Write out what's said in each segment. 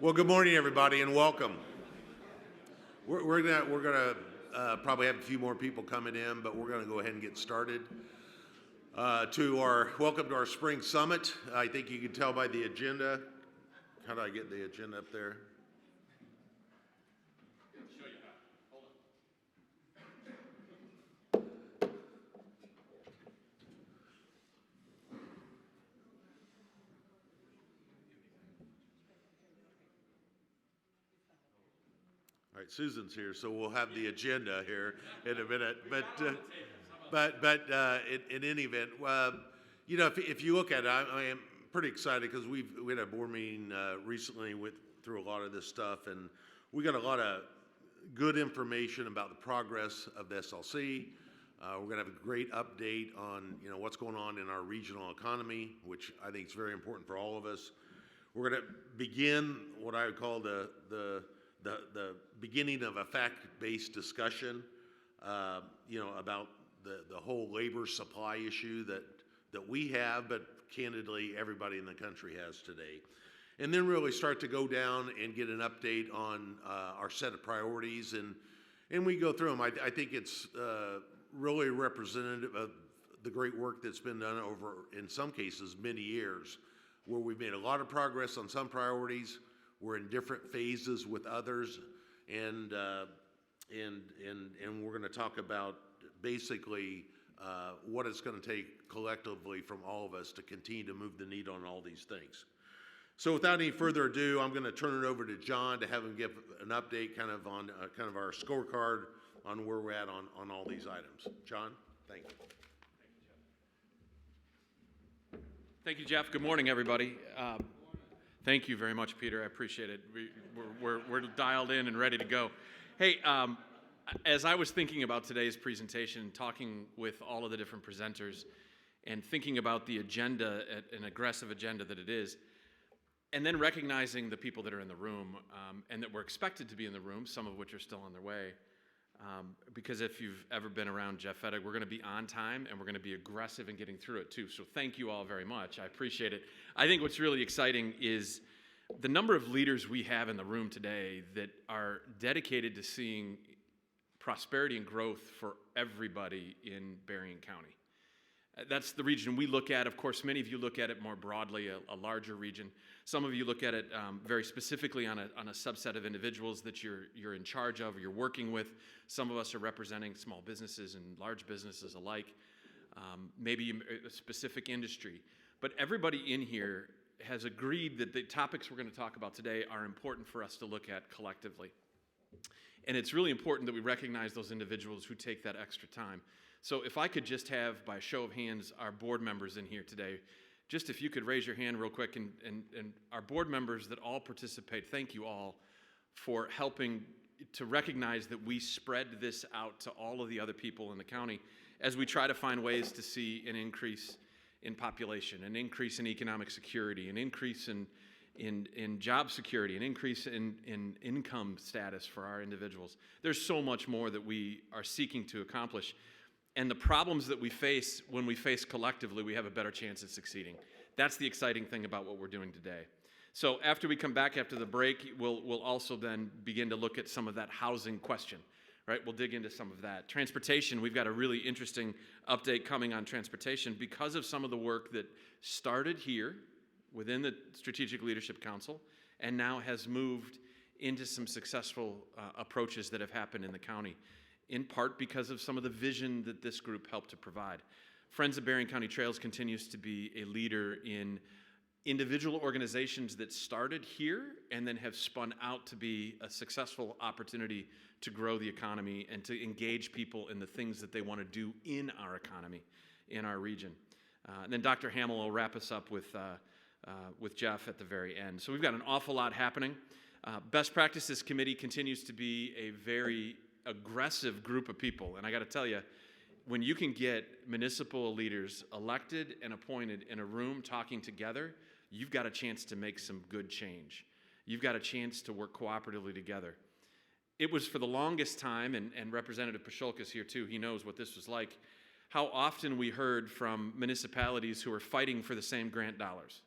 Well, good morning, everybody, and welcome. We're gonna probably have a few more people coming in, but we're gonna go ahead and get started. Welcome to our spring summit. I think you can tell by the agenda. How do I get the agenda up there? All right, Susan's here, so we'll have the agenda here in a minute. In any event, if you look at it, I am pretty excited because we had a board meeting recently, went through a lot of this stuff, and we got a lot of good information about the progress of the SLC. We're going to have a great update on what's going on in our regional economy, which I think is very important for all of us. We're going to begin what I would call the beginning of a fact-based discussion, about the whole labor supply issue that we have, but candidly everybody in the country has today. And then really start to go down and get an update on our set of priorities, and we go through them. I think it's really representative of the great work that's been done over, in some cases, many years, where we've made a lot of progress on some priorities. We're in different phases with others, and we're going to talk about basically what it's going to take collectively from all of us to continue to move the needle on all these things. So without any further ado, I'm going to turn it over to John to have him give an update on our scorecard on where we're at on all these items. John, thank you. Thank you, Jeff. Good morning, everybody. Thank you very much, Peter. I appreciate it. We're dialed in and ready to go. Hey, as I was thinking about today's presentation, talking with all of the different presenters, and thinking about the agenda, an aggressive agenda that it is, and then recognizing the people that are in the room and that we're expected to be in the room, some of which are still on their way, because if you've ever been around Jeff Fettig, we're going to be on time and we're going to be aggressive in getting through it too. So thank you all very much. I appreciate it. I think what's really exciting is the number of leaders we have in the room today that are dedicated to seeing prosperity and growth for everybody in Berrien County. That's the region we look at. Of course, many of you look at it more broadly, a larger region. Some of you look at it very specifically on a subset of individuals that you're in charge of or you're working with. Some of us are representing small businesses and large businesses alike, maybe a specific industry. But everybody in here has agreed that the topics we're going to talk about today are important for us to look at collectively. And it's really important that we recognize those individuals who take that extra time. So if I could just have, by show of hands, our board members in here today, just if you could raise your hand real quick, and our board members that all participate, thank you all for helping to recognize that we spread this out to all of the other people in the county as we try to find ways to see an increase in population, an increase in economic security, an increase in job security, an increase in income status for our individuals. There's so much more that we are seeking to accomplish. And the problems that we face, when we face collectively, we have a better chance at succeeding. That's the exciting thing about what we're doing today. So after we come back after the break, we'll also then begin to look at some of that housing question, right? We'll dig into some of that. Transportation, we've got a really interesting update coming on transportation because of some of the work that started here within the Strategic Leadership Council and now has moved into some successful approaches that have happened in the county, in part because of some of the vision that this group helped to provide. Friends of Berrien County Trails continues to be a leader in individual organizations that started here and then have spun out to be a successful opportunity to grow the economy and to engage people in the things that they want to do in our economy, in our region. And then Dr. Hamill will wrap us up with Jeff at the very end. So we've got an awful lot happening. Best Practices Committee continues to be a very aggressive group of people. And I got to tell you, when you can get municipal leaders elected and appointed in a room talking together, you've got a chance to make some good change. You've got a chance to work cooperatively together. It was for the longest time, and Representative Pashulka's here too, he knows what this was like, how often we heard from municipalities who are fighting for the same grant dollars.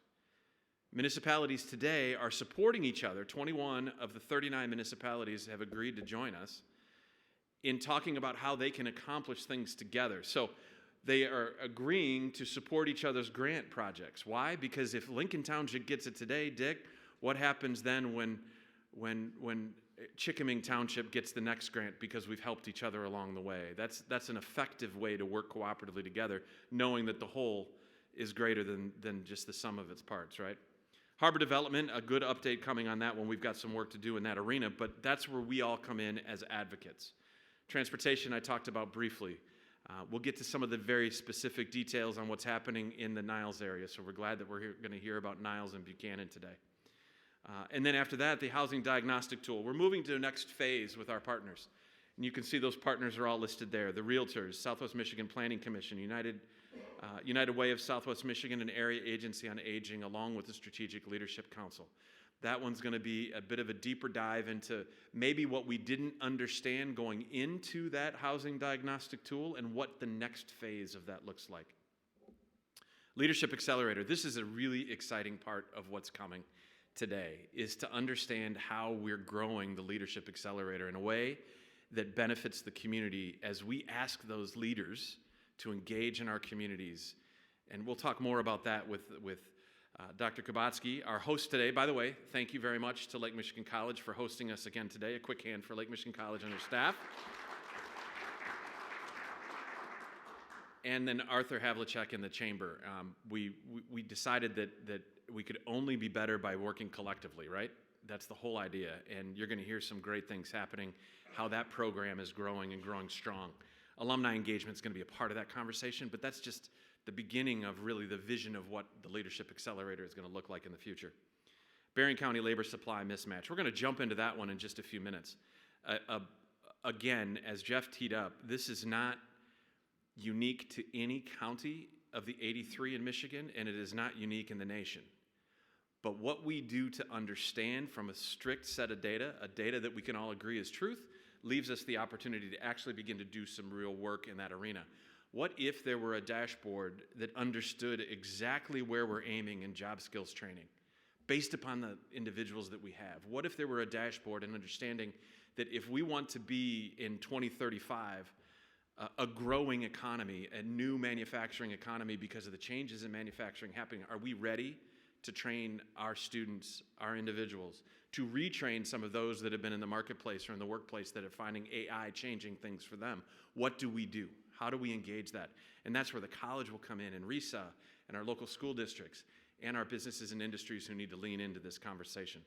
Municipalities today are supporting each other. 21 of the 39 municipalities have agreed to join us in talking about how they can accomplish things together. So they are agreeing to support each other's grant projects. Why? Because if Lincoln Township gets it today, Dick, what happens then when Chickiming Township gets the next grant because we've helped each other along the way? That's an effective way to work cooperatively together, knowing that the whole is greater than just the sum of its parts, right? Harbor Development, a good update coming on that one. We've got some work to do in that arena, but that's where we all come in as advocates. Transportation, I talked about briefly. We'll get to some of the very specific details on what's happening in the Niles area, so we're glad that we're going to hear about Niles and Buchanan today. And then after that, the housing diagnostic tool. We're moving to the next phase with our partners. And you can see those partners are all listed there. The Realtors, Southwest Michigan Planning Commission, United Way of Southwest Michigan, and Area Agency on Aging, along with the Strategic Leadership Council. That one's going to be a bit of a deeper dive into maybe what we didn't understand going into that housing diagnostic tool and what the next phase of that looks like. Leadership Accelerator. This is a really exciting part of what's coming today, is to understand how we're growing the Leadership Accelerator in a way that benefits the community as we ask those leaders to engage in our communities. And we'll talk more about that with Dr. Kabatsky, our host today. By the way, thank you very much to Lake Michigan College for hosting us again today. A quick hand for Lake Michigan College and their staff. And then Arthur Havlicek in the chamber. We decided that we could only be better by working collectively, right? That's the whole idea. And you're going to hear some great things happening, how that program is growing and growing strong. Alumni engagement is going to be a part of that conversation, but that's just the beginning of really the vision of what the Leadership Accelerator is going to look like in the future. Berrien County Labor Supply Mismatch. We're going to jump into that one in just a few minutes. Again, as Jeff teed up, this is not unique to any county of the 83 in Michigan, and it is not unique in the nation. But what we do to understand from a strict set of data, a data that we can all agree is truth, leaves us the opportunity to actually begin to do some real work in that arena. What if there were a dashboard that understood exactly where we're aiming in job skills training based upon the individuals that we have? What if there were a dashboard and understanding that if we want to be in 2035 a growing economy, a new manufacturing economy because of the changes in manufacturing happening, are we ready to train our students, our individuals, to retrain some of those that have been in the marketplace or in the workplace that are finding AI changing things for them? What do we do? How do we engage that? And that's where the college will come in, and RESA, and our local school districts, and our businesses and industries who need to lean into this conversation.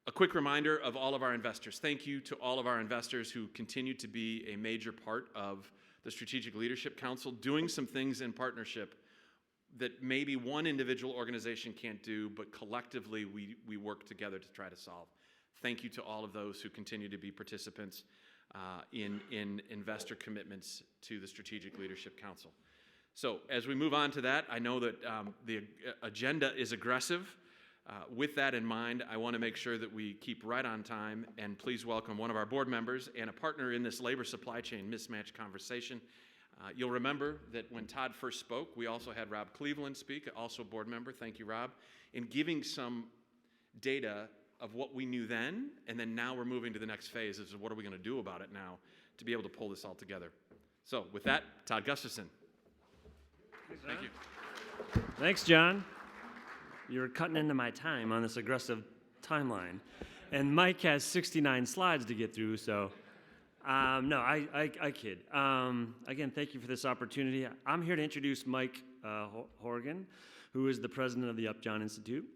A quick reminder of all of our investors. Thank you to all of our investors who continue to be a major part of the Strategic Leadership Council, doing some things in partnership that maybe one individual organization can't do, but collectively we work together to try to solve. Thank you to all of those who continue to be participants in investor commitments to the Strategic Leadership Council. So as we move on to that, I know that the agenda is aggressive. With that in mind, I want to make sure that we keep right on time, and please welcome one of our board members and a partner in this labor supply chain mismatch conversation. You'll remember that when Todd first spoke, we also had Rob Cleveland speak, also a board member. Thank you, Rob, in giving some data of what we knew then, and then now we're moving to the next phase of what are we going to do about it now to be able to pull this all together. So with that, Todd Gustafson. Thank you. Thanks, John. You're cutting into my time on this aggressive timeline. And Mike has 69 slides to get through, so no, I kid. Again, thank you for this opportunity. I'm here to introduce Mike Horgan, who is the president of the Upjohn Institute.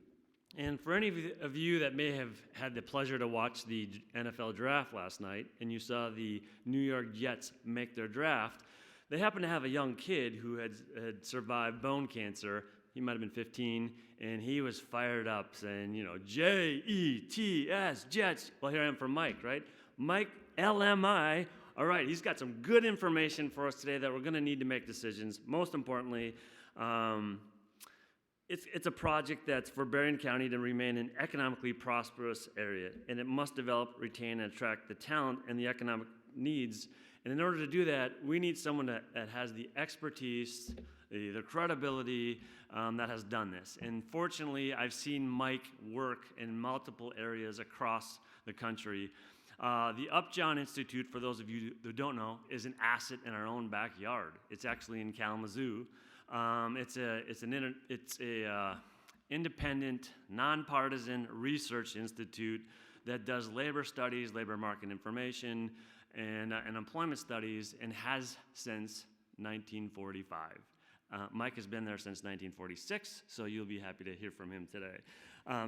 And for any of you that may have had the pleasure to watch the NFL draft last night, and you saw the New York Jets make their draft, they happened to have a young kid who had survived bone cancer. He might have been 15, and he was fired up saying, you know, J-E-T-S, Jets. Well, here I am for Mike, right? Mike, LMI. All right, he's got some good information for us today that we're going to need to make decisions. Most importantly, it's a project that's for Berrien County to remain an economically prosperous area, and it must develop, retain, and attract the talent and the economic needs. And in order to do that, we need someone that has the expertise the credibility that has done this. And fortunately, I've seen Mike work in multiple areas across the country. The Upjohn Institute, for those of you who don't know, is an asset in our own backyard. It's actually in Kalamazoo. It's a independent, nonpartisan research institute that does labor studies, labor market information, and employment studies, and has since 1945. Mike has been there since 1946, so you'll be happy to hear from him today.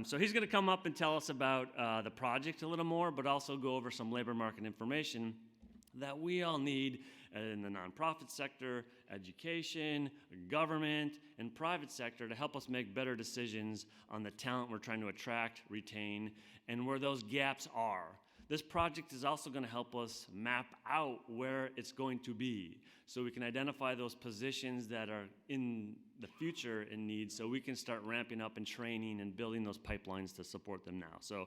So he's going to come up and tell us about the project a little more, but also go over some labor market information that we all need in the nonprofit sector, education, government, and private sector to help us make better decisions on the talent we're trying to attract, retain, and where those gaps are. This project is also going to help us map out where it's going to be so we can identify those positions that are in the future in need so we can start ramping up and training and building those pipelines to support them now. So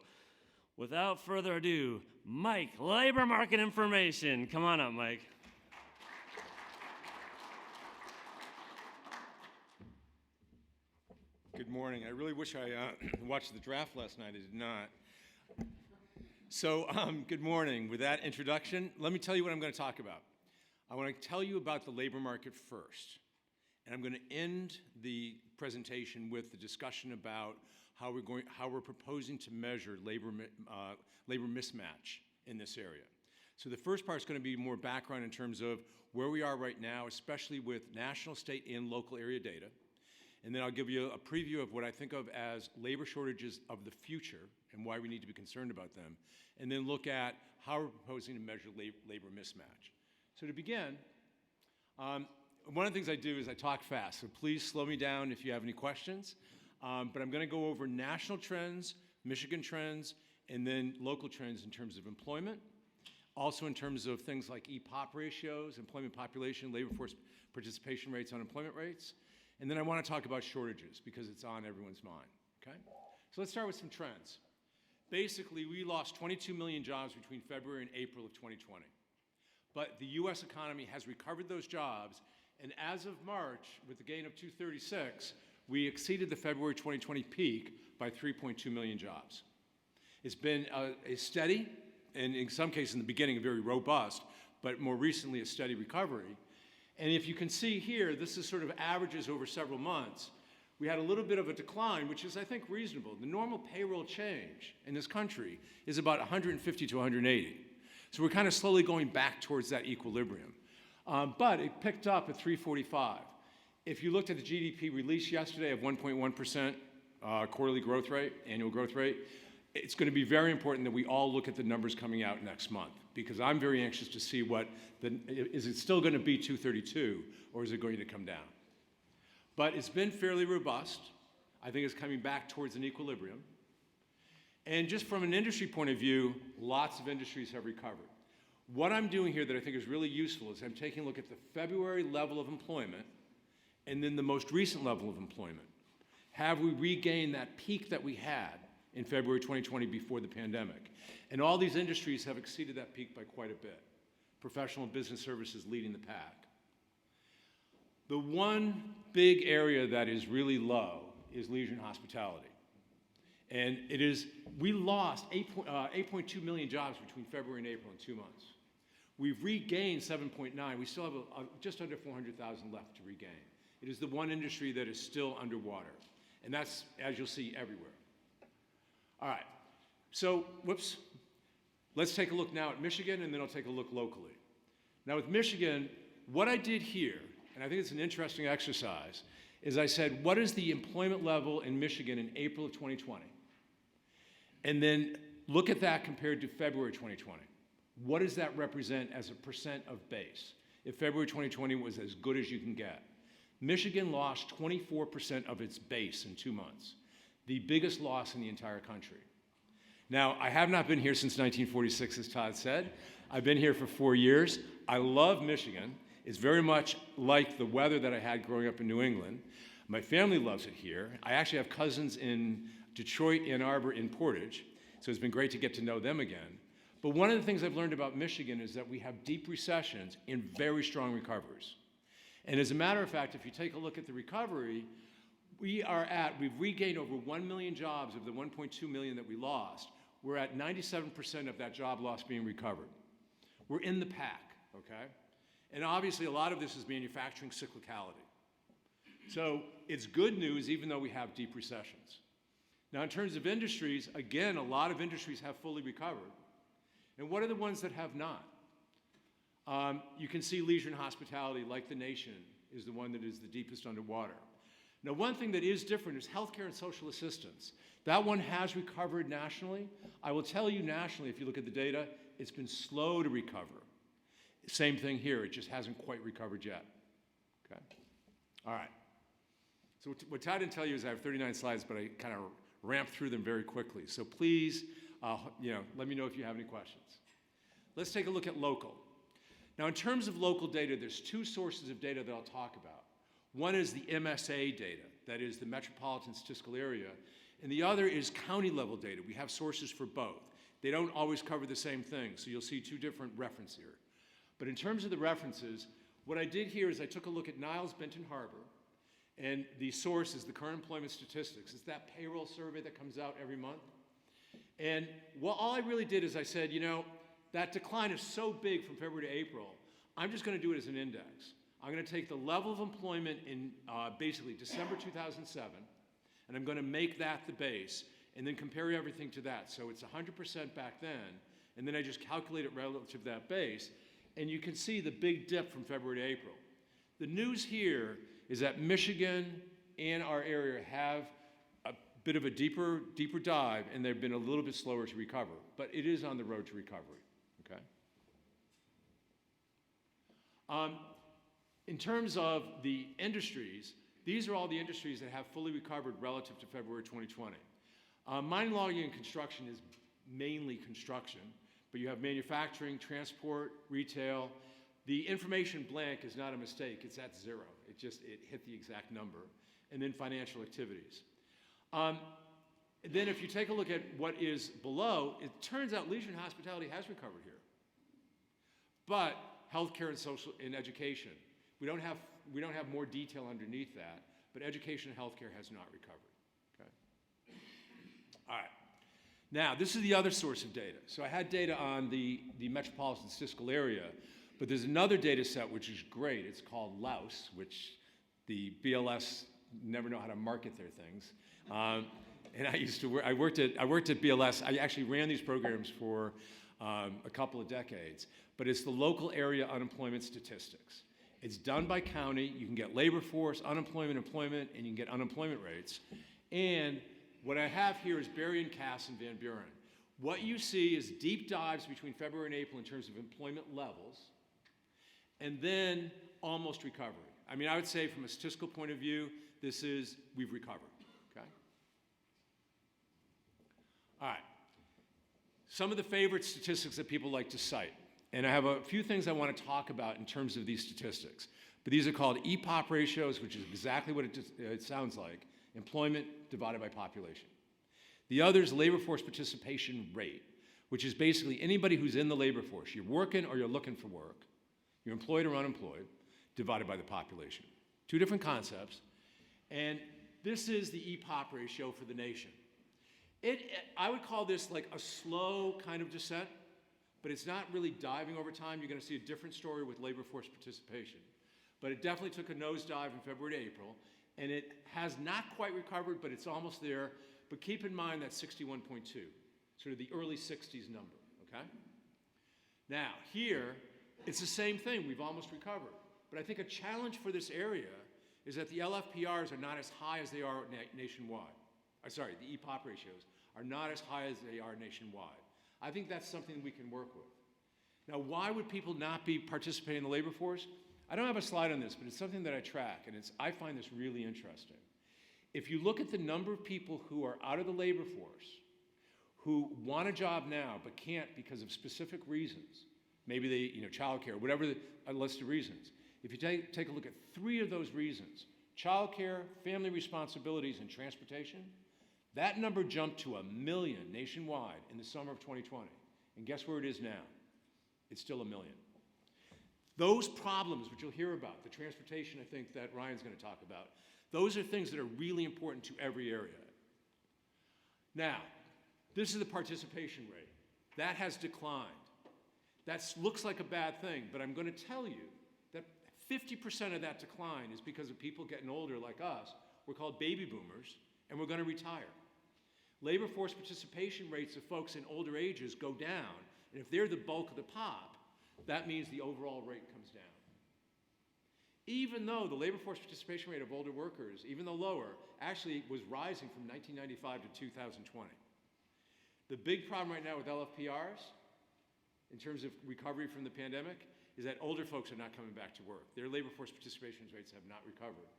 without further ado, Mike, labor market information. Come on up, Mike. Good morning. I really wish I watched the draft last night. I did not. So, good morning. With that introduction, let me tell you what I'm going to talk about. I want to tell you about the labor market first, and I'm going to end the presentation with the discussion about how we're proposing to measure labor mismatch in this area. So the first part is going to be more background in terms of where we are right now, especially with national, state, and local area data. And then I'll give you a preview of what I think of as labor shortages of the future and why we need to be concerned about them. And then look at how we're proposing to measure labor mismatch. So to begin, one of the things I do is I talk fast, so please slow me down if you have any questions. But I'm going to go over national trends, Michigan trends, and then local trends in terms of employment, also in terms of things like EPOP ratios, employment population, labor force participation rates, unemployment rates. And then I want to talk about shortages because it's on everyone's mind, okay? So let's start with some trends. Basically, we lost 22 million jobs between February and April of 2020. But the US economy has recovered those jobs, and as of March, with the gain of 236, we exceeded the February 2020 peak by 3.2 million jobs. It's been a steady, and in some cases in the beginning, a very robust, but more recently a steady recovery. And if you can see here, this is sort of averages over several months. We had a little bit of a decline, which is, I think, reasonable. The normal payroll change in this country is about 150 to 180. So we're kind of slowly going back towards that equilibrium. But it picked up at 345. If you looked at the GDP release yesterday of 1.1% quarterly growth rate, annual growth rate, it's going to be very important that we all look at the numbers coming out next month, because I'm very anxious to see is it still going to be 232, or is it going to come down? But it's been fairly robust. I think it's coming back towards an equilibrium. And just from an industry point of view, lots of industries have recovered. What I'm doing here that I think is really useful is I'm taking a look at the February level of employment and then the most recent level of employment. Have we regained that peak that we had in February 2020 before the pandemic? And all these industries have exceeded that peak by quite a bit. Professional and business services leading the pack. The one big area that is really low is leisure and hospitality. And we lost 8.2 million jobs between February and April in 2 months. We've regained 7.9. We still have just under 400,000 left to regain. It is the one industry that is still underwater. And that's, as you'll see, everywhere. All right, so, let's take a look now at Michigan, and then I'll take a look locally. Now with Michigan, what I did here, and I think it's an interesting exercise, is I said, what is the employment level in Michigan in April of 2020? And then look at that compared to February 2020. What does that represent as a percent of base? If February 2020 was as good as you can get. Michigan lost 24% of its base in 2 months, the biggest loss in the entire country. Now, I have not been here since 1946, as Todd said. I've been here for 4 years. I love Michigan. It's very much like the weather that I had growing up in New England. My family loves it here. I actually have cousins in Detroit, Ann Arbor, and Portage, so it's been great to get to know them again. But one of the things I've learned about Michigan is that we have deep recessions and very strong recoveries. And as a matter of fact, if you take a look at the recovery, we've regained over 1 million jobs of the 1.2 million that we lost. We're at 97% of that job loss being recovered. We're in the pack, okay? And obviously a lot of this is manufacturing cyclicality. So it's good news even though we have deep recessions. Now in terms of industries, again, a lot of industries have fully recovered. And what are the ones that have not? You can see leisure and hospitality, like the nation, is the one that is the deepest underwater. Now, one thing that is different is healthcare and social assistance. That one has recovered nationally. I will tell you nationally, if you look at the data, it's been slow to recover. Same thing here, it just hasn't quite recovered yet. Okay? All right. So what Todd didn't tell you is I have 39 slides, but I kind of ramped through them very quickly. So please, let me know if you have any questions. Let's take a look at local. Now, in terms of local data, there's two sources of data that I'll talk about. One is the MSA data, that is the Metropolitan Statistical Area, and the other is county-level data. We have sources for both. They don't always cover the same thing, so you'll see two different references here. But in terms of the references, what I did here is I took a look at Niles, Benton Harbor, and the source is the current employment statistics. It's that payroll survey that comes out every month. And all I really did is I said, that decline is so big from February to April, I'm just going to do it as an index. I'm going to take the level of employment in basically December 2007, and I'm going to make that the base, and then compare everything to that. So it's 100% back then, and then I just calculate it relative to that base, and you can see the big dip from February to April. The news here is that Michigan and our area have a bit of a deeper dive, and they've been a little bit slower to recover, but it is on the road to recovery. Okay. In terms of the industries, these are all the industries that have fully recovered relative to February 2020. Mining, logging, and construction is mainly construction, but you have manufacturing, transport, retail. The information blank is not a mistake, it's at 0. It hit the exact number. And then financial activities. Then if you take a look at what is below, it turns out leisure and hospitality has recovered here. But healthcare and social and education, we don't have more detail underneath that, but education and healthcare has not recovered. Okay. All right. Now, this is the other source of data. So I had data on the Metropolitan Statistical Area, but there's another data set which is great. It's called LOUS, which the BLS never know how to market their things. And I worked at BLS. I actually ran these programs for a couple of decades, but it's the local area unemployment statistics. It's done by county. You can get labor force, unemployment, employment, and you can get unemployment rates. And what I have here is Berrien, Cass, and Van Buren. What you see is deep dives between February and April in terms of employment levels, and then almost recovery. I mean, I would say from a statistical point of view, we've recovered, okay? All right. Some of the favorite statistics that people like to cite. And I have a few things I want to talk about in terms of these statistics. But these are called EPOP ratios, which is exactly what it sounds like, employment divided by population. The other is labor force participation rate, which is basically anybody who's in the labor force. You're working or you're looking for work. You're employed or unemployed, divided by the population. Two different concepts. And this is the EPOP ratio for the nation. I would call this like a slow kind of descent, but it's not really diving over time. You're going to see a different story with labor force participation. But it definitely took a nosedive in February to April, and it has not quite recovered, but it's almost there. But keep in mind that 61.2, sort of the early 60s number, okay? Now, here, it's the same thing. We've almost recovered. But I think a challenge for this area is that the LFPRs are not as high as they are nationwide. Sorry, the EPOP ratios are not as high as they are nationwide. I think that's something we can work with. Now, why would people not be participating in the labor force? I don't have a slide on this, but it's something that I track, and I find this really interesting. If you look at the number of people who are out of the labor force, who want a job now but can't because of specific reasons, maybe they, childcare, whatever a list of reasons. If you take a look at 3 of those reasons, childcare, family responsibilities, and transportation, that number jumped to 1 million nationwide in the summer of 2020. And guess where it is now? It's still 1 million. Those problems, which you'll hear about, the transportation I think that Ryan's going to talk about, those are things that are really important to every area. Now, this is the participation rate. That has declined. That looks like a bad thing, but I'm going to tell you that 50% of that decline is because of people getting older like us. We're called baby boomers, and we're going to retire. Labor force participation rates of folks in older ages go down, and if they're the bulk of the pop, that means the overall rate comes down. Even though the labor force participation rate of older workers, even though lower, actually was rising from 1995 to 2020. The big problem right now with LFPRs, in terms of recovery from the pandemic, is that older folks are not coming back to work. Their labor force participation rates have not recovered.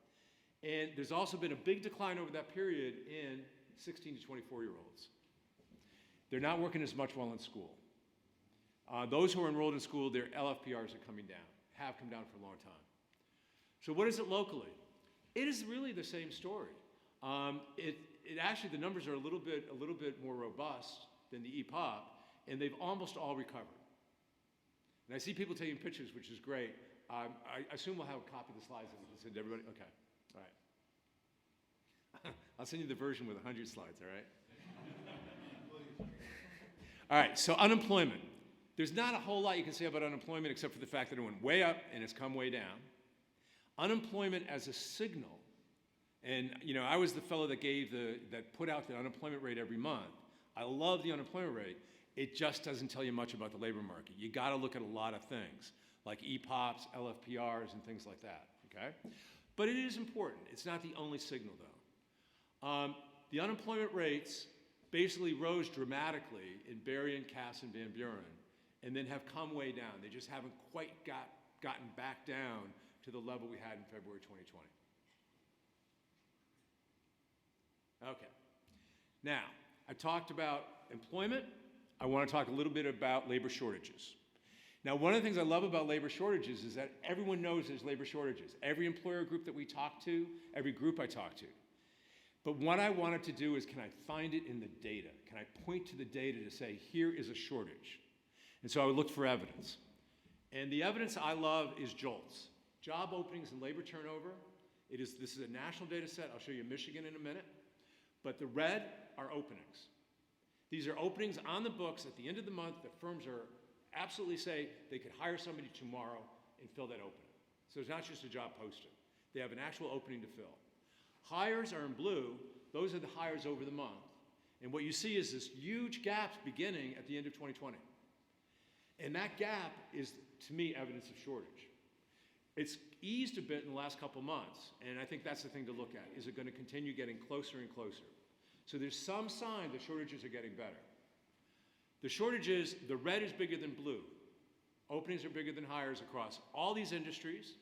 And there's also been a big decline over that period in 16 to 24-year-olds. They're not working as much while in school. Those who are enrolled in school, their LFPRs are coming down, have come down for a long time. So what is it locally? It is really the same story. It actually, the numbers are a little bit more robust than the EPOP, and they've almost all recovered. And I see people taking pictures, which is great. I assume we'll have a copy of the slides that we can send to everybody. Okay, all right. I'll send you the version with 100 slides, all right? All right, so unemployment. There's not a whole lot you can say about unemployment except for the fact that it went way up and it's come way down. Unemployment as a signal, and you know, I was the fellow that put out the unemployment rate every month. I love the unemployment rate. It just doesn't tell you much about the labor market. You got to look at a lot of things, like EPOPs, LFPRs, and things like that, okay? But it is important. It's not the only signal, though. The unemployment rates basically rose dramatically in Berrien, Cass, and Van Buren, and then have come way down. They just haven't quite gotten back down to the level we had in February 2020. Okay. Now, I talked about employment. I want to talk a little bit about labor shortages. Now, one of the things I love about labor shortages is that everyone knows there's labor shortages. Every employer group that we talk to, every group I talk to. But what I wanted to do is, can I find it in the data? Can I point to the data to say, here is a shortage? And so I looked for evidence. And the evidence I love is JOLTS, job openings and labor turnover. This is a national data set. I'll show you Michigan in a minute. But the red are openings. These are openings on the books at the end of the month that firms are absolutely say they could hire somebody tomorrow and fill that opening. So it's not just a job posting. They have an actual opening to fill. Hires are in blue. Those are the hires over the month. And what you see is this huge gap beginning at the end of 2020. And that gap is, to me, evidence of shortage. It's eased a bit in the last couple months, and I think that's the thing to look at. Is it going to continue getting closer and closer? So there's some sign the shortages are getting better. The shortages, the red is bigger than blue. Openings are bigger than hires across all these industries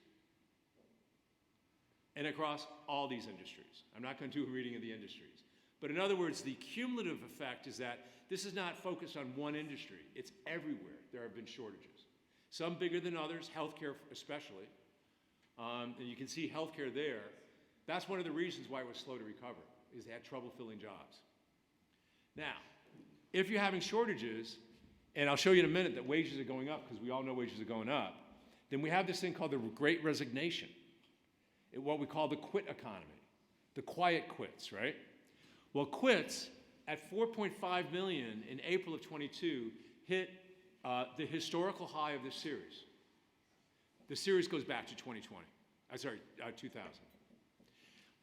and across all these industries. I'm not going to do a reading of the industries. But in other words, the cumulative effect is that this is not focused on one industry. It's everywhere there have been shortages. Some bigger than others, healthcare especially. And you can see healthcare there. That's one of the reasons why it was slow to recover, is they had trouble filling jobs. Now, if you're having shortages, and I'll show you in a minute that wages are going up, because we all know wages are going up, then we have this thing called the Great Resignation, what we call the quit economy, the quiet quits, right? Well, quits at 4.5 million in April of 22 hit the historical high of this series. The series goes back to 2000.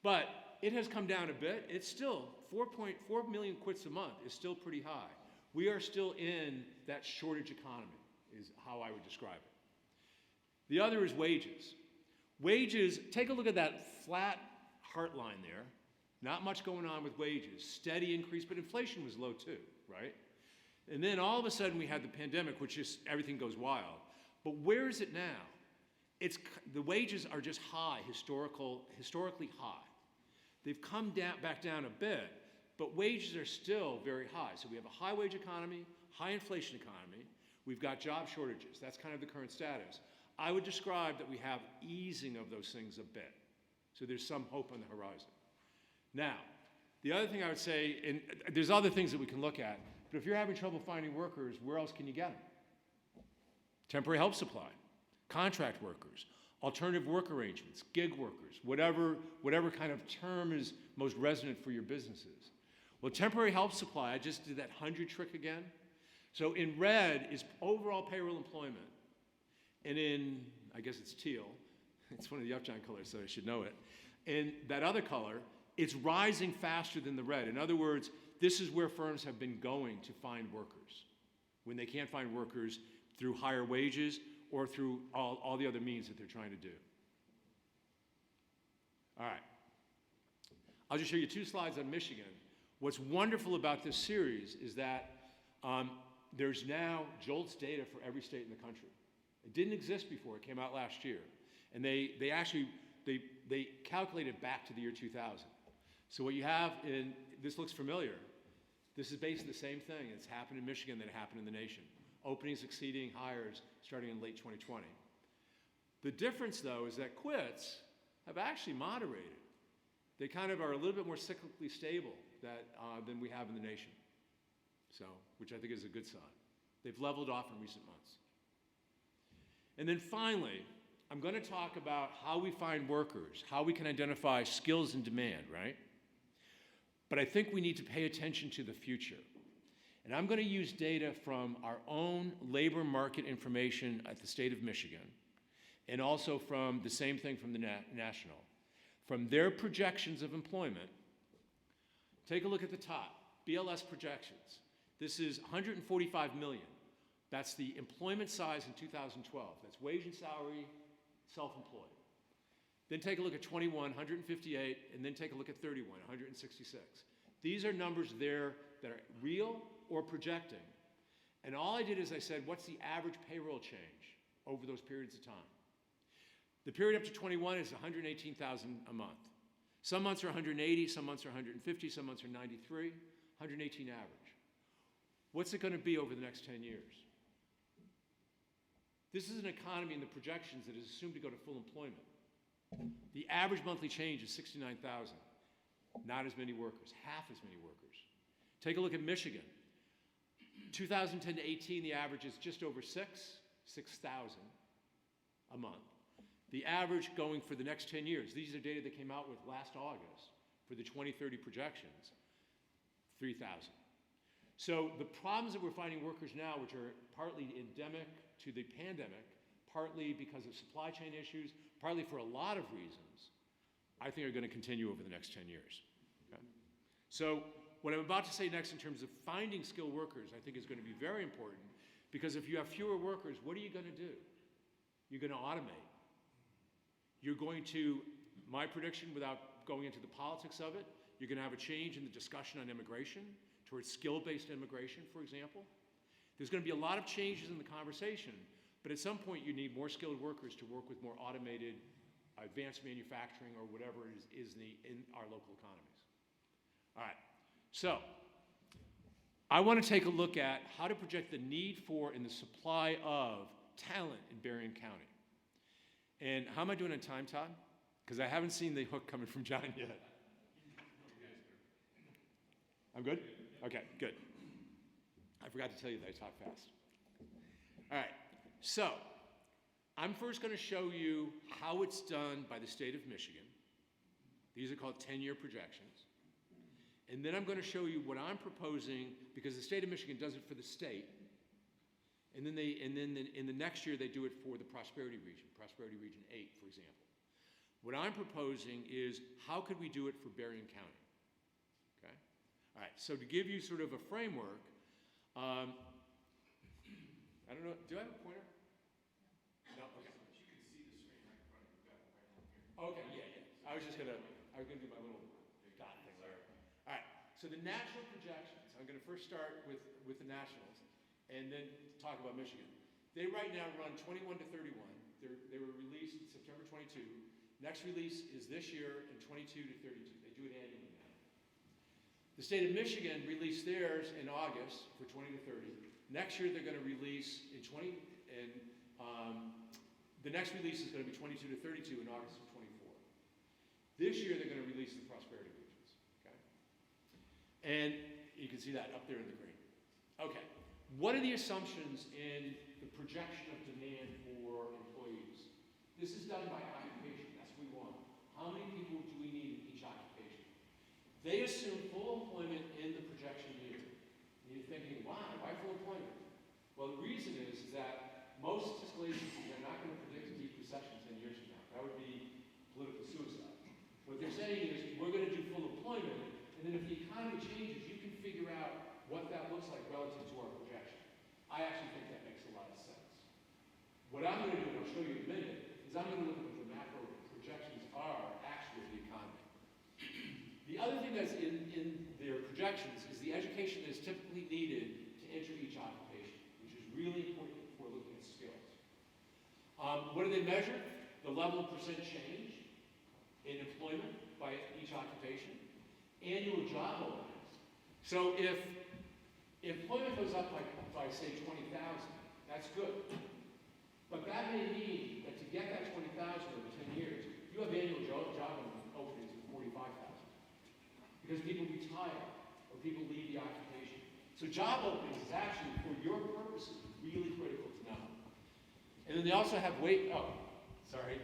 But it has come down a bit. It's still 4.4 million quits a month is still pretty high. We are still in that shortage economy, is how I would describe it. The other is wages. Wages, take a look at that flat heart line there. Not much going on with wages. Steady increase, but inflation was low too, right? And then all of a sudden we had the pandemic, which is everything goes wild. But where is it now? The wages are just high, historically high. They've come back down a bit, but wages are still very high. So we have a high wage economy, high inflation economy. We've got job shortages. That's kind of the current status. I would describe that we have easing of those things a bit. So there's some hope on the horizon. Now, the other thing I would say, and there's other things that we can look at, but if you're having trouble finding workers, where else can you get them? Temporary help supply. contract workers, alternative work arrangements, gig workers, whatever kind of term is most resonant for your businesses. Well, temporary help supply, I just did that 100 trick again. So in red is overall payroll employment. And in, I guess it's teal, it's one of the Upjohn colors, so I should know it. And that other color, it's rising faster than the red. In other words, this is where firms have been going to find workers when they can't find workers through higher wages or through all the other means that they're trying to do. All right. I'll just show you 2 slides on Michigan. What's wonderful about this series is that there's now JOLTS data for every state in the country. It didn't exist before. It came out last year. And they calculated back to the year 2000. So what you have in, this looks familiar. This is basically the same thing. It's happened in Michigan that happened in the nation. Openings exceeding hires starting in late 2020. The difference, though, is that quits have actually moderated. They kind of are a little bit more cyclically stable than we have in the nation. So, which I think is a good sign. They've leveled off in recent months. And then finally, I'm going to talk about how we find workers, how we can identify skills in demand, right? But I think we need to pay attention to the future. And I'm going to use data from our own labor market information at the state of Michigan, and also from the same thing from the national. From their projections of employment, take a look at the top, BLS projections. This is 145 million. That's the employment size in 2012. That's wage and salary, self-employed. Then take a look at 21, 158, and then take a look at 31, 166. These are numbers there that are real or projecting. And all I did is I said, what's the average payroll change over those periods of time? The period up to 21 is 118,000 a month. Some months are 180, some months are 150, some months are 93, 118 average. What's it going to be over the next 10 years? This is an economy in the projections that is assumed to go to full employment. The average monthly change is 69,000. Not as many workers, half as many workers. Take a look at Michigan. 2010 to 18, the average is just over 6,000 a month. The average going for the next 10 years, these are data that came out with last August for the 2030 projections, 3,000. So the problems that we're finding workers now, which are partly endemic to the pandemic, partly because of supply chain issues, partly for a lot of reasons, I think are going to continue over the next 10 years. Okay? So what I'm about to say next in terms of finding skilled workers, I think is going to be very important, because if you have fewer workers, what are you going to do? You're going to automate. You're going to, my prediction without going into the politics of it, you're going to have a change in the discussion on immigration towards skill-based immigration, for example. There's going to be a lot of changes in the conversation, but at some point you need more skilled workers to work with more automated, advanced manufacturing or whatever it is in our local economies. All right, so I want to take a look at how to project the need for and the supply of talent in Berrien County. And how am I doing on time, Todd? Because I haven't seen the hook coming from John yet. I'm good? Okay, good. I forgot to tell you that I talk fast. All right, so I'm first going to show you how it's done by the state of Michigan. These are called 10-year projections. And then I'm going to show you what I'm proposing, because the state of Michigan does it for the state. And then in the next year, they do it for the Prosperity Region 8, for example. What I'm proposing is, how could we do it for Berrien County? Okay? All right, so to give you sort of a framework, I don't know, do I have a pointer? No, okay. You can see the screen right in front of you. Okay, yeah. I was gonna do my little dot thing there. All right, so the national projections, I'm gonna first start with the nationals, and then talk about Michigan. They right now run 21 to 31. They were released September 22. Next release is this year in 22 to 32. They do it annually now. The state of Michigan released theirs in August for 20 to 30. Next year they're going to release in the next release is going to be 22 to 32 in August of 24. This year they're going to release the prosperity regions. Okay, and you can see that up there in the green. Okay. What are the assumptions in the projection of demand for employees? This is done by occupation. That's what we want. How many people do we need in each occupation? They assume full employment in the projection year. And you're thinking, why full employment? Well, the reason is that most statistical agencies are not going to predict a deep recession 10 years from now. That would be political suicide. What they're saying is, we're going to do full employment, and then if the economy changes, you can figure out what that looks like relative to our projection. I actually think that makes a lot of sense. What I'm going to do, and I'll show you in a minute, is I'm going to look at what the macro projections are actually of the economy. The other thing that's in their projections is the education that is typically needed to enter each occupation, which is really important for looking at skills. What do they measure? The level of percent change in employment by each occupation, annual job openings. So if employment goes up by say 20,000, that's good. But that may mean that to get that 20,000 over 10 years, you have annual job openings of 45,000. Because people retire or people leave the occupation. So job openings is actually, for your purposes, really critical to know. And then they also have sorry.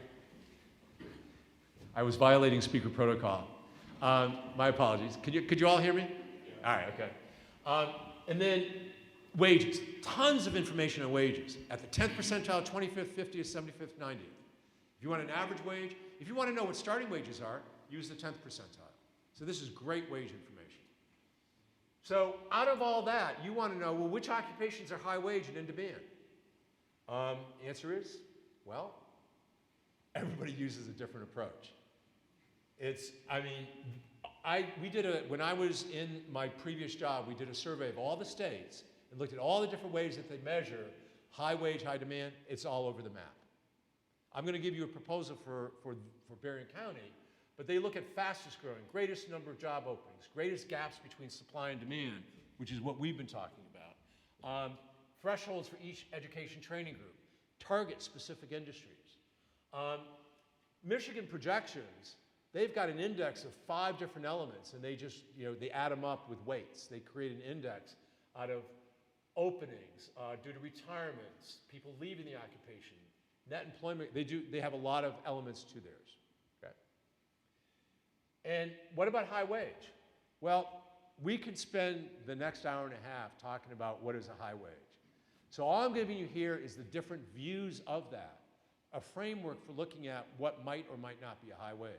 I was violating speaker protocol. My apologies. Could you all hear me? Yeah. All right, okay. And then wages. Tons of information on wages. At the 10th percentile, 25th, 50th, 75th, 90th. If you want an average wage, if you want to know what starting wages are, use the 10th percentile. So this is great wage information. So out of all that, you want to know, well, which occupations are high wage and in demand? Answer is, well, everybody uses a different approach. When I was in my previous job, we did a survey of all the states and looked at all the different ways that they measure high wage, high demand. It's all over the map. I'm going to give you a proposal for Berrien County, but they look at fastest growing, greatest number of job openings, greatest gaps between supply and demand, which is what we've been talking about. Thresholds for each education training group, target specific industries. Michigan projections, they've got an index of 5 different elements, and they just, they add them up with weights. They create an index out of openings, due to retirements, people leaving the occupation, net employment. They have a lot of elements to theirs. Okay? And what about high wage? Well, we could spend the next hour and a half talking about what is a high wage. So all I'm giving you here is the different views of that, a framework for looking at what might or might not be a high wage.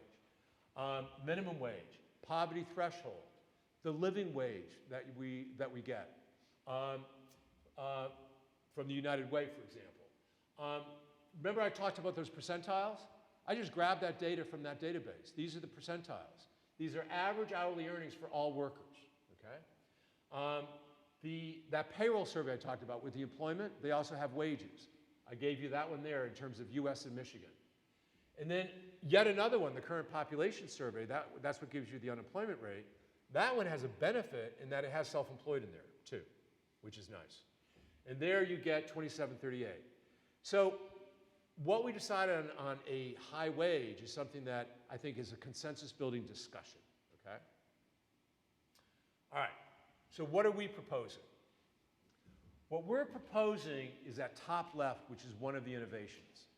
Minimum wage, poverty threshold, the living wage that we get from the United Way, for example. Remember I talked about those percentiles? I just grabbed that data from that database. These are the percentiles. These are average hourly earnings for all workers, okay? That payroll survey I talked about with the employment, they also have wages. I gave you that one there in terms of US and Michigan. And then yet another one, the current population survey, that's what gives you the unemployment rate. That one has a benefit in that it has self-employed in there too, which is nice. And there you get 2738. So what we decided on a high wage is something that I think is a consensus building discussion, okay? All right, so what are we proposing? What we're proposing is that top left, which is one of the innovations.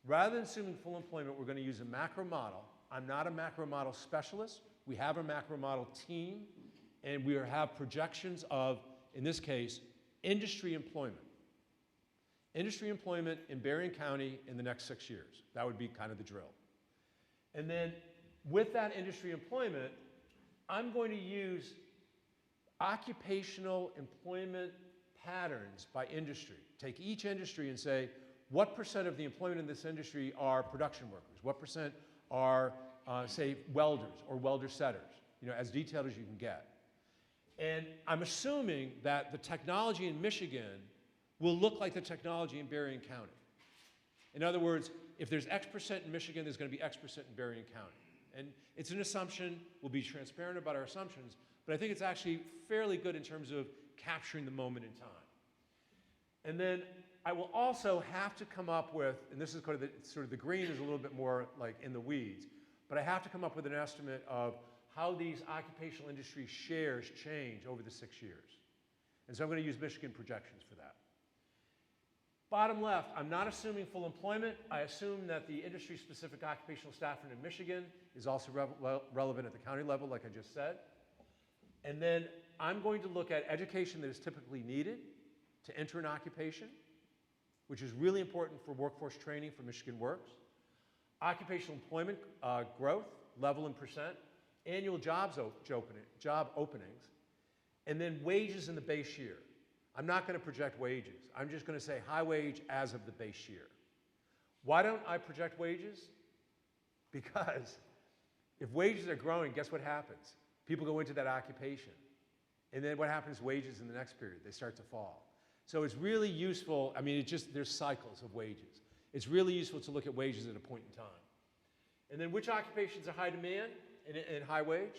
Rather than assuming full employment, we're going to use a macro model. I'm not a macro model specialist. We have a macro model team, and we have projections of, in this case, industry employment. Industry employment in Berrien County in the next 6 years. That would be kind of the drill. And then with that industry employment, I'm going to use occupational employment patterns by industry. Take each industry and say, what percent of the employment in this industry are production workers? What percent are, say, welders or welder setters? As detailed as you can get. And I'm assuming that the technology in Michigan will look like the technology in Berrien County. In other words, if there's X percent in Michigan, there's going to be X percent in Berrien County. And it's an assumption. We'll be transparent about our assumptions, but I think it's actually fairly good in terms of capturing the moment in time. And then I will also have to come up with, and this is kind of sort of the green is a little bit more like in the weeds, but I have to come up with an estimate of how these occupational industry shares change over the 6 years. And so I'm going to use Michigan projections for that. Bottom left, I'm not assuming full employment. I assume that the industry-specific occupational staffing in Michigan is also relevant at the county level, like I just said. And then I'm going to look at education that is typically needed to enter an occupation, which is really important for workforce training for Michigan Works. Occupational employment growth, level and percent, annual job openings, and then wages in the base year. I'm not going to project wages. I'm just going to say high wage as of the base year. Why don't I project wages? Because if wages are growing, guess what happens? People go into that occupation. And then what happens to wages in the next period? They start to fall. So it's really useful. I mean, there's cycles of wages. It's really useful to look at wages at a point in time. And then which occupations are high demand and high wage?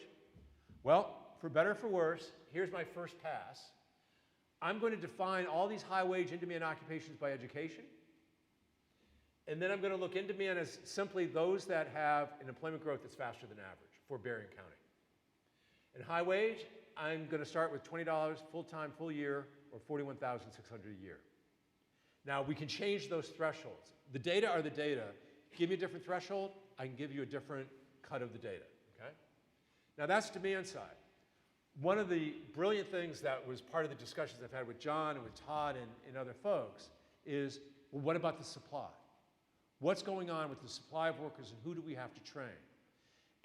Well, for better or for worse, here's my first pass. I'm going to define all these high wage in-demand occupations by education. And then I'm going to look in demand as simply those that have an employment growth that's faster than average for Berrien County. And high wage, I'm going to start with $20 full-time, full year, or $41,600 a year. Now, we can change those thresholds. The data are the data. Give me a different threshold, I can give you a different cut of the data, okay? Now, that's demand side. One of the brilliant things that was part of the discussions I've had with John and with Todd and other folks is, well, what about the supply? What's going on with the supply of workers and who do we have to train?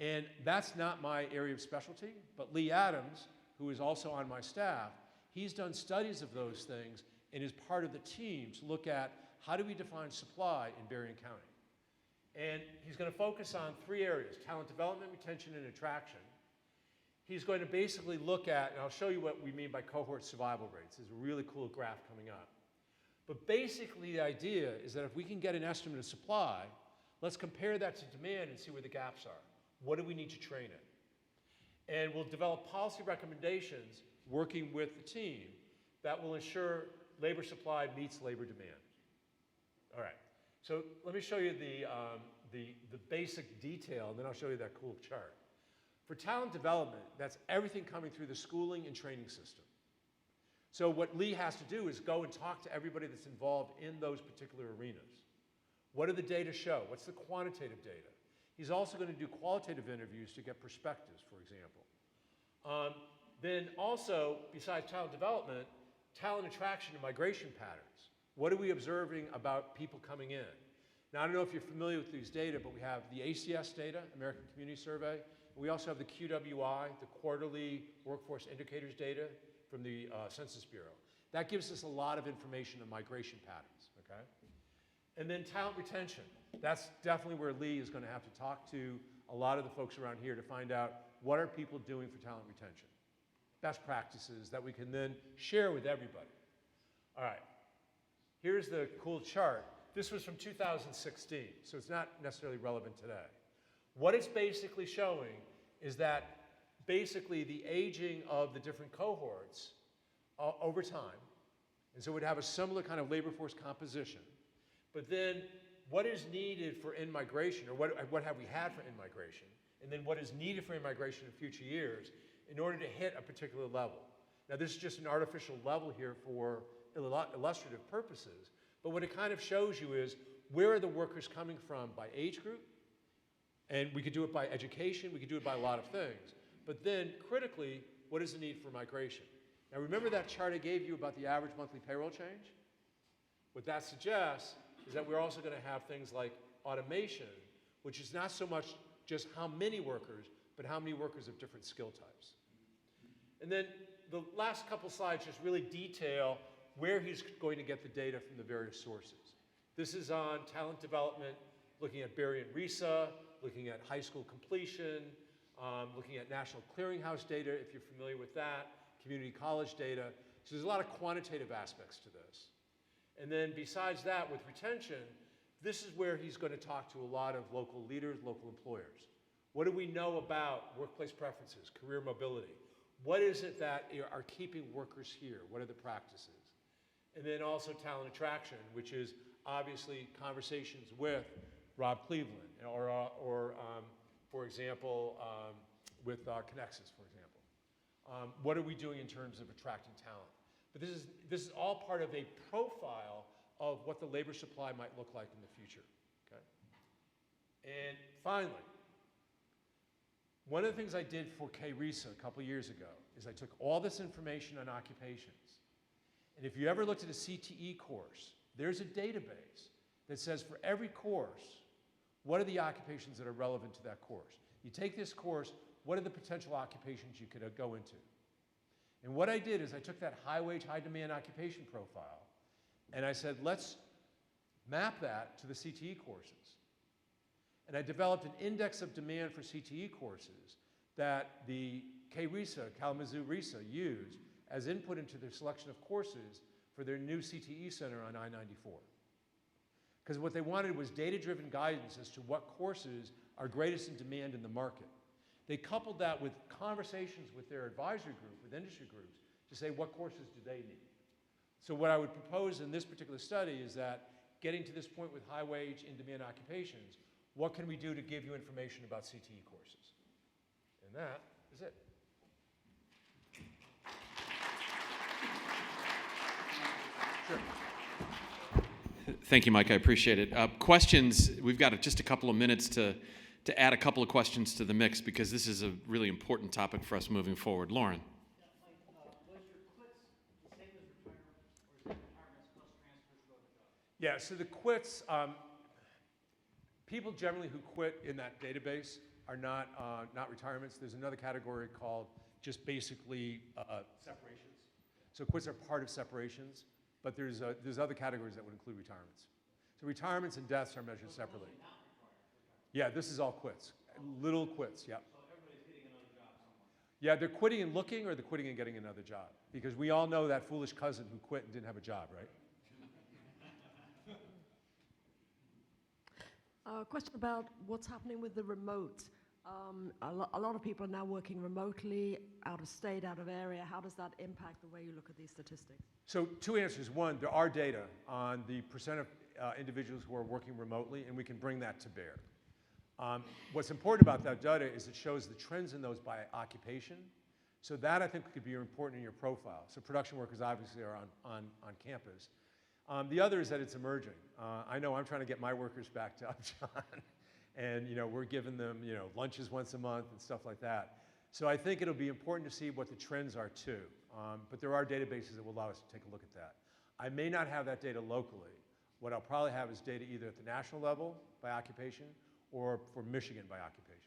And that's not my area of specialty, but Lee Adams, who is also on my staff, he's done studies of those things and is part of the team to look at how do we define supply in Berrien County. And he's going to focus on 3 areas: talent development, retention, and attraction. He's going to basically look at, and I'll show you what we mean by cohort survival rates. There's a really cool graph coming up. But basically the idea is that if we can get an estimate of supply, let's compare that to demand and see where the gaps are. What do we need to train in? And we'll develop policy recommendations working with the team that will ensure labor supply meets labor demand. All right, so let me show you the basic detail, and then I'll show you that cool chart. For talent development, that's everything coming through the schooling and training system. So what Lee has to do is go and talk to everybody that's involved in those particular arenas. What do the data show? What's the quantitative data? He's also going to do qualitative interviews to get perspectives, for example. Then also, besides talent development, talent attraction and migration patterns. What are we observing about people coming in? Now, I don't know if you're familiar with these data, but we have the ACS data, American Community Survey. We also have the QWI, the Quarterly Workforce Indicators data from the Census Bureau. That gives us a lot of information on migration patterns, okay? And then talent retention. That's definitely where Lee is going to have to talk to a lot of the folks around here to find out what are people doing for talent retention. Best practices that we can then share with everybody. All right, here's the cool chart. This was from 2016, so it's not necessarily relevant today. What it's basically showing is that basically the aging of the different cohorts over time, and so it would have a similar kind of labor force composition, but then what is needed for in-migration, or what have we had for in-migration, and then what is needed for in-migration in future years in order to hit a particular level. Now, this is just an artificial level here for illustrative purposes, but what it kind of shows you is where are the workers coming from by age group, and we could do it by education, we could do it by a lot of things, but then critically, what is the need for migration? Now, remember that chart I gave you about the average monthly payroll change? What that suggests is that we're also going to have things like automation, which is not so much just how many workers, but how many workers of different skill types. And then the last couple slides just really detail where he's going to get the data from the various sources. This is on talent development, looking at Berrien RESA, looking at high school completion, looking at National Clearinghouse data, if you're familiar with that, community college data. So there's a lot of quantitative aspects to this. And then besides that, with retention, this is where he's going to talk to a lot of local leaders, local employers. What do we know about workplace preferences, career mobility? What is it that are keeping workers here? What are the practices? And then also talent attraction, which is obviously conversations with Rob Cleveland, or for example, with Connexus, for example. What are we doing in terms of attracting talent? But this is all part of a profile of what the labor supply might look like in the future, okay? And finally, one of the things I did for KRESA a couple years ago is I took all this information on occupations, and if you ever looked at a CTE course, there's a database that says for every course, what are the occupations that are relevant to that course? You take this course, what are the potential occupations you could go into? And what I did is I took that high-wage, high-demand occupation profile, and I said, let's map that to the CTE courses. And I developed an index of demand for CTE courses that the KRESA, Kalamazoo RESA, used as input into their selection of courses for their new CTE center on I-94. Because what they wanted was data-driven guidance as to what courses are greatest in demand in the market. They coupled that with conversations with their advisory group, with industry groups, to say what courses do they need. So what I would propose in this particular study is that getting to this point with high-wage, in-demand occupations, what can we do to give you information about CTE courses? And that is it. Sure. Thank you, Mike. I appreciate it. Questions, we've got just a couple of minutes to add a couple of questions to the mix because this is a really important topic for us moving forward. Lauren. Yeah, so the quits, people generally who quit in that database are not retirements. There's another category called just basically separations. So quits are part of separations, but there's other categories that would include retirements. So retirements and deaths are measured separately. Yeah, this is all quits, little quits, yeah. So everybody's getting another job somewhere. Yeah, they're quitting and looking, or they're quitting and getting another job. Because we all know that foolish cousin who quit and didn't have a job, right? Question about what's happening with the remote. A lot of people are now working remotely, out of state, out of area. How does that impact the way you look at these statistics? So two answers. One, there are data on the percent of individuals who are working remotely, and we can bring that to bear. What's important about that data is it shows the trends in those by occupation. So that, I think, could be important in your profile. So production workers obviously are on campus. The other is that it's emerging. I know I'm trying to get my workers back to Upjohn, and we're giving them lunches once a month and stuff like that. So I think it'll be important to see what the trends are too. But there are databases that will allow us to take a look at that. I may not have that data locally. What I'll probably have is data either at the national level by occupation or for Michigan by occupation.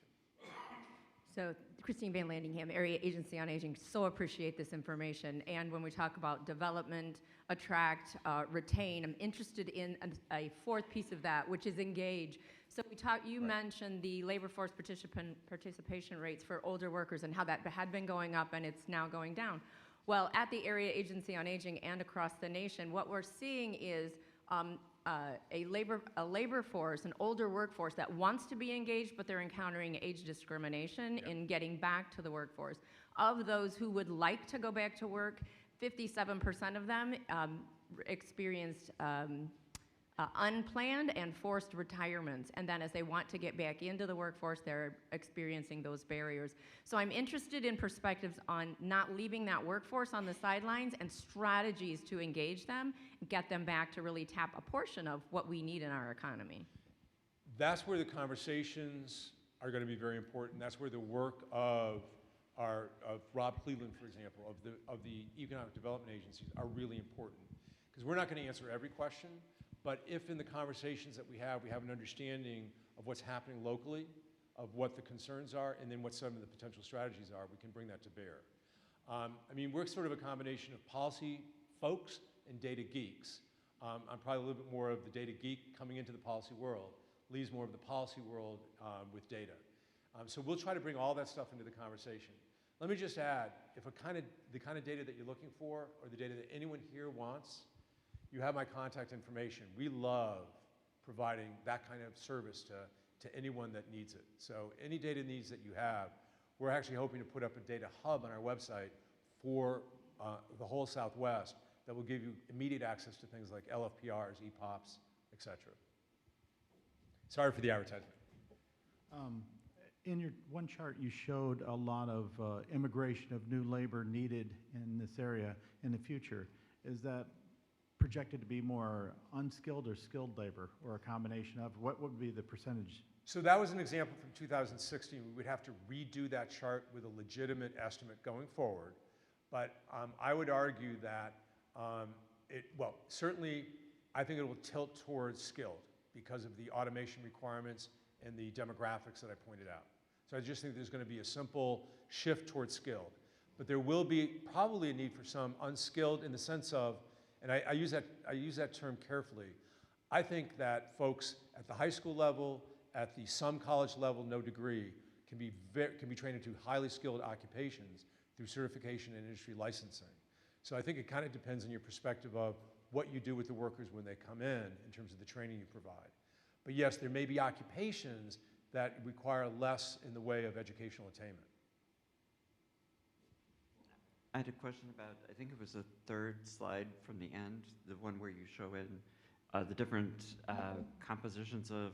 So Christine Van Landingham, Area Agency on Aging, so appreciate this information. And when we talk about development, attract, retain, I'm interested in a fourth piece of that, which is engage. So you mentioned the labor force participation rates for older workers and how that had been going up and it's now going down. Well, at the Area Agency on Aging and across the nation, what we're seeing is a labor force, an older workforce that wants to be engaged, but they're encountering age discrimination in getting back to the workforce. Of those who would like to go back to work, 57% of them experienced unplanned and forced retirements. And then as they want to get back into the workforce, they're experiencing those barriers. So I'm interested in perspectives on not leaving that workforce on the sidelines and strategies to engage them, get them back to really tap a portion of what we need in our economy. That's where the conversations are going to be very important. That's where the work of Rob Cleveland, for example, of the economic development agencies are really important. Because we're not going to answer every question, but if in the conversations that we have an understanding of what's happening locally, of what the concerns are, and then what some of the potential strategies are, we can bring that to bear. We're sort of a combination of policy folks and data geeks. I'm probably a little bit more of the data geek coming into the policy world. Lee's more of the policy world with data. So we'll try to bring all that stuff into the conversation. Let me just add, if the kind of data that you're looking for, or the data that anyone here wants, you have my contact information. We love providing that kind of service to anyone that needs it. So any data needs that you have, we're actually hoping to put up a data hub on our website for the whole Southwest that will give you immediate access to things like LFPRs, EPOPs, et cetera. Sorry for the advertisement. In your one chart, you showed a lot of immigration of new labor needed in this area in the future. Is that projected to be more unskilled or skilled labor, or a combination of? What would be the percentage? So that was an example from 2016. We would have to redo that chart with a legitimate estimate going forward. But I would argue that well, certainly I think it will tilt towards skilled because of the automation requirements and the demographics that I pointed out. So I just think there's going to be a simple shift towards skilled. But there will be probably a need for some unskilled in the sense of, and I use that term carefully, I think that folks at the high school level, at the some college level, no degree, can be trained into highly skilled occupations through certification and industry licensing. So I think it kind of depends on your perspective of what you do with the workers when they come in terms of the training you provide. But yes, there may be occupations that require less in the way of educational attainment. I had a question about, I think it was the third slide from the end, the one where you show in the different compositions of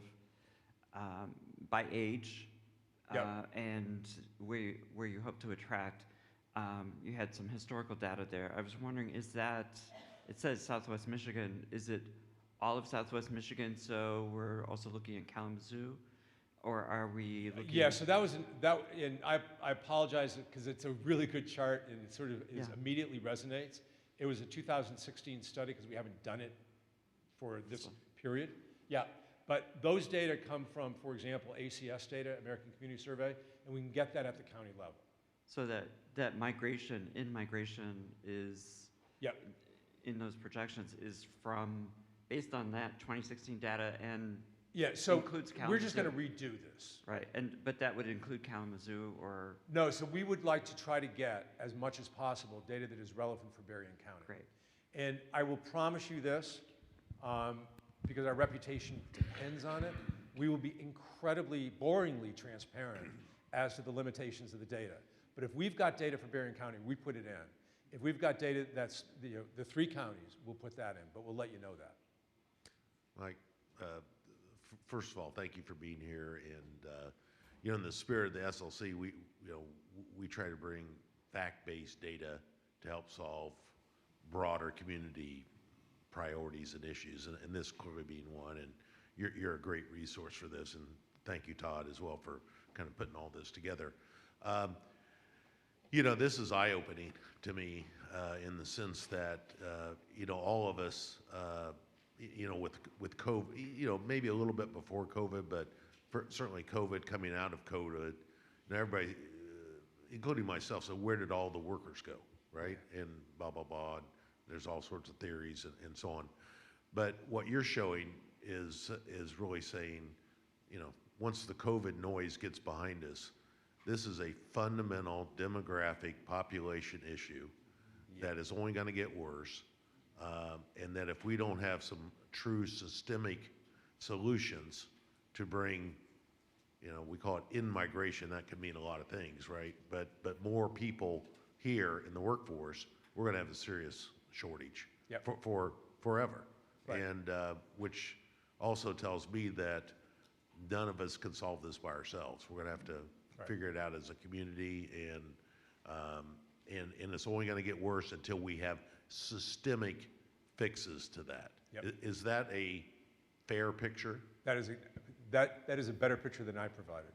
by age, Yep. and where you hope to attract. You had some historical data there. I was wondering, is that, it says Southwest Michigan, is it all of Southwest Michigan, so we're also looking at Kalamazoo? Or are we looking? Yeah, so and I apologize because it's a really good chart and it sort of immediately resonates. It was a 2016 study because we haven't done it for this period. Yeah, but those data come from, for example, ACS data, American Community Survey, and we can get that at the county level. So that migration is, Yep. in those projections is from, based on that 2016 data and Yeah, so includes Kalamazoo. we're just going to redo this. Right, but that would include Kalamazoo or? No, so we would like to try to get as much as possible data that is relevant for Berrien County. Great. And I will promise you this, because our reputation depends on it, we will be incredibly, boringly transparent as to the limitations of the data. But if we've got data for Berrien County, we put it in. If we've got data that's the 3 counties, we'll put that in, but we'll let you know that. Mike, first of all, thank you for being here. And in the spirit of the SLC, we try to bring fact-based data to help solve broader community priorities and issues, and this clearly being one. And you're a great resource for this. And thank you, Todd, as well, for kind of putting all this together. This is eye-opening to me in the sense that all of us. With COVID, maybe a little bit before COVID, but certainly COVID, coming out of COVID, everybody, including myself, so where did all the workers go, right? And blah, blah, blah, and there's all sorts of theories and so on. But what you're showing is really saying, once the COVID noise gets behind us, this is a fundamental demographic population issue that is only going to get worse. And that if we don't have some true systemic solutions to bring, we call it in-migration, that could mean a lot of things, right? But more people here in the workforce, we're gonna have a serious shortage. Yep. for forever. Right. And which also tells me that none of us can solve this by ourselves. We're gonna have to figure it out as a community, and it's only gonna get worse until we have systemic fixes to that. Yep. Is that a fair picture? That is a better picture than I provided.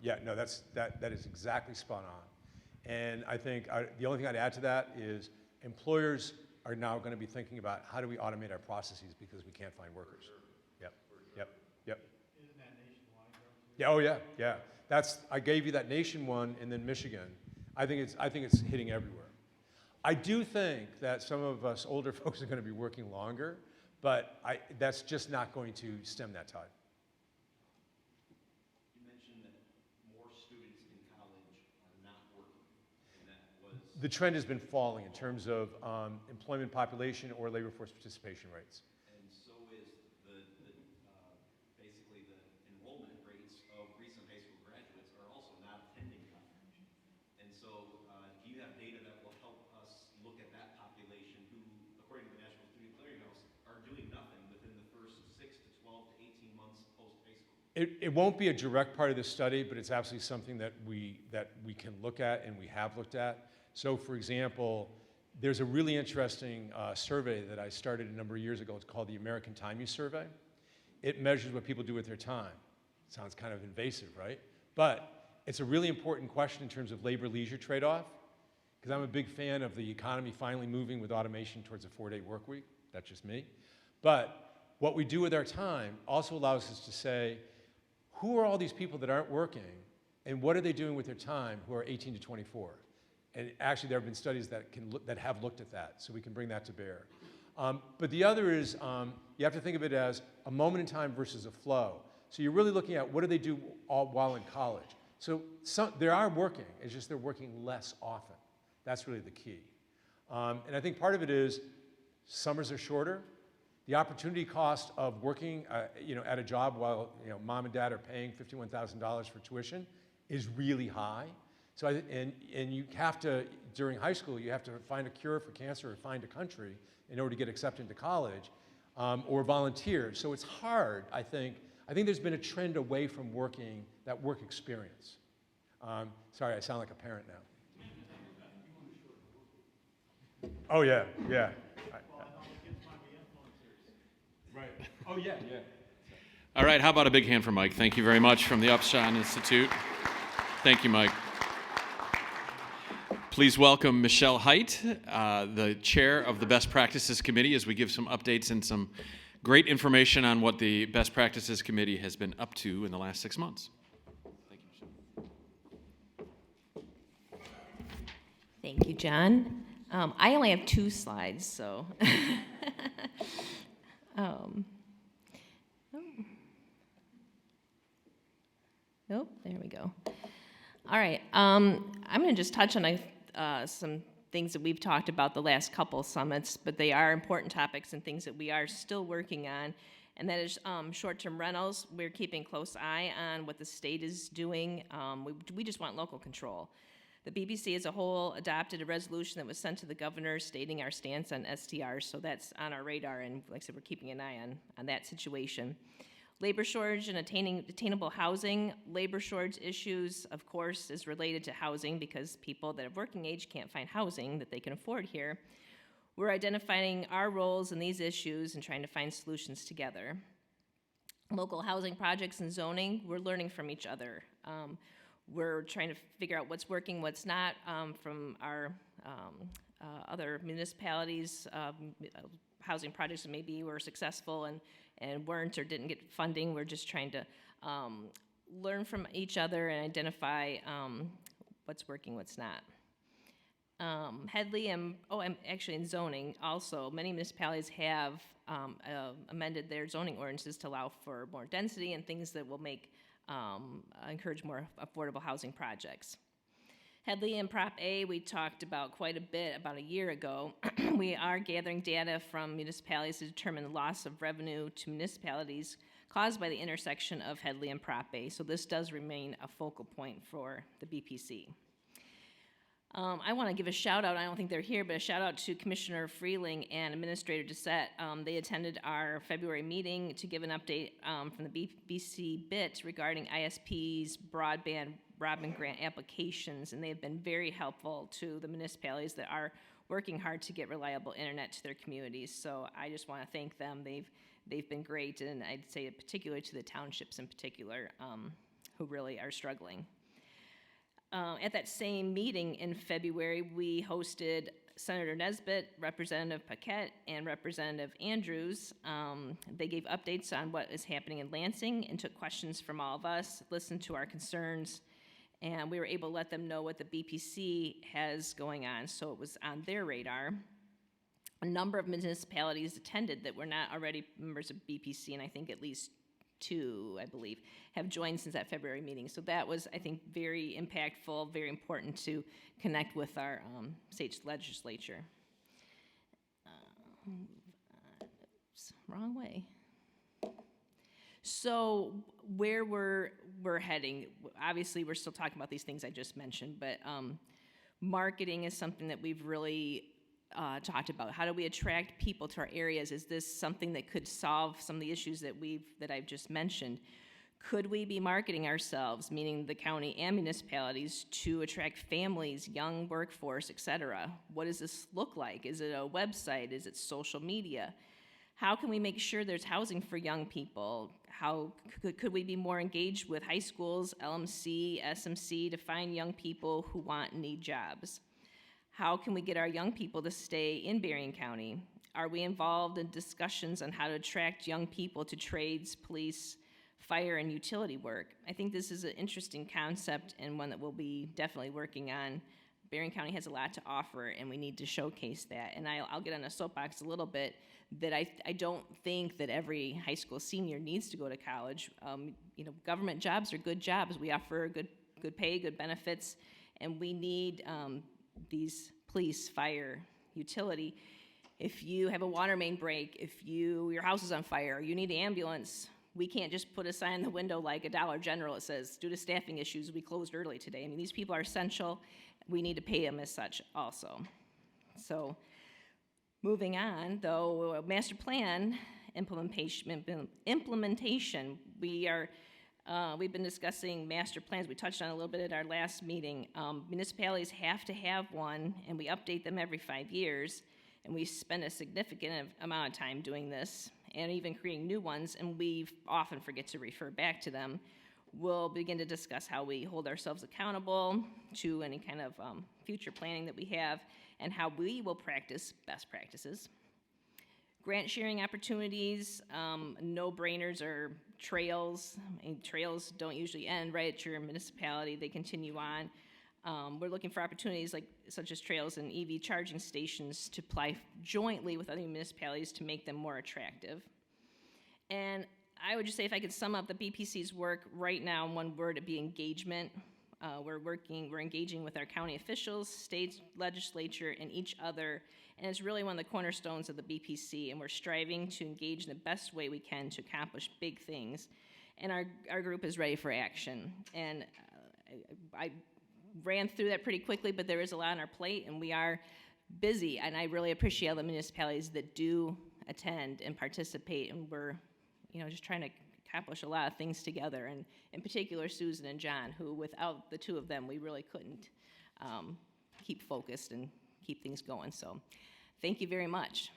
That is exactly spot on. And I think the only thing I'd add to that is employers are now going to be thinking about how do we automate our processes because we can't find workers. Yep. Isn't that nationwide? Yeah. Oh yeah. I gave you that nation one, and then Michigan. I think it's hitting everywhere. I do think that some of us older folks are going to be working longer, but that's just not going to stem that tide. You mentioned that more students in college are not working, and that was... The trend has been falling in terms of employment population or labor force participation rates. And so is basically the enrollment rates of recent high school graduates are also not attending college. And so do you have data that will help us look at that population who, according to the National Student Clearinghouse, are doing nothing within the first 6 to 12 to 18 months post-high school? It won't be a direct part of this study, but it's absolutely something that we can look at and we have looked at. So, for example, there's a really interesting survey that I started a number of years ago. It's called the American Time Use Survey. It measures what people do with their time. Sounds kind of invasive, right? But it's a really important question in terms of labor-leisure trade-off, because I'm a big fan of the economy finally moving with automation towards a 4-day work week. That's just me. But what we do with our time also allows us to say, who are all these people that aren't working, and what are they doing with their time who are 18 to 24? And actually, there have been studies that have looked at that, so we can bring that to bear. But the other is, you have to think of it as a moment in time versus a flow. So you're really looking at what do they do while in college. So they are working, it's just they're working less often. That's really the key. And I think part of it is summers are shorter. The opportunity cost of working at a job while mom and dad are paying $51,000 for tuition is really high. So and you have to, during high school, you have to find a cure for cancer or find a country in order to get accepted into college, or volunteer. So it's hard, I think. I think there's been a trend away from working, that work experience. Sorry, I sound like a parent now. Oh, yeah. Right. Oh, yeah. All right, how about a big hand for Mike? Thank you very much from the Upshot Institute. Thank you, Mike. Please welcome Michelle Height, the chair of the Best Practices Committee, as we give some updates and some great information on what the Best Practices Committee has been up to in the last 6 months. Thank you, Michelle. Thank you, John. I only have 2 slides, so. Nope, there we go. All right, I'm going to just touch on some things that we've talked about the last couple summits, but they are important topics and things that we are still working on, and that is short-term rentals. We're keeping a close eye on what the state is doing. We just want local control. The BBC as a whole adopted a resolution that was sent to the governor stating our stance on STRs, so that's on our radar, and like I said, we're keeping an eye on that situation. Labor shortage and attainable housing. Labor shortage issues, of course, is related to housing because people that have working age can't find housing that they can afford here. We're identifying our roles in these issues and trying to find solutions together. Local housing projects and zoning, we're learning from each other. We're trying to figure out what's working, what's not, from our other municipalities, housing projects that maybe were successful and weren't or didn't get funding. We're just trying to learn from each other and identify what's working, what's not. Headley and actually in zoning also, many municipalities have amended their zoning ordinances to allow for more density and things that will make encourage more affordable housing projects. Headley and Prop A, we talked about quite a bit about a year ago. We are gathering data from municipalities to determine the loss of revenue to municipalities caused by the intersection of Headley and Prop A. So this does remain a focal point for the BPC. I want to give a shout out, I don't think they're here, but a shout out to Commissioner Freeling and Administrator Doucette. They attended our February meeting to give an update from the BC BIT regarding ISP's broadband Robin Grant applications, and they have been very helpful to the municipalities that are working hard to get reliable internet to their communities. So I just want to thank them. They've been great, and I'd say particularly to the townships in particular who really are struggling. At that same meeting in February, we hosted Senator Nesbitt, Representative Paquette, and Representative Andrews. They gave updates on what is happening in Lansing and took questions from all of us, listened to our concerns, and we were able to let them know what the BPC has going on, so it was on their radar. A number of municipalities attended that were not already members of BPC, and I think at least 2, I believe, have joined since that February meeting. So that was, I think, very impactful, very important to connect with our state legislature. Oops, wrong way. So where we're heading, obviously we're still talking about these things I just mentioned, but marketing is something that we've really talked about. How do we attract people to our areas? Is this something that could solve some of the issues that I've just mentioned? Could we be marketing ourselves, meaning the county and municipalities, to attract families, young workforce, et cetera? What does this look like? Is it a website? Is it social media? How can we make sure there's housing for young people? How could we be more engaged with high schools, LMC, SMC, to find young people who want and need jobs? How can we get our young people to stay in Berrien County? Are we involved in discussions on how to attract young people to trades, police, fire, and utility work? I think this is an interesting concept and one that we'll be definitely working on. Berrien County has a lot to offer, and we need to showcase that. And I'll get on a soapbox a little bit, that I don't think that every high school senior needs to go to college. Government jobs are good jobs. We offer good pay, good benefits, and we need these police, fire, utility. If you have a water main break, if your house is on fire, you need an ambulance, we can't just put a sign in the window like a Dollar General that says, due to staffing issues, we closed early today. I mean, these people are essential. We need to pay them as such also. So, moving on, though, master plan implementation. We've been discussing master plans. We touched on it a little bit at our last meeting. Municipalities have to have one, and we update them every 5 years. And we spend a significant amount of time doing this, and even creating new ones, and we often forget to refer back to them. We'll begin to discuss how we hold ourselves accountable to any kind of future planning that we have, and how we will practice best practices. Grant sharing opportunities, no-brainers are trails. Trails don't usually end right at your municipality. They continue on. We're looking for opportunities such as trails and EV charging stations to apply jointly with other municipalities to make them more attractive. And I would just say, if I could sum up the BPC's work right now in one word, it'd be engagement. We're engaging with our county officials, state legislature, and each other, and it's really one of the cornerstones of the BPC, and we're striving to engage in the best way we can to accomplish big things. And our group is ready for action. And I ran through that pretty quickly, but there is a lot on our plate, and we are busy, and I really appreciate all the municipalities that do attend and participate, and we're just trying to accomplish a lot of things together, and in particular Susan and John, who without the two of them we really couldn't keep focused and keep things going. So thank you very much.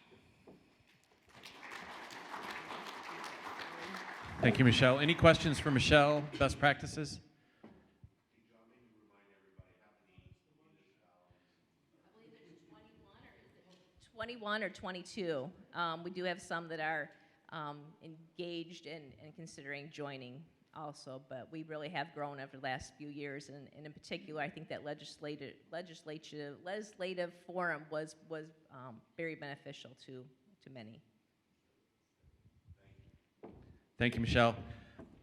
Thank you, Michelle. Any questions for Michelle? Best practices? 21 or 22. We do have some that are engaged and considering joining also, but we really have grown over the last few years, and in particular, I think that legislative forum was very beneficial to many. Thank you, Michelle.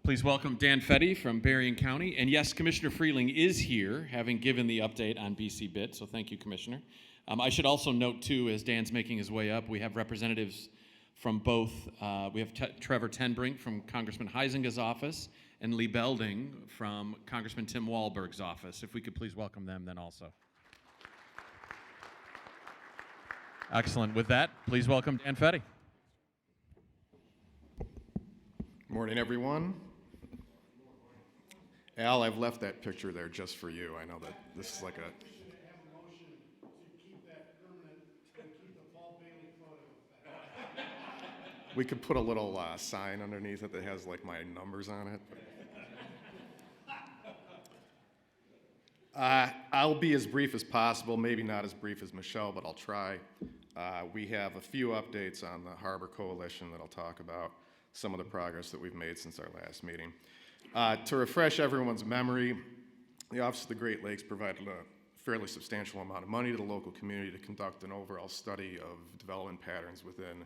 Please welcome Dan Fetty from Berrien County. And yes, Commissioner Freeling is here, having given the update on BC BIT, so thank you, Commissioner. I should also note, too, as Dan's making his way up, we have representatives from both, we have Trevor Tenbrink from Congressman Heisinga's office, and Lee Belding from Congressman Tim Wahlberg's office. If we could please welcome them then also. Excellent. With that, please welcome Dan Fetty. Morning, everyone. Al, I've left that picture there just for you. I know that this is like a... We could put a little sign underneath it that has like my numbers on it. I'll be as brief as possible, maybe not as brief as Michelle, but I'll try. We have a few updates on the Harbor Coalition that I'll talk about, some of the progress that we've made since our last meeting. To refresh everyone's memory, the Office of the Great Lakes provided a fairly substantial amount of money to the local community to conduct an overall study of development patterns within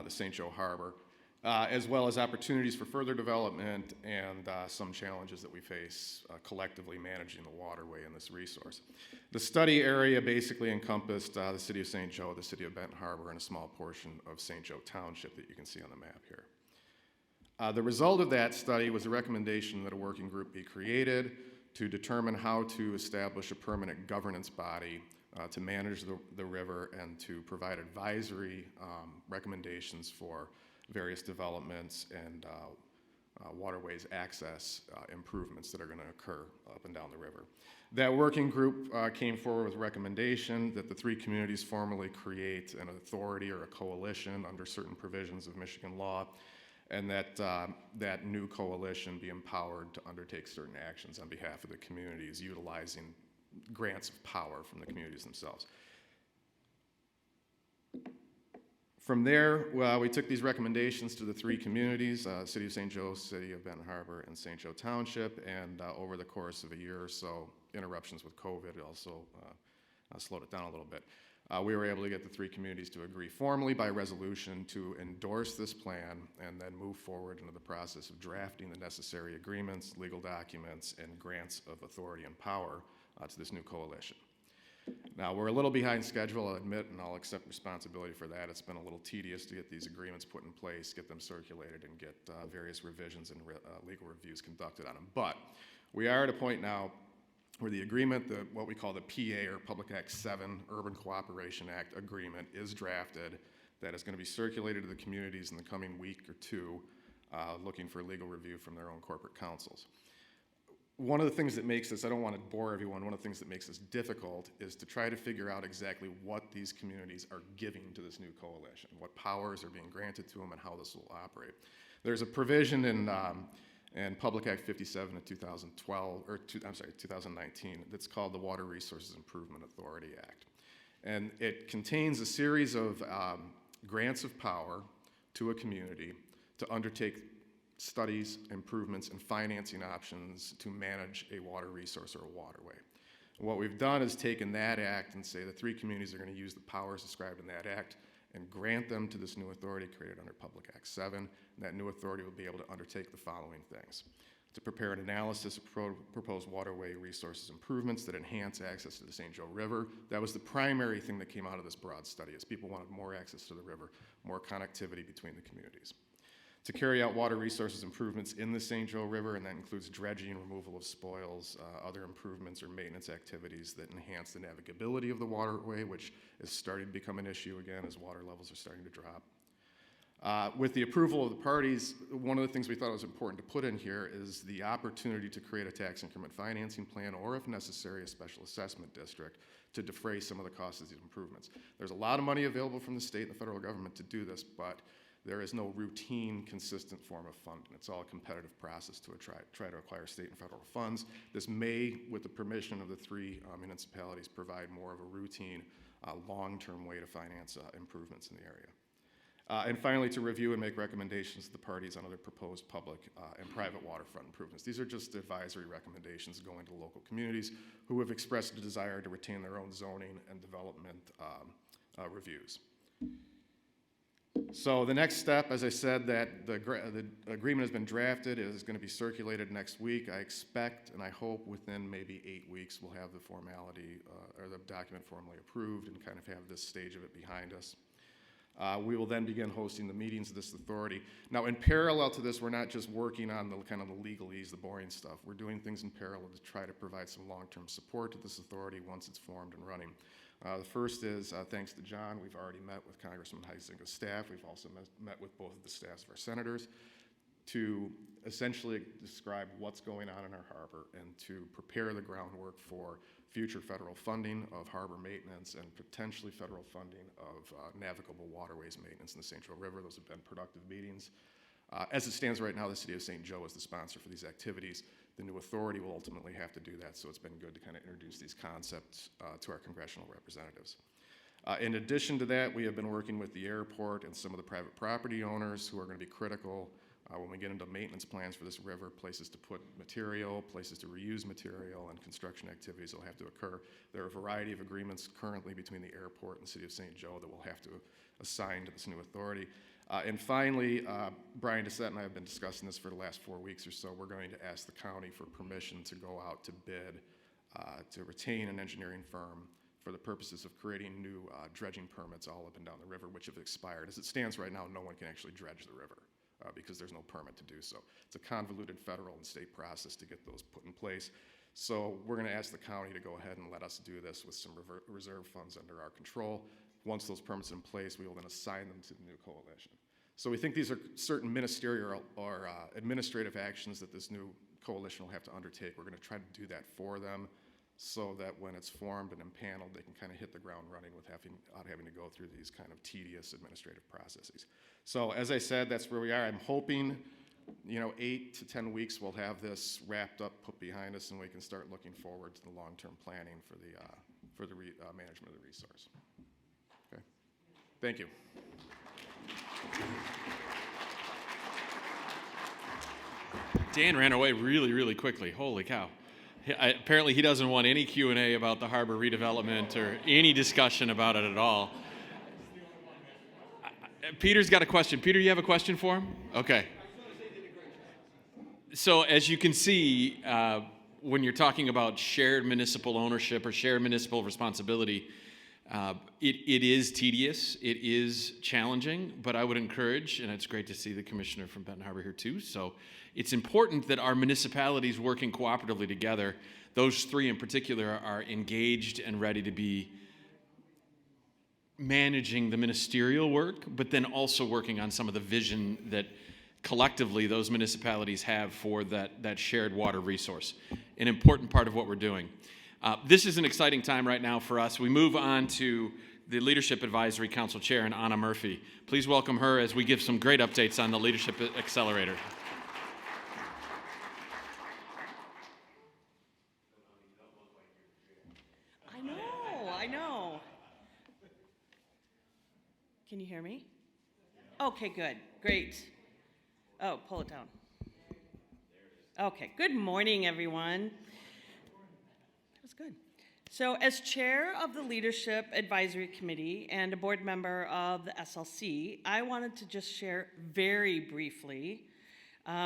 the St. Joe Harbor, as well as opportunities for further development and some challenges that we face collectively managing the waterway in this resource. The study area basically encompassed the city of St. Joe, the city of Benton Harbor, and a small portion of St. Joe Township that you can see on the map here. The result of that study was a recommendation that a working group be created to determine how to establish a permanent governance body to manage the river and to provide advisory recommendations for various developments and waterways access improvements that are going to occur up and down the river. That working group came forward with a recommendation that the three communities formally create an authority or a coalition under certain provisions of Michigan law, and that that new coalition be empowered to undertake certain actions on behalf of the communities, utilizing grants of power from the communities themselves. From there, we took these recommendations to the three communities, City of St. Joe, City of Benton Harbor, and St. Joe Township, and over the course of a year or so, interruptions with COVID also slowed it down a little bit. We were able to get the three communities to agree formally by resolution to endorse this plan and then move forward into the process of drafting the necessary agreements, legal documents, and grants of authority and power to this new coalition. Now, we're a little behind schedule, I'll admit, and I'll accept responsibility for that. It's been a little tedious to get these agreements put in place, get them circulated, and get various revisions and legal reviews conducted on them. But we are at a point now where the agreement, what we call the PA, or Public Act 7, Urban Cooperation Act agreement, is drafted. That is going to be circulated to the communities in the coming week or two, looking for legal review from their own corporate councils. One of the things that makes this, I don't want to bore everyone, one of the things that makes this difficult is to try to figure out exactly what these communities are giving to this new coalition, what powers are being granted to them, and how this will operate. There's a provision in Public Act 57 of 2019 that's called the Water Resources Improvement Authority Act. And it contains a series of grants of power to a community to undertake studies, improvements, and financing options to manage a water resource or a waterway. And what we've done is taken that act and say the three communities are going to use the powers described in that act and grant them to this new authority created under Public Act 7. And that new authority will be able to undertake the following things: to prepare an analysis of proposed waterway resources improvements that enhance access to the St. Joe River. That was the primary thing that came out of this broad study, is people wanted more access to the river, more connectivity between the communities. To carry out water resources improvements in the St. Joe River, and that includes dredging, removal of spoils, other improvements or maintenance activities that enhance the navigability of the waterway, which is starting to become an issue again as water levels are starting to drop. With the approval of the parties, one of the things we thought was important to put in here is the opportunity to create a tax increment financing plan, or if necessary, a special assessment district to defray some of the costs of these improvements. There's a lot of money available from the state and the federal government to do this, but there is no routine, consistent form of funding. It's all a competitive process to try to acquire state and federal funds. This may, with the permission of the three municipalities, provide more of a routine, long-term way to finance improvements in the area. And finally, to review and make recommendations to the parties on other proposed public and private waterfront improvements. These are just advisory recommendations going to local communities who have expressed a desire to retain their own zoning and development reviews. So the next step, as I said, that the agreement has been drafted, is going to be circulated next week. I expect and I hope within maybe 8 weeks we'll have the formality or the document formally approved and kind of have this stage of it behind us. We will then begin hosting the meetings of this authority. Now, in parallel to this, we're not just working on the kind of the legalese, the boring stuff. We're doing things in parallel to try to provide some long-term support to this authority once it's formed and running. The first is, thanks to John, we've already met with Congressman Heisinger's staff. We've also met with both of the staffs of our senators to essentially describe what's going on in our harbor and to prepare the groundwork for future federal funding of harbor maintenance and potentially federal funding of navigable waterways maintenance in the St. Joe River. Those have been productive meetings. As it stands right now, the City of St. Joe is the sponsor for these activities. The new authority will ultimately have to do that, so it's been good to kind of introduce these concepts to our congressional representatives. In addition to that, we have been working with the airport and some of the private property owners who are going to be critical when we get into maintenance plans for this river, places to put material, places to reuse material, and construction activities will have to occur. There are a variety of agreements currently between the airport and the City of St. Joe that we'll have to assign to this new authority. And finally, Brian Dissett and I have been discussing this for the last 4 weeks or so. We're going to ask the county for permission to go out to bid to retain an engineering firm for the purposes of creating new dredging permits all up and down the river, which have expired. As it stands right now, no one can actually dredge the river because there's no permit to do so. It's a convoluted federal and state process to get those put in place. So we're going to ask the county to go ahead and let us do this with some reserve funds under our control. Once those permits are in place, we will then assign them to the new coalition. So we think these are certain ministerial or administrative actions that this new coalition will have to undertake. We're going to try to do that for them so that when it's formed and impaneled, they can kind of hit the ground running without having to go through these kind of tedious administrative processes. So as I said, that's where we are. I'm hoping, 8 to 10 weeks we'll have this wrapped up, put behind us, and we can start looking forward to the long-term planning for the management of the resource. Okay. Thank you. Dan ran away really, really quickly. Holy cow. Apparently he doesn't want any Q&A about the harbor redevelopment or any discussion about it at all. Peter's got a question. Peter, you have a question for him? Okay. So as you can see, when you're talking about shared municipal ownership or shared municipal responsibility, it is tedious, it is challenging, but I would encourage, and it's great to see the commissioner from Benton Harbor here too, so it's important that our municipalities working cooperatively together, those three in particular, are engaged and ready to be managing the ministerial work, but then also working on some of the vision that collectively those municipalities have for that shared water resource. An important part of what we're doing. This is an exciting time right now for us. We move on to the Leadership Advisory Council Chair, Anna Murphy. Please welcome her as we give some great updates on the Leadership Accelerator. I know. Can you hear me? Okay, good, great. Oh, pull it down. Okay, good morning, everyone. That was good. So as chair of the Leadership Advisory Committee and a board member of the SLC, I wanted to just share very briefly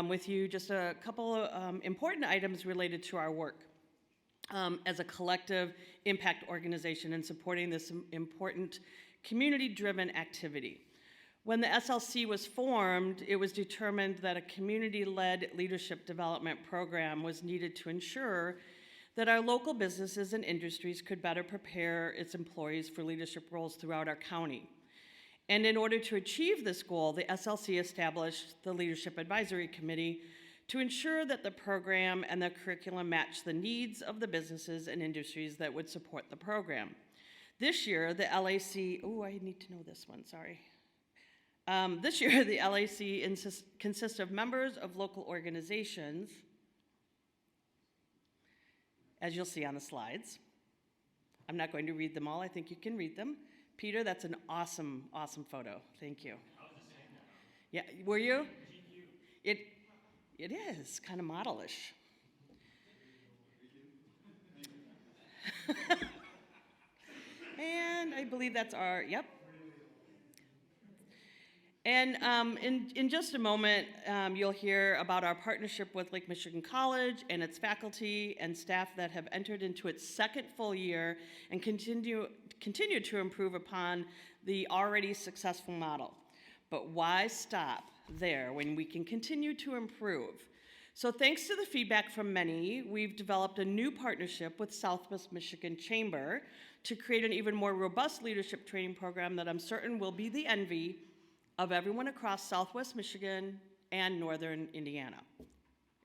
with you just a couple of important items related to our work as a collective impact organization in supporting this important community-driven activity. When the SLC was formed, it was determined that a community-led leadership development program was needed to ensure that our local businesses and industries could better prepare its employees for leadership roles throughout our county. And in order to achieve this goal, the SLC established the Leadership Advisory Committee to ensure that the program and the curriculum match the needs of the businesses and industries that would support the program. This year, the LAC, I need to know this one, sorry. This year, the LAC consists of members of local organizations, as you'll see on the slides. I'm not going to read them all. I think you can read them. Peter, that's an awesome, awesome photo. Thank you. Yeah, were you? It is kind of modelish. And I believe that's our, yep. And in just a moment, you'll hear about our partnership with Lake Michigan College and its faculty and staff that have entered into its second full year and continue to improve upon the already successful model. But why stop there when we can continue to improve? So thanks to the feedback from many, we've developed a new partnership with Southwest Michigan Chamber to create an even more robust leadership training program that I'm certain will be the envy of everyone across Southwest Michigan and Northern Indiana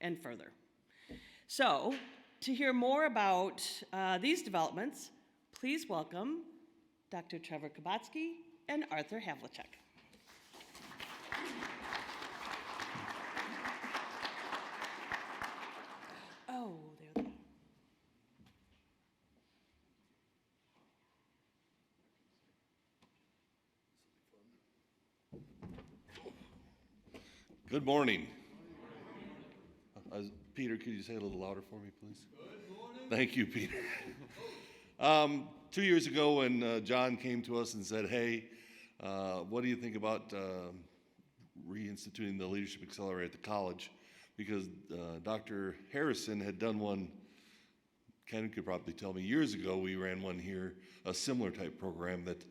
and further. So, to hear more about these developments, please welcome Dr. Trevor Kubatsky and Arthur Havlicek. Oh, there they are. Good morning. Peter, could you say it a little louder for me, please? Good morning. Thank you, Peter. 2 years ago when John came to us and said, hey, what do you think about reinstituting the Leadership Accelerator at the college? Because Dr. Harrison had done one, Ken could probably tell me, years ago we ran one here, a similar type program that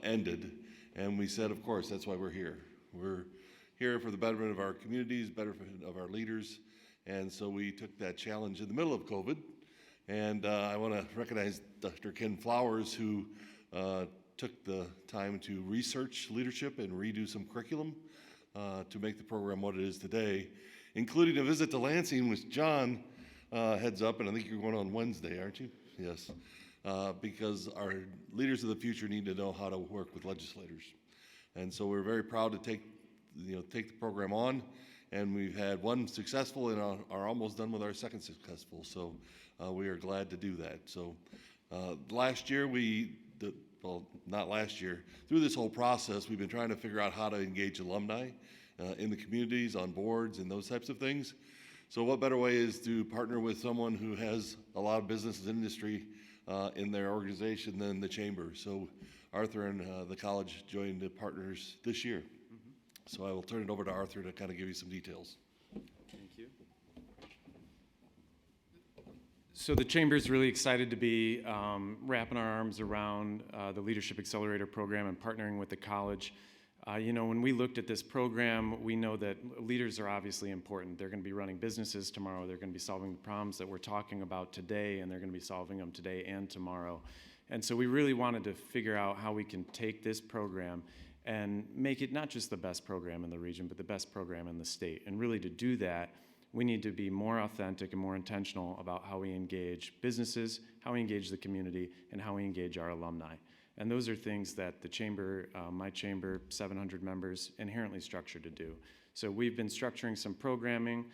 ended. And we said, of course, that's why we're here. We're here for the betterment of our communities, betterment of our leaders, and so we took that challenge in the middle of COVID, and I want to recognize Dr. Ken Flowers, who took the time to research leadership and redo some curriculum to make the program what it is today, including a visit to Lansing, which John heads up, and I think you're going on Wednesday, aren't you? Yes. Because our leaders of the future need to know how to work with legislators. And so we're very proud to take the program on, and we've had one successful and are almost done with our second successful. So we are glad to do that. So last year not last year, through this whole process, we've been trying to figure out how to engage alumni in the communities, on boards, and those types of things. So what better way is to partner with someone who has a lot of business and industry in their organization than the chamber. So Arthur and the college joined the partners this year. So I will turn it over to Arthur to kind of give you some details. Thank you. So the Chamber's really excited to be wrapping our arms around the Leadership Accelerator Program and partnering with the college. When we looked at this program, we know that leaders are obviously important. They're going to be running businesses tomorrow. They're going to be solving the problems that we're talking about today, and they're going to be solving them today and tomorrow. And so we really wanted to figure out how we can take this program and make it not just the best program in the region, but the best program in the state. And really to do that, we need to be more authentic and more intentional about how we engage businesses, how we engage the community, and how we engage our alumni. And those are things that the chamber, my chamber, 700 members, inherently structured to do. So we've been structuring some programming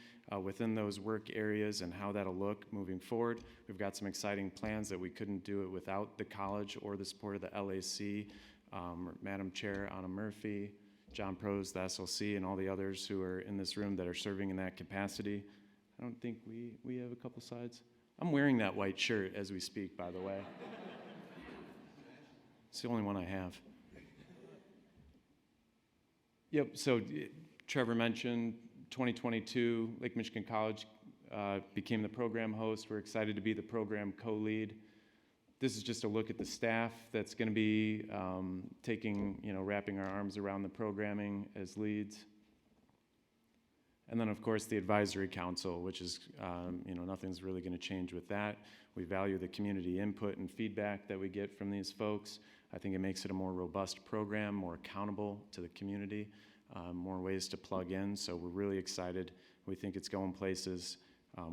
within those work areas and how that'll look moving forward. We've got some exciting plans that we couldn't do it without the college or the support of the LAC, Madam Chair Anna Murphy, John Prose, the SLC, and all the others who are in this room that are serving in that capacity. I don't think we have a couple slides. I'm wearing that white shirt as we speak, by the way. It's the only one I have. Yep, so Trevor mentioned 2022, Lake Michigan College became the program host. We're excited to be the program co-lead. This is just a look at the staff that's going to be wrapping our arms around the programming as leads. And then, of course, the advisory council, which is, nothing's really going to change with that. We value the community input and feedback that we get from these folks. I think it makes it a more robust program, more accountable to the community, more ways to plug in. So we're really excited. We think it's going places.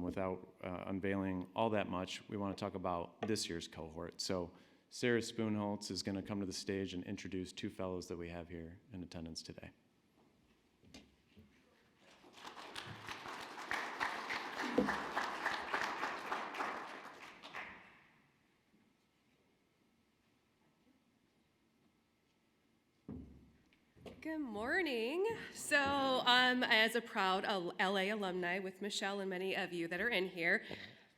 Without unveiling all that much, we want to talk about this year's cohort. So Sarah Spoonholtz is going to come to the stage and introduce two fellows that we have here in attendance today. Good morning. So as a proud LA alumni with Michelle and many of you that are in here,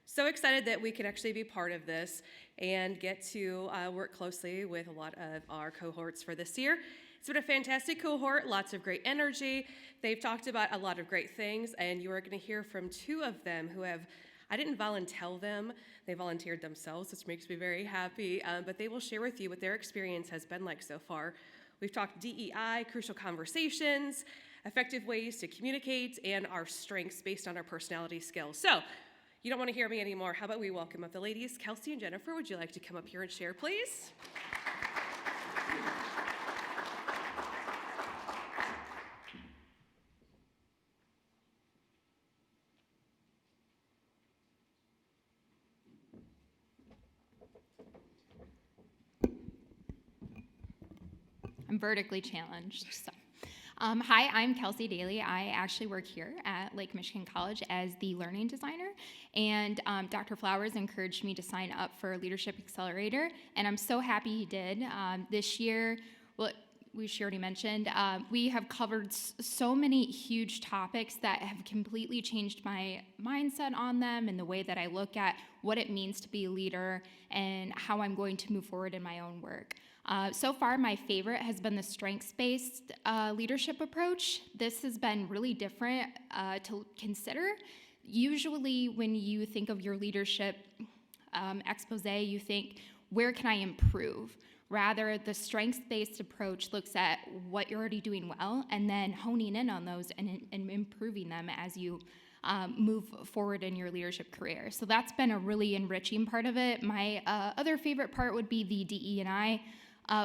so excited that we could actually be part of this and get to work closely with a lot of our cohorts for this year. It's been a fantastic cohort, lots of great energy. They've talked about a lot of great things, and you are going to hear from two of them who have, I didn't volunteer them, they volunteered themselves, which makes me very happy, but they will share with you what their experience has been like so far. We've talked DEI, crucial conversations, effective ways to communicate, and our strengths based on our personality skills. So, you don't want to hear me anymore. How about we welcome up the ladies, Kelsey and Jennifer. Would you like to come up here and share, please? I'm vertically challenged. So, hi, I'm Kelsey Daly. I actually work here at Lake Michigan College as the learning designer, and Dr. Flowers encouraged me to sign up for Leadership Accelerator, and I'm so happy he did. This year, she already mentioned, we have covered so many huge topics that have completely changed my mindset on them and the way that I look at what it means to be a leader and how I'm going to move forward in my own work. So far, my favorite has been the strengths-based leadership approach. This has been really different to consider. Usually, when you think of your leadership expose, you think, where can I improve? Rather, the strengths-based approach looks at what you're already doing well and then honing in on those and improving them as you move forward in your leadership career. So that's been a really enriching part of it. My other favorite part would be the DE&I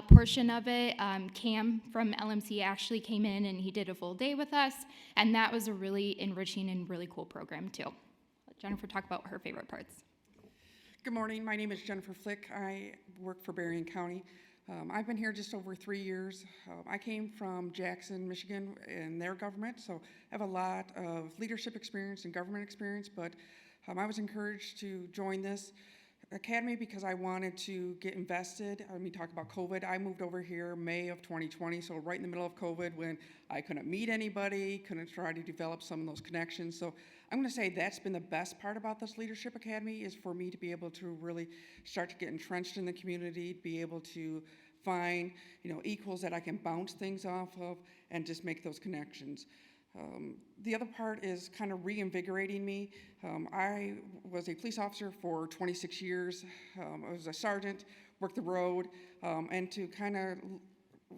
portion of it. Cam from LMC actually came in and he did a full day with us, and that was a really enriching and really cool program too. Let Jennifer talk about her favorite parts. Good morning. My name is Jennifer Flick. I work for Berrien County. I've been here just over 3 years. I came from Jackson, Michigan, in their government, so I have a lot of leadership experience and government experience, but I was encouraged to join this academy because I wanted to get invested. I mean, talk about COVID. I moved over here May of 2020, so right in the middle of COVID when I couldn't meet anybody, couldn't try to develop some of those connections. So I'm going to say that's been the best part about this Leadership Academy is for me to be able to really start to get entrenched in the community, be able to find, equals that I can bounce things off of and just make those connections. The other part is kind of reinvigorating me. I was a police officer for 26 years. I was a sergeant, worked the road, and to kind of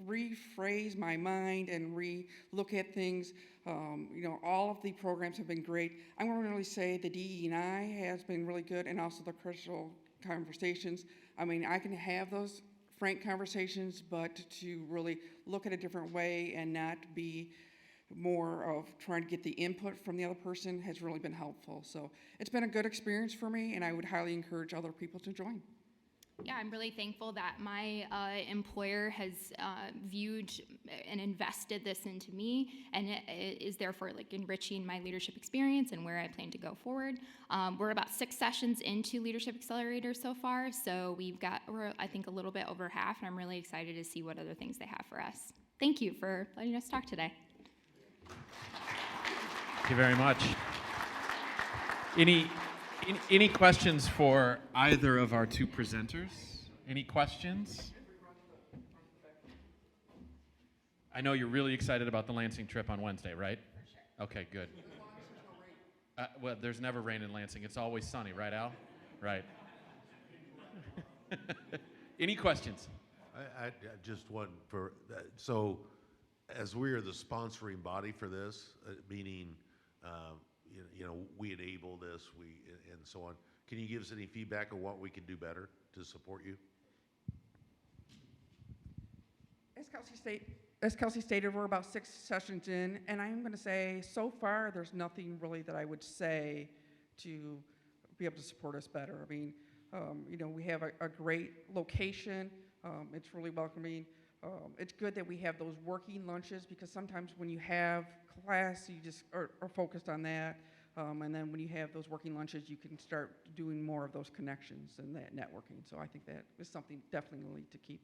rephrase my mind and re-look at things. All of the programs have been great. I'm going to really say the DE&I has been really good, and also the critical conversations. I mean, I can have those frank conversations, but to really look at a different way and not be more of trying to get the input from the other person has really been helpful. So it's been a good experience for me, and I would highly encourage other people to join. Yeah, I'm really thankful that my employer has viewed and invested this into me, and it is therefore enriching my leadership experience and where I plan to go forward. We're about 6 sessions into Leadership Accelerator so far, so we're I think a little bit over half, and I'm really excited to see what other things they have for us. Thank you for letting us talk today. Thank you very much. Any questions for either of our two presenters? Any questions? I know you're really excited about the Lansing trip on Wednesday, right? Okay, good. Well, there's never rain in Lansing. It's always sunny, right, Al? Right. Any questions? I just one for, so as we are the sponsoring body for this, meaning, we enable this, and so on. Can you give us any feedback on what we can do better to support you? As Kelsey stated, we're about 6 sessions in, and I'm going to say so far there's nothing really that I would say to be able to support us better. I mean, we have a great location. It's really welcoming. It's good that we have those working lunches because sometimes when you have class, you just are focused on that. And then when you have those working lunches, you can start doing more of those connections and that networking. So I think that is something definitely to keep.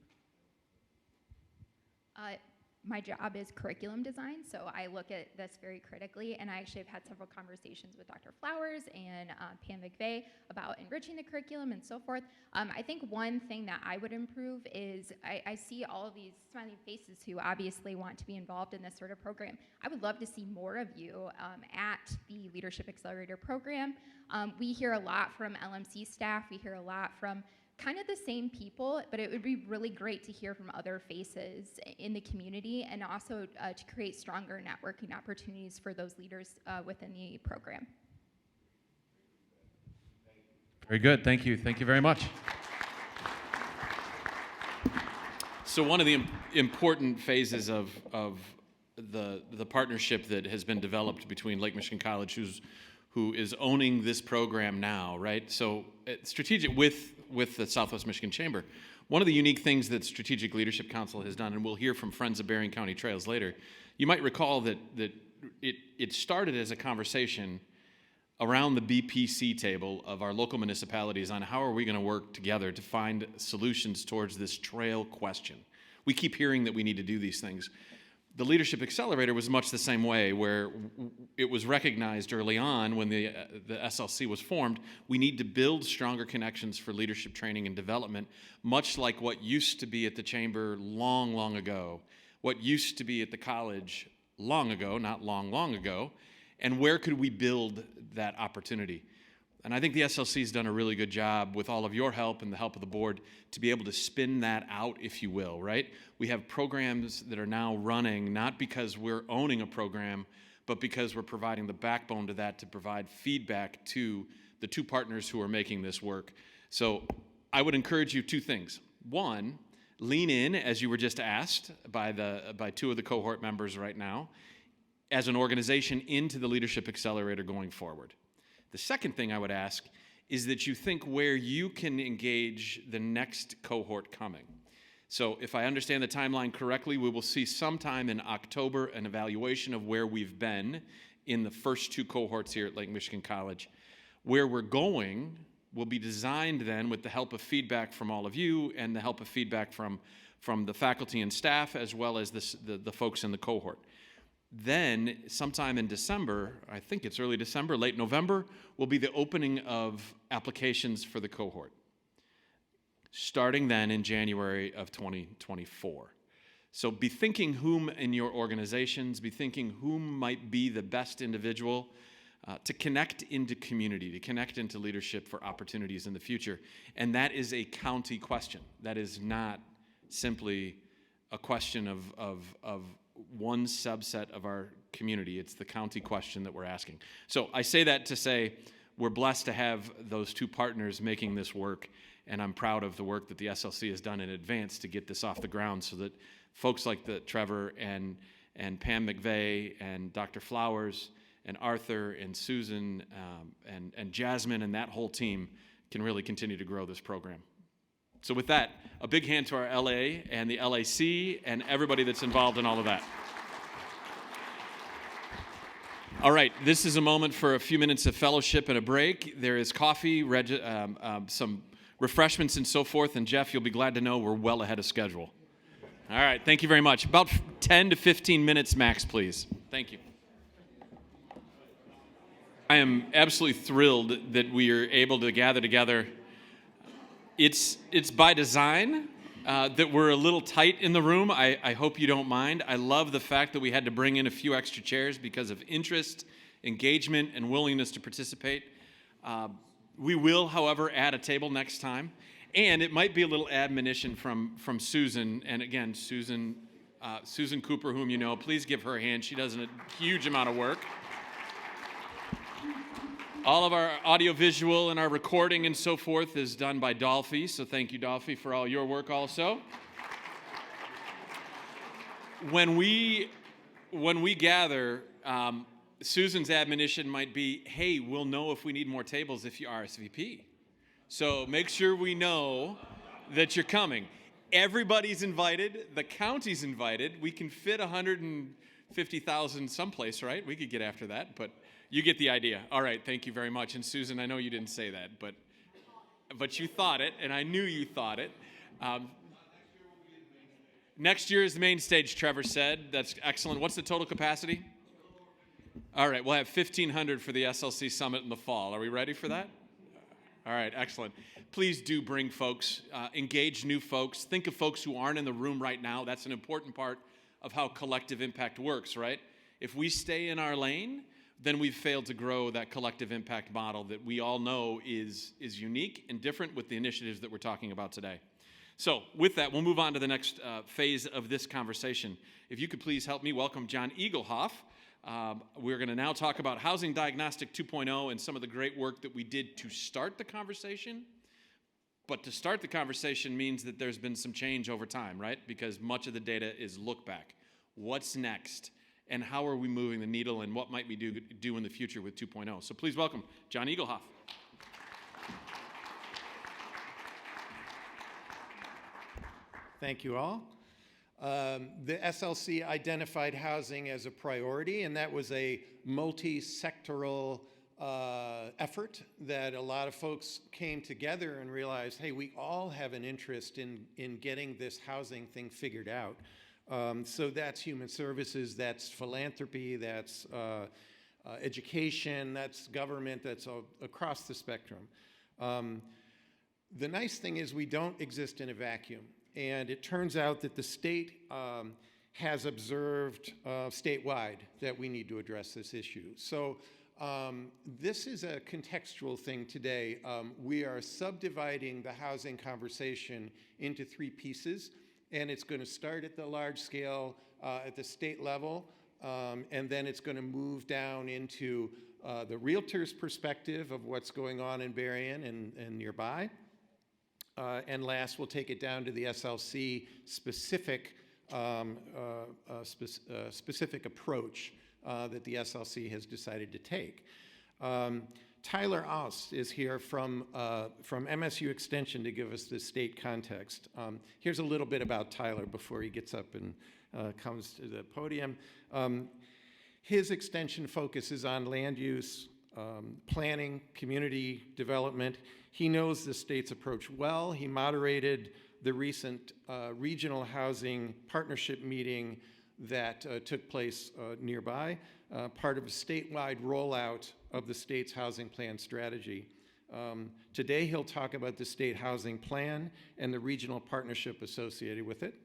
My job is curriculum design, so I look at this very critically, and I actually have had several conversations with Dr. Flowers and Pam McVeigh about enriching the curriculum and so forth. I think one thing that I would improve is I see all of these smiling faces who obviously want to be involved in this sort of program. I would love to see more of you at the Leadership Accelerator Program. We hear a lot from LMC staff. We hear a lot from kind of the same people, but it would be really great to hear from other faces in the community and also to create stronger networking opportunities for those leaders within the program. Very good. Thank you. Thank you very much. So one of the important phases of the partnership that has been developed between Lake Michigan College, who is owning this program now, right? So strategic with the Southwest Michigan Chamber. One of the unique things that Strategic Leadership Council has done, and we'll hear from Friends of Berrien County Trails later, you might recall that it started as a conversation around the BPC table of our local municipalities on how are we going to work together to find solutions towards this trail question. We keep hearing that we need to do these things. The Leadership Accelerator was much the same way, where it was recognized early on when the SLC was formed, we need to build stronger connections for leadership training and development, much like what used to be at the Chamber long, long ago, what used to be at the college long ago, not long, long ago, and where could we build that opportunity? And I think the SLC has done a really good job with all of your help and the help of the board to be able to spin that out, if you will, right? We have programs that are now running, not because we're owning a program, but because we're providing the backbone to that to provide feedback to the two partners who are making this work. So I would encourage you 2 things. One, lean in, as you were just asked by two of the cohort members right now, as an organization into the Leadership Accelerator going forward. The second thing I would ask is that you think where you can engage the next cohort coming. So if I understand the timeline correctly, we will see sometime in October an evaluation of where we've been in the first two cohorts here at Lake Michigan College. Where we're going will be designed then with the help of feedback from all of you and the help of feedback from the faculty and staff, as well as the folks in the cohort. Then sometime in December, I think it's early December, late November, will be the opening of applications for the cohort, starting then in January of 2024. So be thinking whom in your organizations, be thinking whom might be the best individual to connect into community, to connect into leadership for opportunities in the future. And that is a county question. That is not simply a question of one subset of our community. It's the county question that we're asking. So I say that to say we're blessed to have those two partners making this work, and I'm proud of the work that the SLC has done in advance to get this off the ground so that folks like Trevor and Pam McVeigh and Dr. Flowers and Arthur and Susan and Jasmine and that whole team can really continue to grow this program. So with that, a big hand to our LA and the LAC and everybody that's involved in all of that. All right, this is a moment for a few minutes of fellowship and a break. There is coffee, some refreshments and so forth, and Jeff, you'll be glad to know we're well ahead of schedule. All right, thank you very much. About 10 to 15 minutes max, please. Thank you. I am absolutely thrilled that we are able to gather together. It's by design that we're a little tight in the room. I hope you don't mind. I love the fact that we had to bring in a few extra chairs because of interest, engagement, and willingness to participate. We will, however, add a table next time. And it might be a little admonition from Susan. And again, Susan Cooper, whom you know, please give her a hand. She does a huge amount of work. All of our audiovisual and our recording and so forth is done by Dolphy, so thank you, Dolphy, for all your work also. When we gather, Susan's admonition might be, hey, we'll know if we need more tables if you RSVP. So make sure we know that you're coming. Everybody's invited. The county's invited. We can fit 150,000 someplace, right? We could get after that, but you get the idea. All right, thank you very much. And Susan, I know you didn't say that, but you thought it, and I knew you thought it. Next year is the main stage, Trevor said. That's excellent. What's the total capacity? All right, we'll have 1,500 for the SLC Summit in the fall. Are we ready for that? All right, excellent. Please do bring folks, engage new folks. Think of folks who aren't in the room right now. That's an important part of how collective impact works, right? If we stay in our lane, then we've failed to grow that collective impact model that we all know is unique and different with the initiatives that we're talking about today. So with that, we'll move on to the next phase of this conversation. If you could please help me welcome John Eaglehoff. We're going to now talk about Housing Diagnostic 2.0 and some of the great work that we did to start the conversation. But to start the conversation means that there's been some change over time, right? Because much of the data is look back. What's next? And how are we moving the needle, and what might we do in the future with 2.0? So please welcome John Eaglehoff. Thank you all. The SLC identified housing as a priority, and that was a multi-sectoral effort that a lot of folks came together and realized, hey, we all have an interest in getting this housing thing figured out. So that's human services, that's philanthropy, that's education, that's government, that's across the spectrum. The nice thing is we don't exist in a vacuum. And it turns out that the state has observed statewide that we need to address this issue. So this is a contextual thing today. We are subdividing the housing conversation into three pieces. And it's going to start at the large scale at the state level, and then it's going to move down into the realtor's perspective of what's going on in Berrien and nearby. And last, we'll take it down to the SLC specific specific approach that the SLC has decided to take. Tyler Aust is here from MSU Extension to give us the state context. Here's a little bit about Tyler before he gets up and comes to the podium. His extension focuses on land use, planning, community development. He knows the state's approach well. He moderated the recent regional housing partnership meeting that took place nearby, part of a statewide rollout of the state's housing plan strategy. Today he'll talk about the state housing plan and the regional partnership associated with it.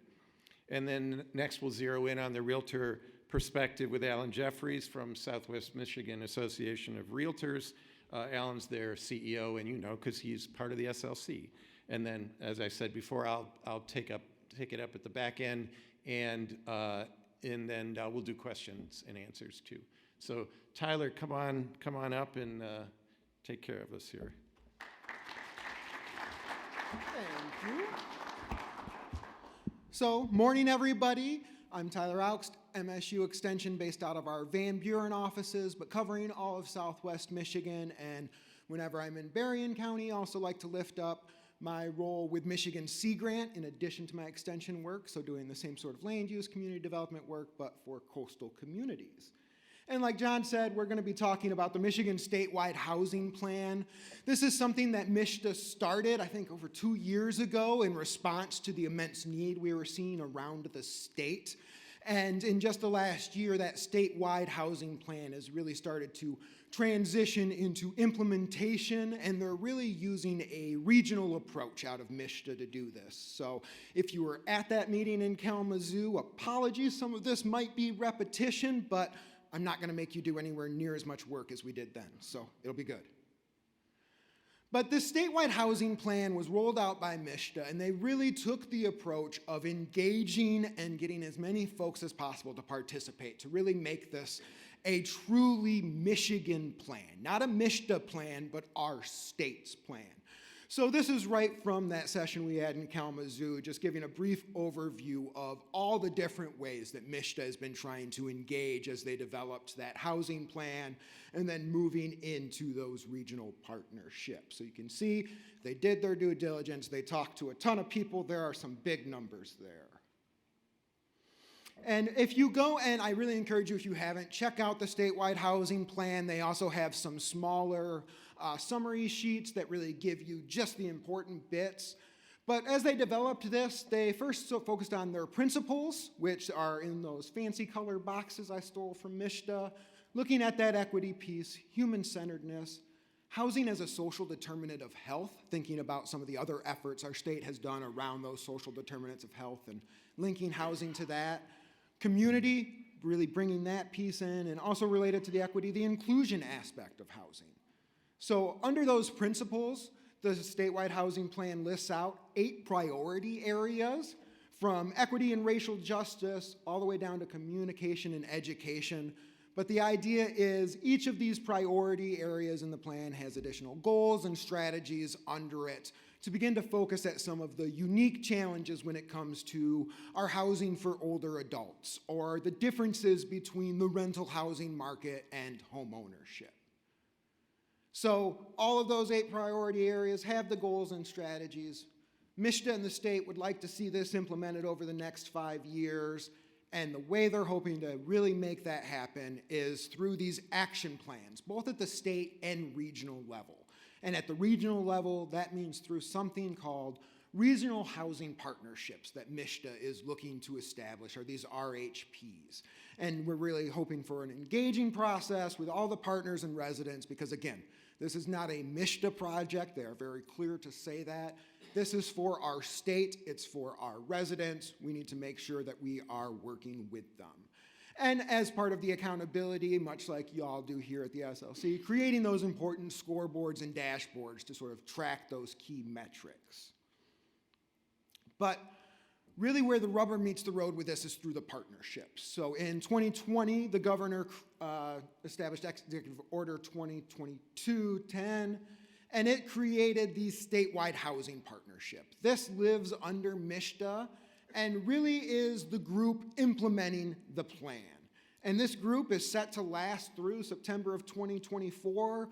And then next we'll zero in on the realtor perspective with Alan Jeffries from Southwest Michigan Association of Realtors. Alan's their CEO, and you know, because he's part of the SLC. And then, as I said before, I'll take it up at the back end, and then we'll do questions and answers too. So Tyler, come on up and take care of us here. Thank you. So, morning everybody. I'm Tyler Aust, MSU Extension based out of our Van Buren offices, but covering all of Southwest Michigan. And whenever I'm in Berrien County, I also like to lift up my role with Michigan Sea Grant in addition to my extension work, so doing the same sort of land use, community development work, but for coastal communities. And like John said, we're going to be talking about the Michigan Statewide Housing Plan. This is something that MISHDA started, I think, over 2 years ago in response to the immense need we were seeing around the state. And in just the last year, that statewide housing plan has really started to transition into implementation, and they're really using a regional approach out of MISHDA to do this. So if you were at that meeting in Kalamazoo, apologies, some of this might be repetition, but I'm not going to make you do anywhere near as much work as we did then, so it'll be good. But this statewide housing plan was rolled out by MISHDA, and they really took the approach of engaging and getting as many folks as possible to participate, to really make this a truly Michigan plan. Not a MISHDA plan, but our state's plan. So this is right from that session we had in Kalamazoo, just giving a brief overview of all the different ways that MISHDA has been trying to engage as they developed that housing plan and then moving into those regional partnerships. So you can see they did their due diligence, they talked to a ton of people, there are some big numbers there. And if you go, and I really encourage you if you haven't, check out the statewide housing plan. They also have some smaller summary sheets that really give you just the important bits. But as they developed this, they first focused on their principles, which are in those fancy color boxes I stole from MISHDA, looking at that equity piece, human-centeredness, housing as a social determinant of health, thinking about some of the other efforts our state has done around those social determinants of health and linking housing to that, community, really bringing that piece in, and also related to the equity, the inclusion aspect of housing. So under those principles, the statewide housing plan lists out 8 priority areas, from equity and racial justice all the way down to communication and education. But the idea is each of these priority areas in the plan has additional goals and strategies under it to begin to focus at some of the unique challenges when it comes to our housing for older adults, or the differences between the rental housing market and home ownership. So all of those 8 priority areas have the goals and strategies. MISHDA and the state would like to see this implemented over the next 5 years, and the way they're hoping to really make that happen is through these action plans, both at the state and regional level. And at the regional level, that means through something called regional housing partnerships that MISHDA is looking to establish, or these RHPs. And we're really hoping for an engaging process with all the partners and residents, because again, this is not a MISHDA project. They are very clear to say that. This is for our state. It's for our residents. We need to make sure that we are working with them. And as part of the accountability, much like y'all do here at the SLC, creating those important scoreboards and dashboards to sort of track those key metrics. But really where the rubber meets the road with this is through the partnerships. So in 2020, the governor established Executive Order 2022-10, and it created the statewide housing partnership. This lives under MISHDA and really is the group implementing the plan. And this group is set to last through September of 2024.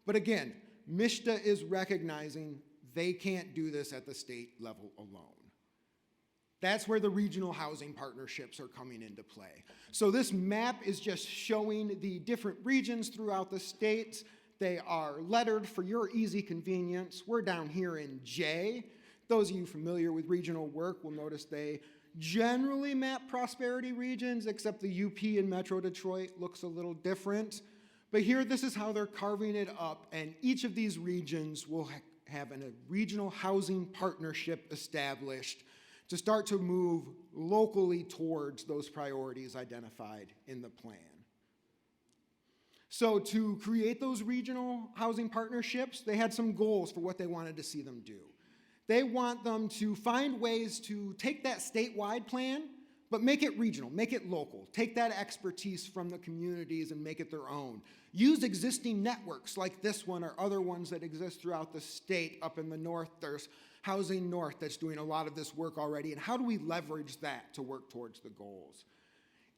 But again, MISHDA is recognizing they can't do this at the state level alone. That's where the regional housing partnerships are coming into play. So this map is just showing the different regions throughout the state. They are lettered for your easy convenience. We're down here in J. Those of you familiar with regional work will notice they generally map prosperity regions, except the UP in Metro Detroit looks a little different. But here, this is how they're carving it up, and each of these regions will have a regional housing partnership established to start to move locally towards those priorities identified in the plan. So to create those regional housing partnerships, they had some goals for what they wanted to see them do. They want them to find ways to take that statewide plan, but make it regional, make it local. Take that expertise from the communities and make it their own. Use existing networks like this one or other ones that exist throughout the state. Up in the north, there's Housing North that's doing a lot of this work already, and how do we leverage that to work towards the goals?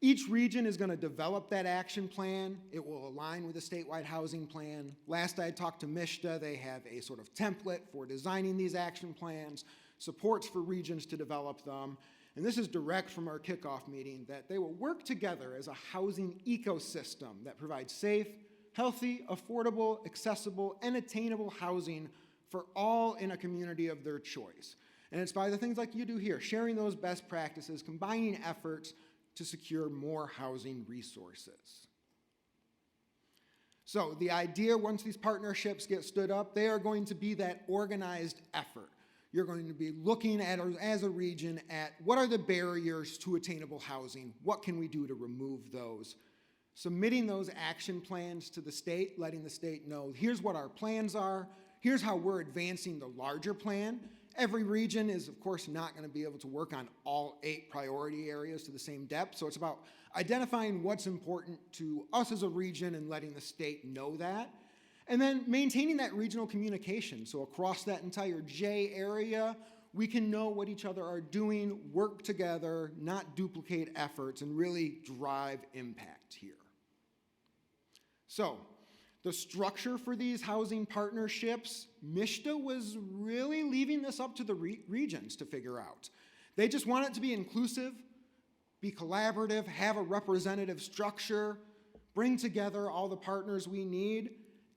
Each region is going to develop that action plan. It will align with the statewide housing plan. Last I talked to MISHDA, they have a sort of template for designing these action plans, supports for regions to develop them, and this is direct from our kickoff meeting, that they will work together as a housing ecosystem that provides safe, healthy, affordable, accessible, and attainable housing for all in a community of their choice. And it's by the things like you do here, sharing those best practices, combining efforts to secure more housing resources. So the idea, once these partnerships get stood up, they are going to be that organized effort. You're going to be looking at, as a region, at what are the barriers to attainable housing? What can we do to remove those? Submitting those action plans to the state, letting the state know, here's what our plans are, here's how we're advancing the larger plan. Every region is, of course, not going to be able to work on all 8 priority areas to the same depth, so it's about identifying what's important to us as a region and letting the state know that. And then maintaining that regional communication, so across that entire J area, we can know what each other are doing, work together, not duplicate efforts, and really drive impact here. So, the structure for these housing partnerships, MISHDA was really leaving this up to the regions to figure out. They just want it to be inclusive, be collaborative, have a representative structure, bring together all the partners we need.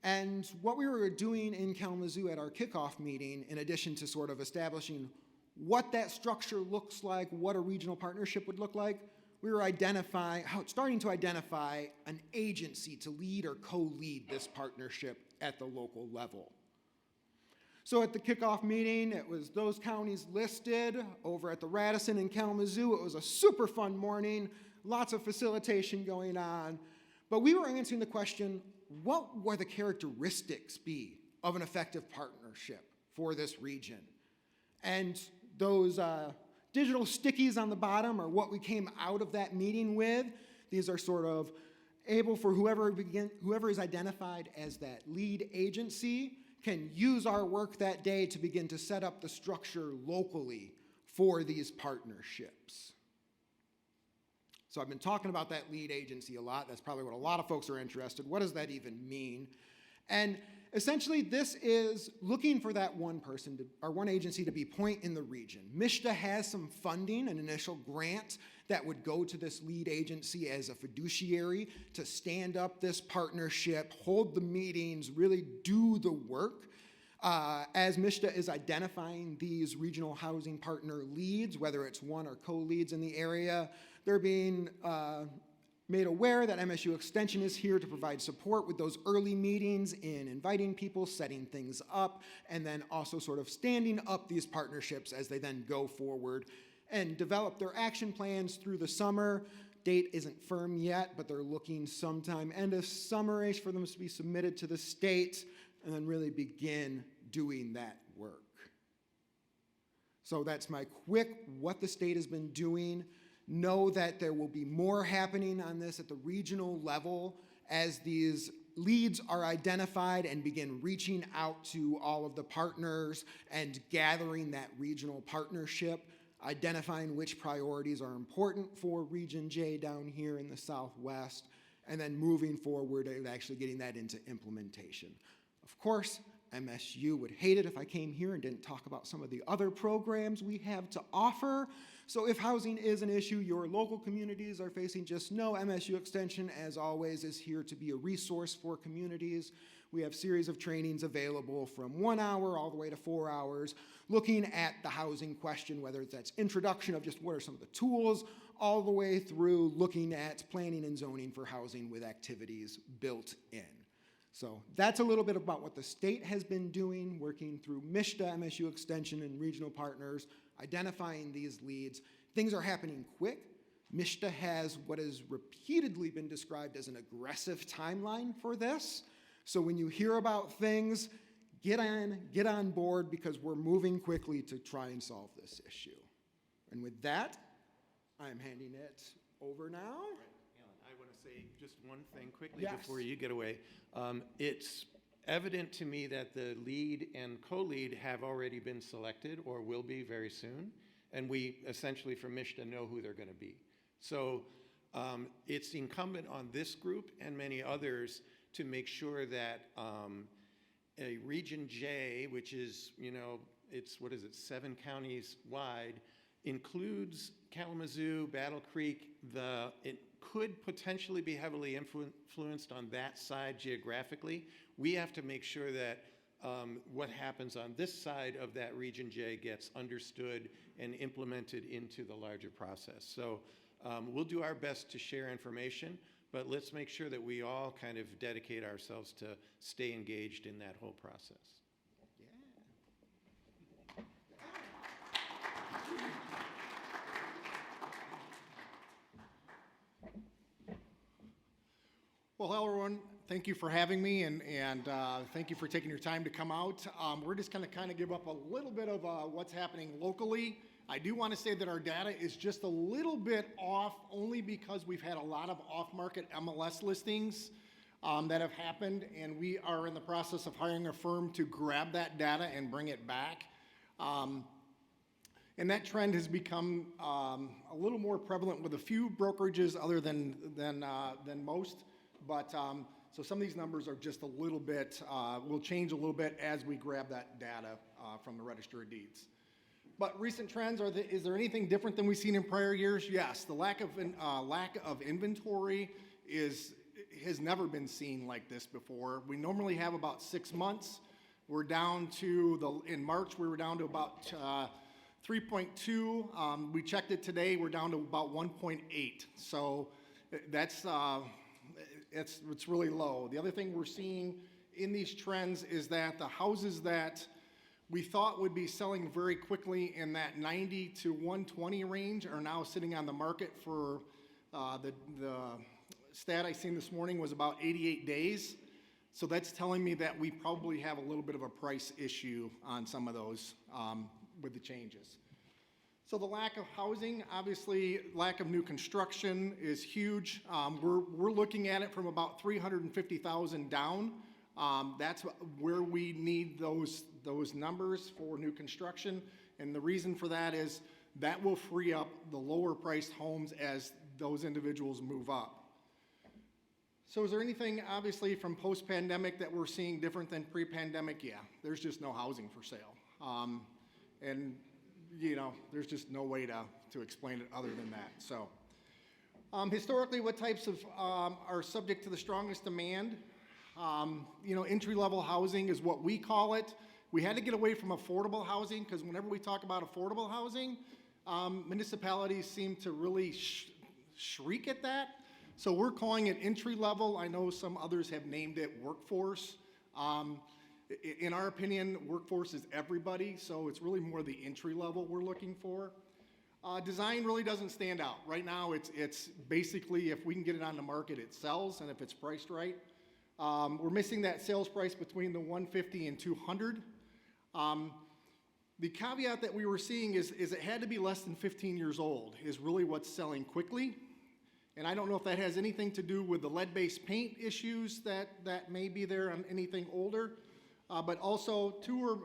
And what we were doing in Kalamazoo at our kickoff meeting, in addition to sort of establishing what that structure looks like, what a regional partnership would look like, we were starting to identify an agency to lead or co-lead this partnership at the local level. So at the kickoff meeting, it was those counties listed. Over at the Radisson in Kalamazoo, it was a super fun morning, lots of facilitation going on. But we were answering the question, what would the characteristics be of an effective partnership for this region? And those digital stickies on the bottom are what we came out of that meeting with. These are sort of able for whoever is identified as that lead agency can use our work that day to begin to set up the structure locally for these partnerships. So I've been talking about that lead agency a lot. That's probably what a lot of folks are interested. What does that even mean? And essentially, this is looking for that one person or one agency to be point in the region. MISHDA has some funding, an initial grant that would go to this lead agency as a fiduciary to stand up this partnership, hold the meetings, really do the work. As MISHDA is identifying these regional housing partner leads, whether it's one or co-leads in the area, they're being made aware that MSU Extension is here to provide support with those early meetings in inviting people, setting things up, and then also sort of standing up these partnerships as they then go forward and develop their action plans through the summer. Date isn't firm yet, but they're looking sometime end of summer-ish for them to be submitted to the state and then really begin doing that work. So that's my quick what the state has been doing. Know that there will be more happening on this at the regional level as these leads are identified and begin reaching out to all of the partners and gathering that regional partnership, identifying which priorities are important for Region J down here in the Southwest, and then moving forward and actually getting that into implementation. Of course, MSU would hate it if I came here and didn't talk about some of the other programs we have to offer. So if housing is an issue your local communities are facing, just know MSU Extension, as always, is here to be a resource for communities. We have series of trainings available from 1 hour all the way to 4 hours, looking at the housing question, whether that's introduction of just what are some of the tools, all the way through looking at planning and zoning for housing with activities built in. So that's a little bit about what the state has been doing, working through MSHDA, MSU Extension, and regional partners, identifying these leads. Things are happening quick. MSHDA has what has repeatedly been described as an aggressive timeline for this. So when you hear about things, get on board, because we're moving quickly to try and solve this issue. And with that, I'm handing it over now. Alan, I want to say just one thing quickly Yes. before you get away. It's evident to me that the lead and co-lead have already been selected or will be very soon, and we essentially from MSHDA know who they're going to be. So it's incumbent on this group and many others to make sure that a Region J, which is, it's, 7 counties wide, includes Kalamazoo, Battle Creek. It could potentially be heavily influenced on that side geographically. We have to make sure that what happens on this side of that Region J gets understood and implemented into the larger process. So we'll do our best to share information, but let's make sure that we all kind of dedicate ourselves to stay engaged in that whole process. Well, hello everyone. Thank you for having me, and thank you for taking your time to come out. We're just going to kind of give up a little bit of what's happening locally. I do want to say that our data is just a little bit off, only because we've had a lot of off-market MLS listings that have happened, and we are in the process of hiring a firm to grab that data and bring it back. And that trend has become a little more prevalent with a few brokerages other than most. But so some of these numbers are just a little bit, will change a little bit as we grab that data from the Register of Deeds. But recent trends, is there anything different than we've seen in prior years? Yes, the lack of inventory has never been seen like this before. We normally have about 6 months. We're down to, in March, we were down to about 3.2. We checked it today, we're down to about 1.8. So that's, it's really low. The other thing we're seeing in these trends is that the houses that we thought would be selling very quickly in that 90 to 120 range are now sitting on the market for, the stat I seen this morning was about 88 days. So that's telling me that we probably have a little bit of a price issue on some of those with the changes. So the lack of housing, obviously lack of new construction is huge. We're looking at it from about 350,000 down. That's where we need those numbers for new construction. And the reason for that is that will free up the lower priced homes as those individuals move up. So is there anything obviously from post-pandemic that we're seeing different than pre-pandemic? Yeah, there's just no housing for sale. And there's just no way to explain it other than that. So historically, what types of are subject to the strongest demand? Entry-level housing is what we call it. We had to get away from affordable housing because whenever we talk about affordable housing, municipalities seem to really shriek at that. So we're calling it entry-level. I know some others have named it workforce. In our opinion, workforce is everybody, so it's really more the entry level we're looking for. Design really doesn't stand out. Right now, it's basically if we can get it on the market, it sells, and if it's priced right. We're missing that sales price between the 150 and 200. The caveat that we were seeing is it had to be less than 15 years old is really what's selling quickly. And I don't know if that has anything to do with the lead-based paint issues that may be there on anything older, but also two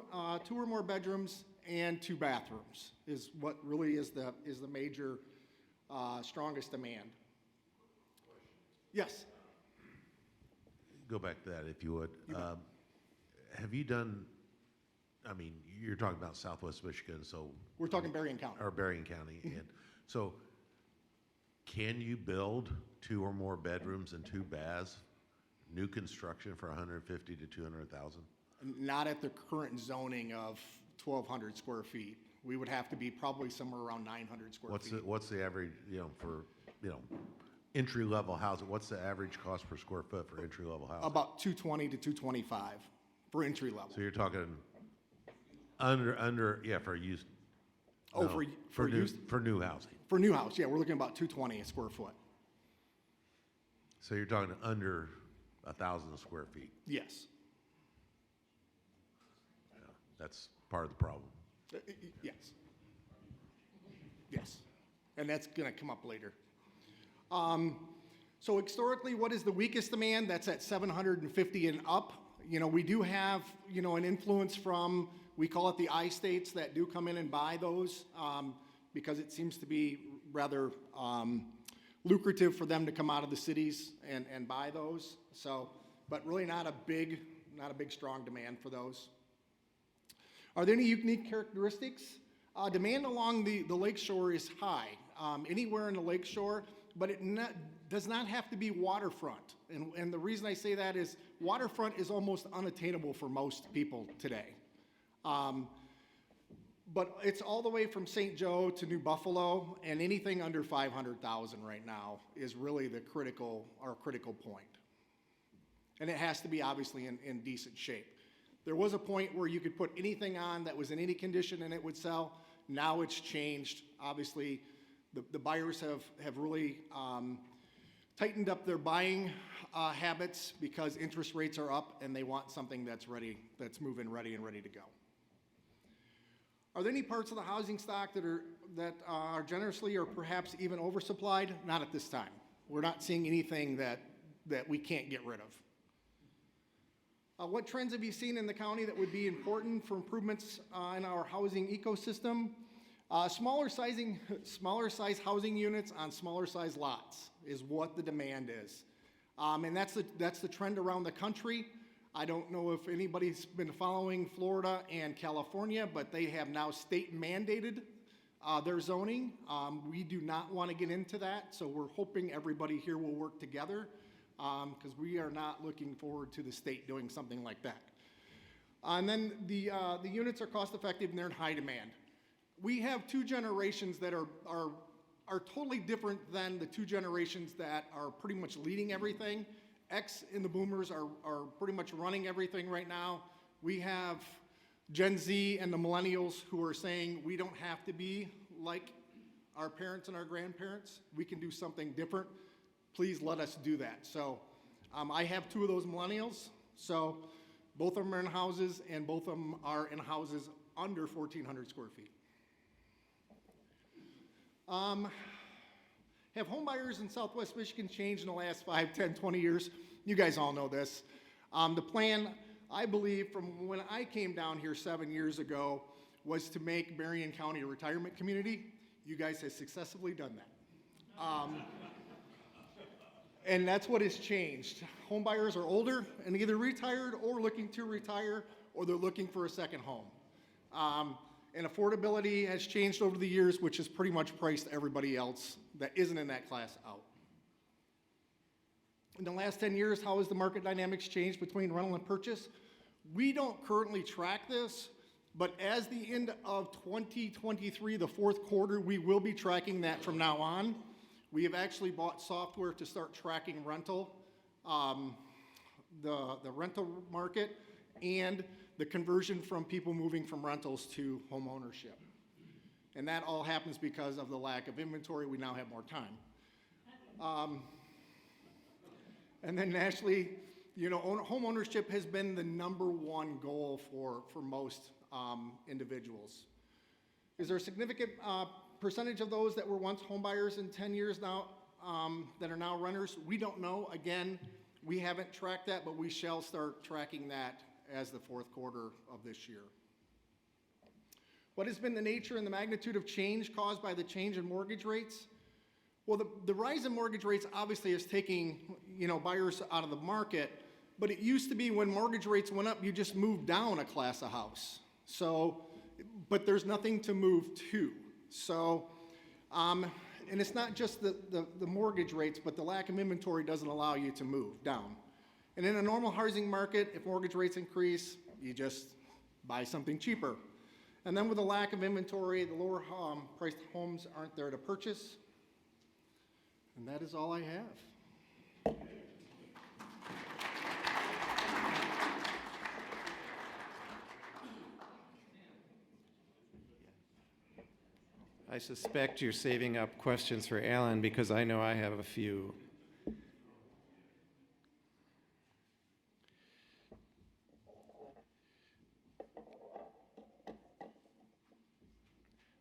or more bedrooms and 2 bathrooms is what really is the major strongest demand. Yes. Go back to that if you would. Have you done, I mean, you're talking about Southwest Michigan, so. We're talking Berrien County. Or Berrien County. And so can you build 2 or more bedrooms and 2 baths, new construction for 150 to 200,000? Not at the current zoning of 1,200 square feet. We would have to be probably somewhere around 900 square feet. What's the average, for, entry-level housing? What's the average cost per square foot for entry-level housing? About 220 to 225 for entry level. So you're talking under, yeah, for used. Oh, no, for used? For new housing. For new house, yeah, we're looking at about 220 a square foot. So you're talking under 1,000 square feet. Yes. Yeah, that's part of the problem. Yes. Yes. And that's going to come up later. So historically, what is the weakest demand? That's at 750 and up. We do have, an influence from, we call it the I states that do come in and buy those because it seems to be rather lucrative for them to come out of the cities and buy those. So, but really not a big strong demand for those. Are there any unique characteristics? Demand along the lakeshore is high, anywhere in the lakeshore, but it does not have to be waterfront. And the reason I say that is waterfront is almost unattainable for most people today. But it's all the way from St. Joe to New Buffalo, and anything under 500,000 right now is really our critical point. And it has to be obviously in decent shape. There was a point where you could put anything on that was in any condition and it would sell. Now it's changed. Obviously, the buyers have really tightened up their buying habits because interest rates are up and they want something that's ready, that's move-in ready and ready to go. Are there any parts of the housing stock that are generously or perhaps even oversupplied? Not at this time. We're not seeing anything that we can't get rid of. What trends have you seen in the county that would be important for improvements in our housing ecosystem? Smaller size housing units on smaller size lots is what the demand is. And that's the trend around the country. I don't know if anybody's been following Florida and California, but they have now state mandated their zoning. We do not want to get into that, so we're hoping everybody here will work together because we are not looking forward to the state doing something like that. And then the units are cost effective and they're in high demand. We have 2 generations that are totally different than the 2 generations that are pretty much leading everything. X and the boomers are pretty much running everything right now. We have Gen Z and the millennials who are saying we don't have to be like our parents and our grandparents. We can do something different. Please let us do that. So I have 2 of those millennials. So both of them are in houses and both of them are in houses under 1,400 square feet. Have home buyers in Southwest Michigan changed in the last 5, 10, 20 years? You guys all know this. The plan, I believe, from when I came down here 7 years ago was to make Berrien County a retirement community. You guys have successfully done that. And that's what has changed. Home buyers are older and either retired or looking to retire, or they're looking for a second home. And affordability has changed over the years, which has pretty much priced everybody else that isn't in that class out. In the last 10 years, how has the market dynamics changed between rental and purchase? We don't currently track this, but as the end of 2023, the 4th quarter, we will be tracking that from now on. We have actually bought software to start tracking rental, the rental market, and the conversion from people moving from rentals to home ownership. And that all happens because of the lack of inventory. We now have more time. And then nationally, home ownership has been the #1 goal for most individuals. Is there a significant percentage of those that were once home buyers in 10 years now that are now renters? We don't know. Again, we haven't tracked that, but we shall start tracking that as the fourth quarter of this year. What has been the nature and the magnitude of change caused by the change in mortgage rates? Well, the rise in mortgage rates obviously is taking, buyers out of the market, but it used to be when mortgage rates went up, you just moved down a class of house. So, but there's nothing to move to. So, and it's not just the mortgage rates, but the lack of inventory doesn't allow you to move down. And in a normal housing market, if mortgage rates increase, you just buy something cheaper. And then with the lack of inventory, the lower priced homes aren't there to purchase. And that is all I have. I suspect you're saving up questions for Alan because I know I have a few.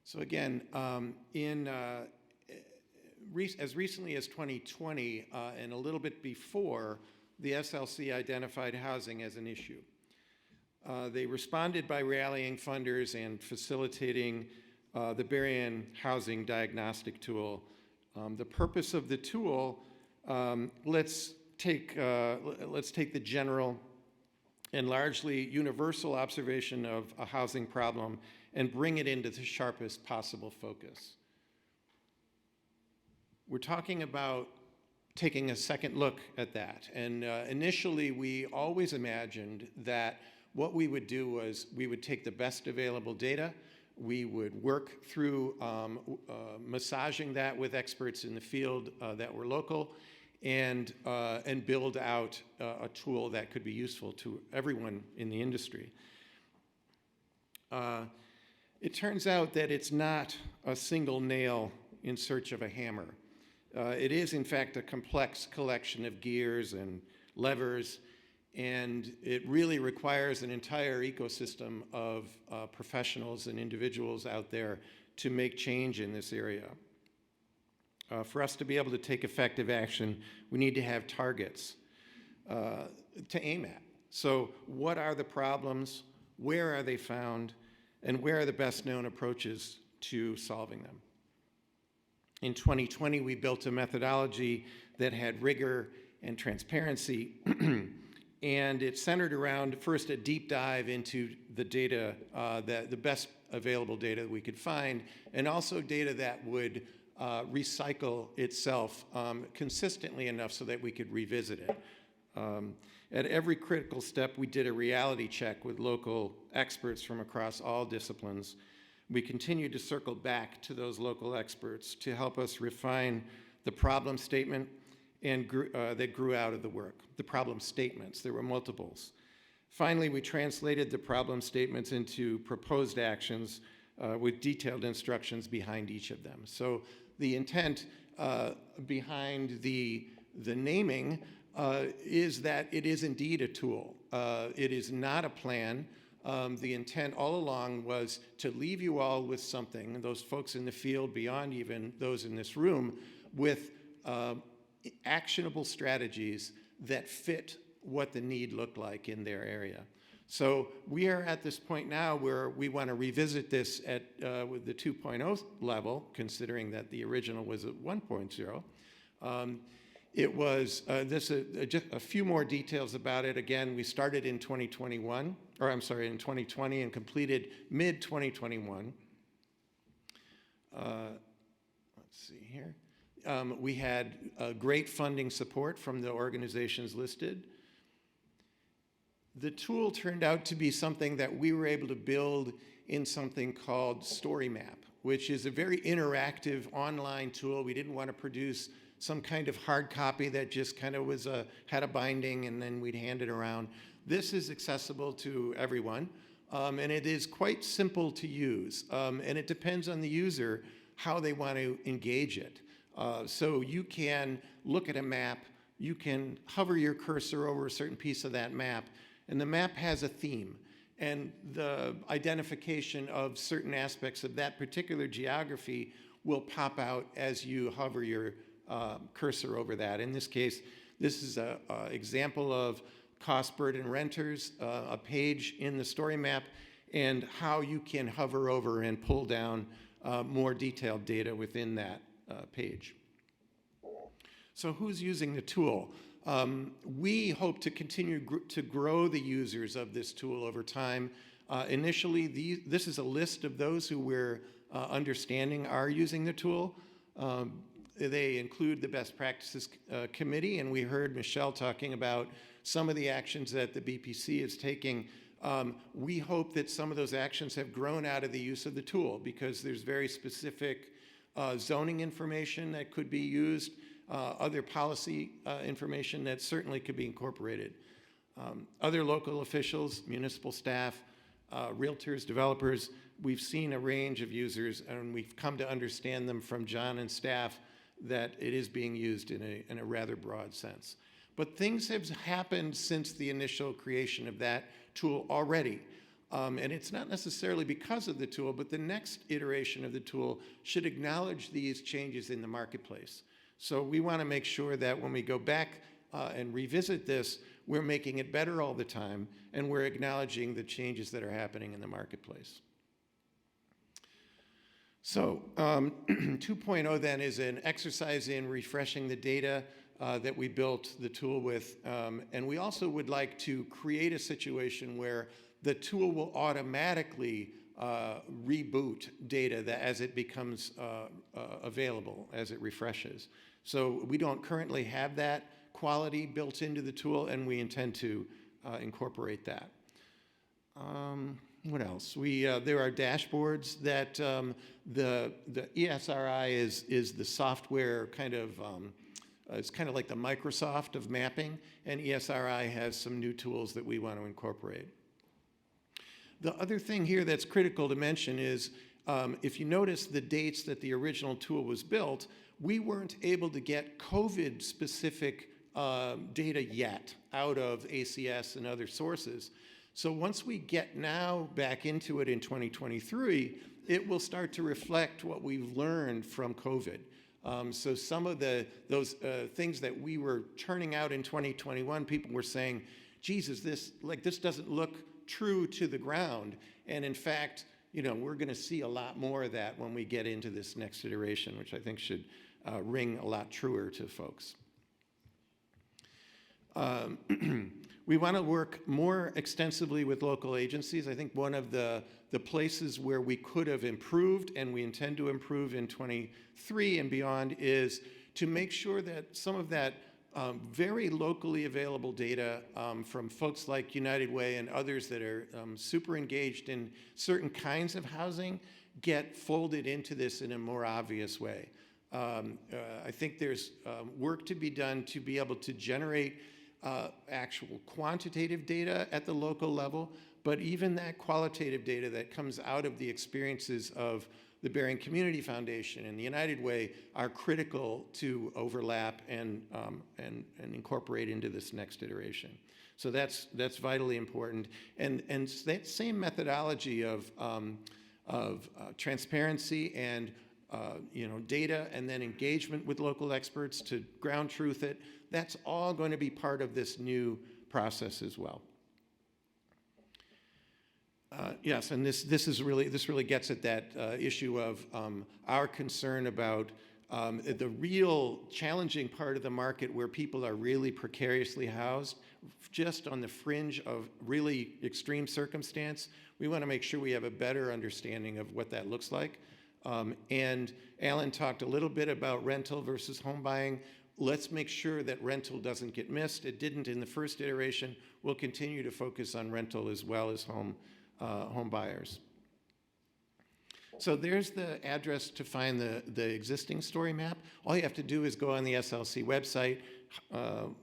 So again, as recently as 2020 and a little bit before, the SLC identified housing as an issue. They responded by rallying funders and facilitating the Berrien Housing Diagnostic Tool. The purpose of the tool, let's take the general and largely universal observation of a housing problem and bring it into the sharpest possible focus. We're talking about taking a second look at that. And initially, we always imagined that what we would do was we would take the best available data, we would work through massaging that with experts in the field that were local, and build out a tool that could be useful to everyone in the industry. It turns out that it's not a single nail in search of a hammer. It is, in fact, a complex collection of gears and levers, and it really requires an entire ecosystem of professionals and individuals out there to make change in this area. For us to be able to take effective action, we need to have targets to aim at. So what are the problems? Where are they found? And where are the best known approaches to solving them? In 2020, we built a methodology that had rigor and transparency, and it centered around, first, a deep dive into the data, the best available data that we could find, and also data that would recycle itself consistently enough so that we could revisit it. At every critical step, we did a reality check with local experts from across all disciplines. We continued to circle back to those local experts to help us refine the problem statement and that grew out of the work. The problem statements, there were multiples. Finally, we translated the problem statements into proposed actions with detailed instructions behind each of them. So the intent behind the naming is that it is indeed a tool. It is not a plan. The intent all along was to leave you all with something, those folks in the field beyond even those in this room, with actionable strategies that fit what the need looked like in their area. So we are at this point now where we want to revisit this at with the 2.0 level, considering that the original was at 1.0. It was just a few more details about it. Again, we started in 2021, or I'm sorry, in 2020 and completed mid-2021. Let's see here. We had great funding support from the organizations listed. The tool turned out to be something that we were able to build in something called StoryMap, which is a very interactive online tool. We didn't want to produce some kind of hard copy that just kind of was had a binding and then we'd hand it around. This is accessible to everyone, and it is quite simple to use, and it depends on the user how they want to engage it. So you can look at a map, you can hover your cursor over a certain piece of that map, and the map has a theme, and the identification of certain aspects of that particular geography will pop out as you hover your cursor over that. In this case, this is an example of cost burden renters, a page in the story map, and how you can hover over and pull down more detailed data within that page. So who's using the tool? We hope to continue to grow the users of this tool over time. Initially, this is a list of those who we're understanding are using the tool. They include the Best Practices Committee, and we heard Michelle talking about some of the actions that the BPC is taking. We hope that some of those actions have grown out of the use of the tool, because there's very specific zoning information that could be used, other policy information that certainly could be incorporated. Other local officials, municipal staff, realtors, developers, we've seen a range of users, and we've come to understand them from John and staff that it is being used in a rather broad sense. But things have happened since the initial creation of that tool already. And it's not necessarily because of the tool, but the next iteration of the tool should acknowledge these changes in the marketplace. So we want to make sure that when we go back and revisit this, we're making it better all the time, and we're acknowledging the changes that are happening in the marketplace. So 2.0 then is an exercise in refreshing the data that we built the tool with. And we also would like to create a situation where the tool will automatically reboot data that as it becomes available, as it refreshes. So we don't currently have that quality built into the tool, and we intend to incorporate that. What else? There are dashboards that the ESRI is the software kind of, it's kind of like the Microsoft of mapping, and ESRI has some new tools that we want to incorporate. The other thing here that's critical to mention is, if you notice the dates that the original tool was built, we weren't able to get COVID-specific data yet out of ACS and other sources. So once we get now back into it in 2023, it will start to reflect what we've learned from COVID. So some of those things that we were turning out in 2021, people were saying, Jesus, this doesn't look true to the ground. And in fact, we're going to see a lot more of that when we get into this next iteration, which I think should ring a lot truer to folks. We want to work more extensively with local agencies. I think one of the places where we could have improved, and we intend to improve in 23 and beyond, is to make sure that some of that very locally available data from folks like United Way and others that are super engaged in certain kinds of housing get folded into this in a more obvious way. I think there's work to be done to be able to generate actual quantitative data at the local level, but even that qualitative data that comes out of the experiences of the Berrien Community Foundation and the United Way are critical to overlap and incorporate into this next iteration. So that's vitally important. And that same methodology of transparency and data, and then engagement with local experts to ground truth it, that's all going to be part of this new process as well. Yes, and this really gets at that issue of our concern about the real challenging part of the market where people are really precariously housed, just on the fringe of really extreme circumstance. We want to make sure we have a better understanding of what that looks like. And Alan talked a little bit about rental versus home buying. Let's make sure that rental doesn't get missed. It didn't in the first iteration. We'll continue to focus on rental as well as home buyers. So there's the address to find the existing story map. All you have to do is go on the SLC website,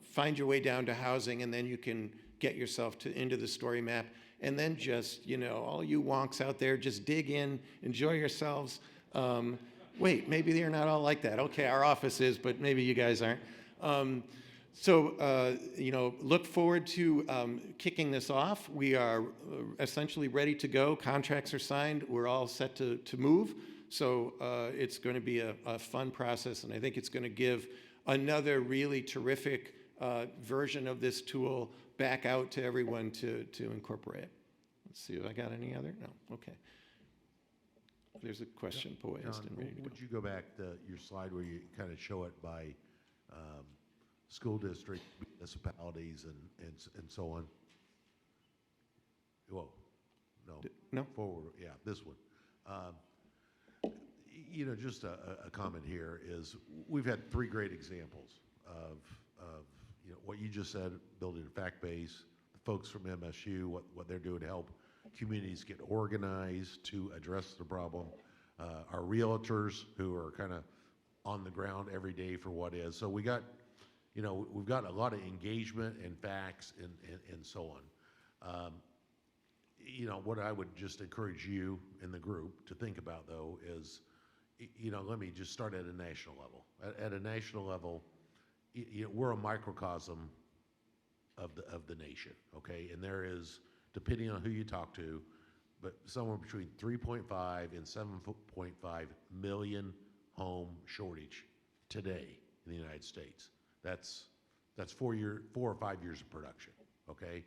find your way down to housing, and then you can get yourself into the story map. And then just, all you wonks out there, just dig in, enjoy yourselves. Wait, maybe they're not all like that. Okay, our office is, but maybe you guys aren't. Look forward to kicking this off. We are essentially ready to go. Contracts are signed. We're all set to move. So it's going to be a fun process, and I think it's going to give another really terrific version of this tool back out to everyone to incorporate. Let's see, have I got any other? No, okay. There's a question poised John, and ready to go. would you go back to your slide where you kind of show it by school district, municipalities, and so on? Whoa, no. No? Forward, yeah, this one. You know, just a comment here is we've had 3 great examples of you know, what you just said, building a fact base, the folks from MSU, what they're doing to help communities get organized to address the problem, our realtors who are kind of on the ground every day for what is. So we got, you know, we've got a lot of engagement and facts and so on. You know, what I would just encourage you in the group to think about, though, is, you know, let me just start at a national level. At a national level, you know, we're a microcosm of the nation, okay? And there is, depending on who you talk to, but somewhere between 3.5 and 7.5 million home shortage today in the United States. That's 4 or 5 years of production, okay?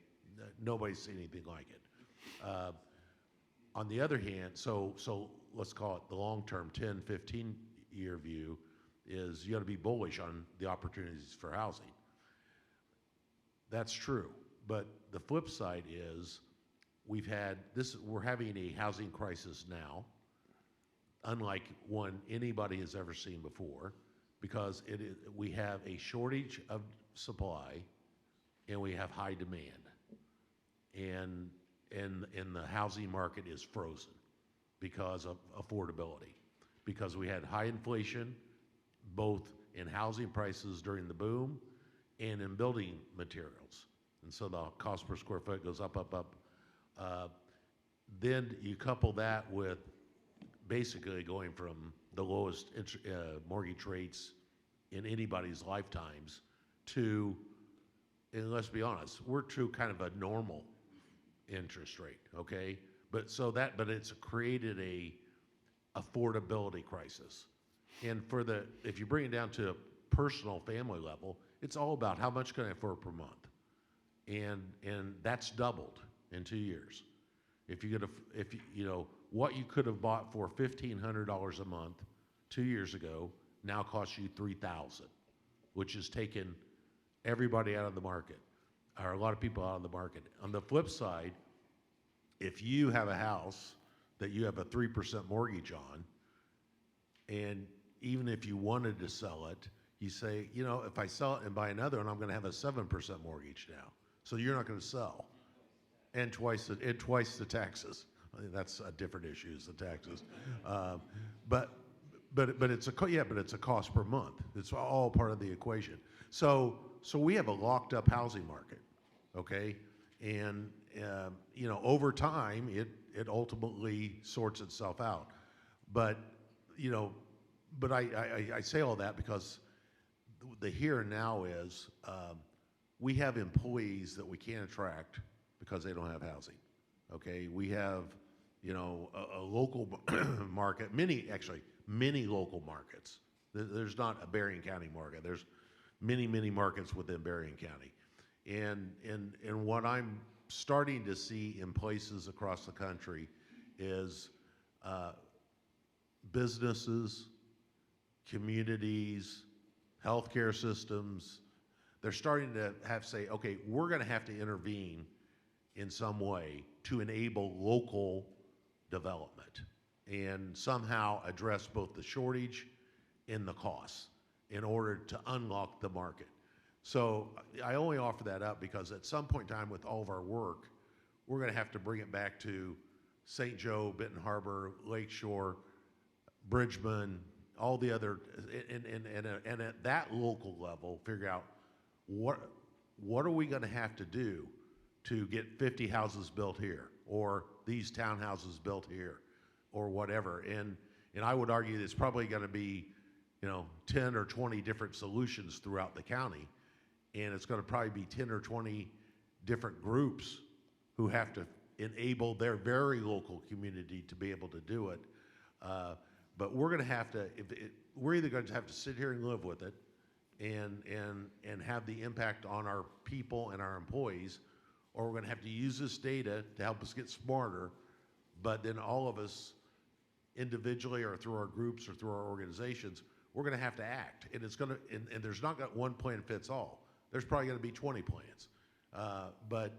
Nobody's seen anything like it. On the other hand, so let's call it the long-term 10, 15-year view is you got to be bullish on the opportunities for housing. That's true, but the flip side is we're having a housing crisis now, unlike one anybody has ever seen before, because we have a shortage of supply and we have high demand. And the housing market is frozen because of affordability, because we had high inflation, both in housing prices during the boom and in building materials. And so the cost per square foot goes up, up, up. Then you couple that with basically going from the lowest mortgage rates in anybody's lifetimes to, and let's be honest, we're to kind of a normal interest rate, okay? But it's created a affordability crisis. And if you bring it down to a personal family level, it's all about how much can I afford per month. And that's doubled in 2 years. If you know, what you could have bought for $1,500 a month 2 years ago now costs you $3,000, which has taken everybody out of the market, or a lot of people out of the market. On the flip side, if you have a house that you have a 3% mortgage on, and even if you wanted to sell it, you say, you know, if I sell it and buy another one, I'm going to have a 7% mortgage now. So you're not going to sell, and twice the taxes. I think that's a different issue, is the taxes. But it's a cost per month. It's all part of the equation. So we have a locked up housing market, okay? And you know, over time, it ultimately sorts itself out. But you know, I say all that because the here and now is we have employees that we can't attract because they don't have housing. Okay, we have, you know, a local market, many local markets. There's not a Berrien County market. There's many markets within Berrien County, and what I'm starting to see in places across the country is businesses, communities, healthcare systems, they're starting to say, okay, we're going to have to intervene in some way to enable local development and somehow address both the shortage and the costs in order to unlock the market. So I only offer that up because at some point in time with all of our work, we're going to have to bring it back to St. Joe, Benton Harbor, Lakeshore, Bridgman, all the other, and at that local level, figure out what are we going to have to do to get 50 houses built here, or these townhouses built here, or whatever. And I would argue that it's probably going to be, you know, 10 or 20 different solutions throughout the county, and it's going to probably be 10 or 20 different groups who have to enable their very local community to be able to do it. But we're going to have to, we're either going to have to sit here and live with it and have the impact on our people and our employees, or we're going to have to use this data to help us get smarter, but then all of us individually or through our groups or through our organizations, we're going to have to act. And it's going to, and there's not got one plan fits all. There's probably going to be 20 plans. But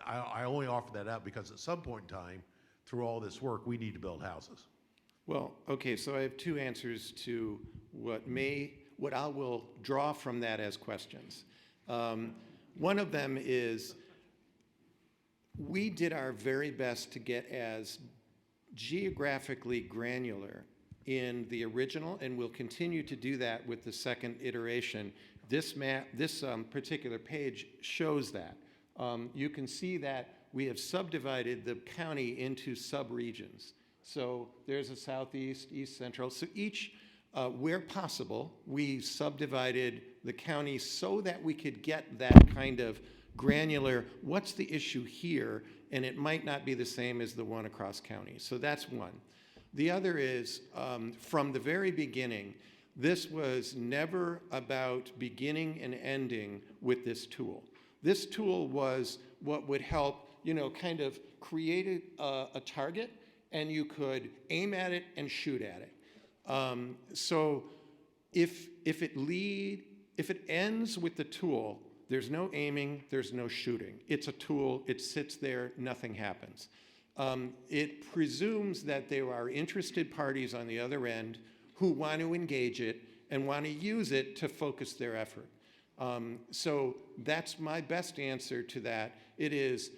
I only offer that out because at some point in time, through all this work, we need to build houses. Well, okay, so I have two answers to what I will draw from that as questions. One of them is we did our very best to get as geographically granular in the original, and we'll continue to do that with the second iteration. This map, this particular page shows that. You can see that we have subdivided the county into sub-regions. So there's a southeast, east, central. So each, where possible, we subdivided the county so that we could get that kind of granular, what's the issue here? And it might not be the same as the one across county. So that's one. The other is, from the very beginning, this was never about beginning and ending with this tool. This tool was what would help, kind of create a target, and you could aim at it and shoot at it. So if it ends with the tool, there's no aiming, there's no shooting. It's a tool, it sits there, nothing happens. It presumes that there are interested parties on the other end who want to engage it and want to use it to focus their effort. So that's my best answer to that. It is